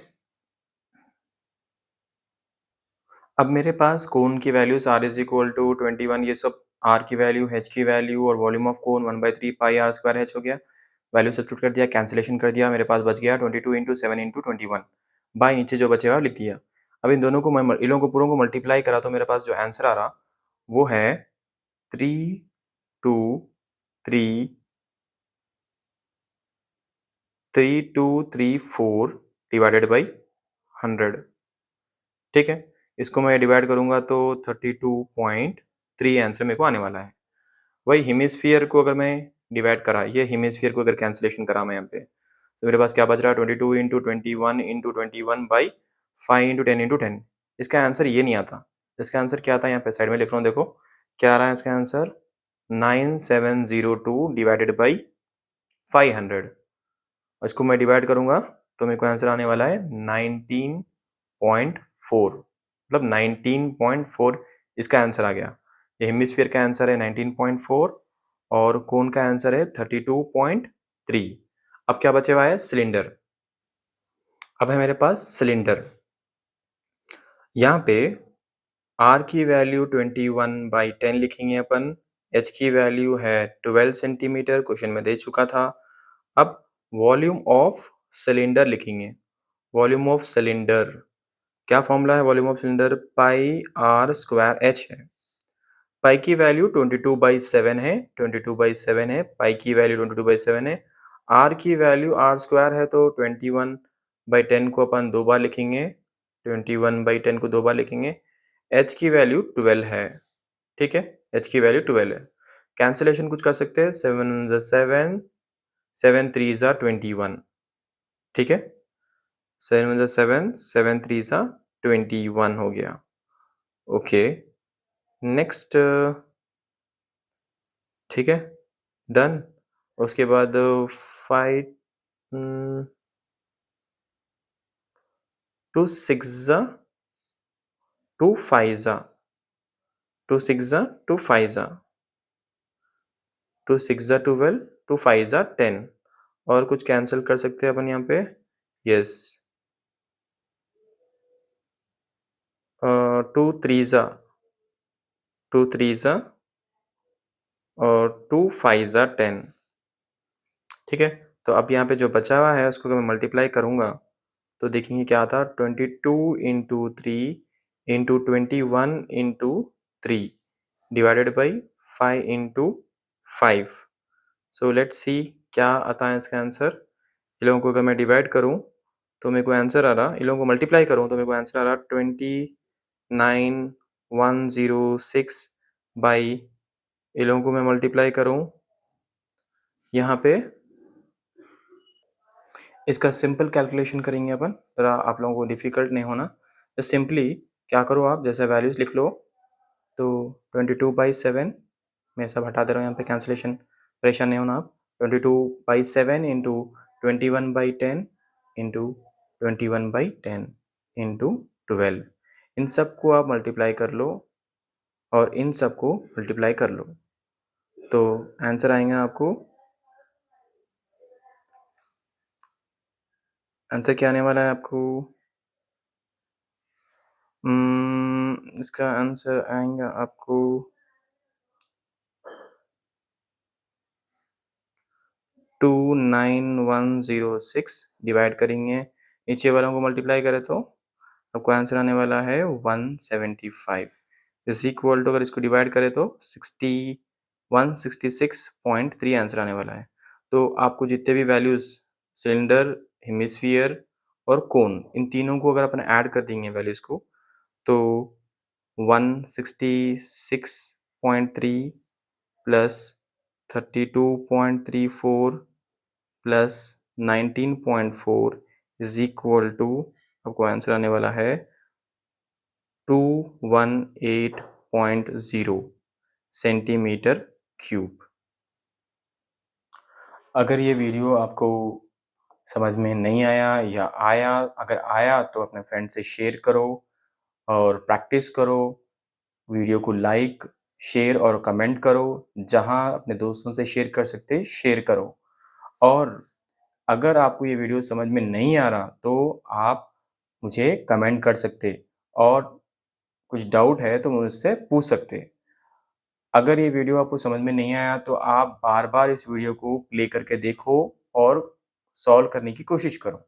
अब मेरे पास कोन की values r is equal to 21, ये सब r की वैल्यू, h की वैल्यू और volume of cone 1/3 pi r square h हो गया। वैल्यू सब्स्टिट्यूट कर दिया, कैंसिलेशन कर दिया, मेरे पास बच गया 22 इंटू 7 इंटू 21 बाई नीचे जो बचेगा लिख दिया। अब इन दोनों को मैं इन लोगों को पूरों को मल्टीप्लाई करा तो मेरे पास जो आंसर आ रहा वो है 3234 डिवाइडेड बाई 100। ठीक है, इसको मैं डिवाइड करूंगा तो 32.3 आंसर मेरे को आने वाला है। वही हेमिस्फीयर को अगर मैं डिवाइड करा, ये हेमिस्फीयर को अगर कैंसिलेशन करा मैं यहाँ पे, तो मेरे पास क्या बच रहा है 22 इंटू 21 इंटू 21/5 इंटू 10 इंटू 10। इसका आंसर ये नहीं आता, इसका आंसर क्या आता है यहाँ पे साइड में लिख रहा हूँ, देखो क्या आ रहा है इसका आंसर 9702 डिवाइडेड बाई 500। इसको मैं डिवाइड करूंगा तो मेरे को आंसर आने वाला है 19.4, मतलब 19.4 इसका आंसर आ गया। ये हेमिस्फीयर का आंसर है 19.4 और कोन का आंसर है 32.3। अब क्या बचे हुआ है सिलेंडर। अब है मेरे पास सिलेंडर, यहाँ पे r की वैल्यू 21/10 लिखेंगे अपन, h की वैल्यू है 12 सेंटीमीटर, क्वेश्चन में दे चुका था। अब वॉल्यूम ऑफ सिलेंडर लिखेंगे, वॉल्यूम ऑफ सिलेंडर क्या फॉर्मूला है, volume of cylinder pi r square h है। पाई की वैल्यू 22/7 है, 22/7 है, पाई की वैल्यू 22/7 है। r की वैल्यू r स्क्वायर है तो 21/10 को अपन दो बार लिखेंगे, 21/10 को दो बार लिखेंगे। h की वैल्यू 12 है, ठीक है, h की वैल्यू 12 है। कैंसिलेशन कुछ कर सकते हैं, 7 7 7 3 21, ठीक है, 7 7 7 3 21 हो गया। ओके, नेक्स्ट, ठीक है, डन। उसके बाद 5 2 6 2 5 2 6 2 5 2 6 12 2 5 10 और कुछ कैंसिल कर सकते हैं अपन यहाँ पे, यस, 2 3 2 3 और 2 5 10, ठीक है। तो अब यहाँ पे जो बचा हुआ है उसको अगर मैं मल्टीप्लाई करूँगा तो देखेंगे क्या आता, 22 into 3 into 21 into 3 divided by 5 into 5। So let's see क्या आता है इसका आंसर। इन लोगों को अगर मैं डिवाइड करूँ तो मेरे को आंसर आ रहा, इन लोगों को मल्टीप्लाई करूँ तो मेरे को आंसर आ रहा 29106 बाई, इन लोगों को मैं मल्टीप्लाई करूँ यहाँ पे, इसका सिंपल कैलकुलेशन करेंगे अपन, ज़रा आप लोगों को डिफ़िकल्ट नहीं होना। तो सिंपली क्या करो आप, जैसे वैल्यूज़ लिख लो, तो 22/7 मैं सब हटा दे रहा हूँ यहाँ पे, कैंसिलेशन परेशान नहीं होना आप, 22/7 इंटू 21/10 इंटू 21/10 इंटू 12, इन सब को आप मल्टीप्लाई कर लो और इन सब को मल्टीप्लाई कर लो तो आंसर आएगा आपको, आंसर क्या आने वाला है आपको, इसका आंसर आएगा आपको 29106 डिवाइड करेंगे, नीचे वालों को मल्टीप्लाई करें तो आपको आंसर आने वाला है 175 इज इक्वल टू, अगर इसको डिवाइड करें तो 166.3 आंसर आने वाला है। तो आपको जितने भी वैल्यूज़ सिलेंडर, हेमिस्फीयर और कोन, इन तीनों को अगर अपन ऐड कर देंगे वैल्यूज़ को तो 166.3 plus 32.34 plus 19.4 is equal to, आपको आंसर आने वाला है 218.0 सेंटीमीटर क्यूब। अगर ये वीडियो आपको समझ में नहीं आया या आया, अगर आया तो अपने फ्रेंड से शेयर करो और प्रैक्टिस करो। वीडियो को लाइक, शेयर और कमेंट करो। जहां अपने दोस्तों से शेयर कर सकते शेयर करो। और अगर आपको ये वीडियो समझ में नहीं आ रहा तो आप मुझे कमेंट कर सकते और कुछ डाउट है तो मुझसे पूछ सकते। अगर ये वीडियो आपको समझ में नहीं आया तो आप बार बार इस वीडियो को प्ले करके देखो और सॉल्व करने की कोशिश करो।